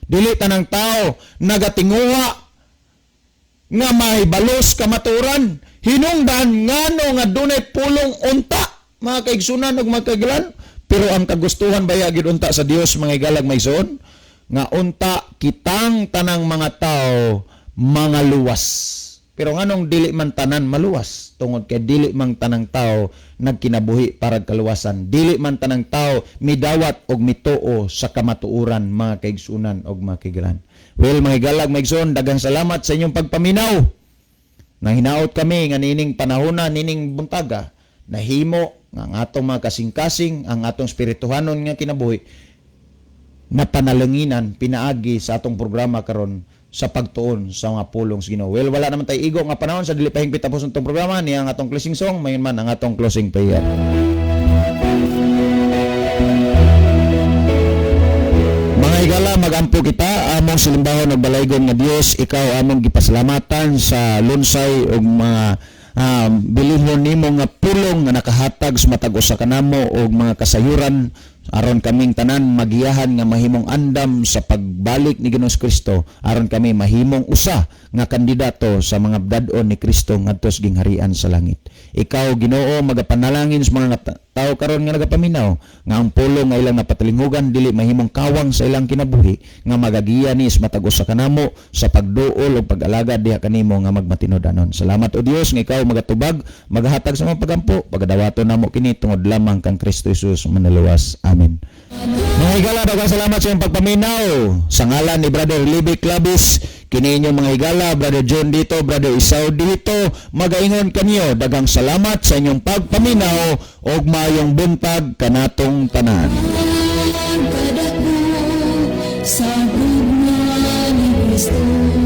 S1: dili tanang tao nagatinguha nga may balos kamaturan, hinungdan ngano nga dunay pulong unta mga kaigsunan ug mga kaiglan. Pero ang kagustuhan baya gid unta sa Dios mga igalag maigsoon nga unta kitang tanang mga tao mga luwas. Pero nganong dili man tanan maluwas, tungod kay dili man tanang tao nagkinabuhi para kaluwasan, dili man tanang tao midawat og mituo sa kamatuoran mga kaigsunan ug mga kaiglan. Well mga igalag maigsoon, daghang salamat sa inyong pagpaminaw. Nahinaot kami nga nining panahona nining buntaga nahimo nga ang atong mga kasing-kasing ang atong spirituhanon nga kinabuhi na panalanginan pinaagi sa atong programa karon sa pagtuon sa mga pulong sa Ginoo. Well, wala naman tayo igo nga panahon sa dili pa hingpit tapos itong programa niya ang atong closing song, mayon man ang atong closing prayer. Mga higala, magampo kita among silimbahon ug balaygon nga Dios, ikaw among gipasalamatan sa lunsay ug mga bilihon nimo nga pulong nga nakahatag sa matag usa kanamo og mga kasayuran aron kaming tanan magiyahan nga mahimong andam sa pagbalik ni Ginoong Kristo, aron kami mahimong usa nga kandidato sa mga bdad-on ni Kristo ngadto sa gingharian sa langit. Ikaw Ginoo magapanalangin sa mga tao karon nga nagapaminaw nga ang pulong nga ilang napatalinghugan dili mahimong kawang sa ilang kinabuhi, nga magagiya ni sa matag usa kanamo sa pagduol ug pag-alagad diha kanimo nga magmatinodanon. Salamat o Dios nga ikaw magatubag, magahatag sa mga pagampo, pagadawaton namo kini tungod lamang kang Kristo Jesus manluwas. Amen. Mga higala, daghang salamat sa inyong pagpaminaw. Sa ngalan ni Brother Libby Clavis, kini inyong mga higala, Brother John dito, Brother Isaw dito, magaingon kanyo. Daghang salamat sa inyong pagpaminaw og maayong buntag kanatong tanan.
S3: Kadako sa hugna ni Kristo.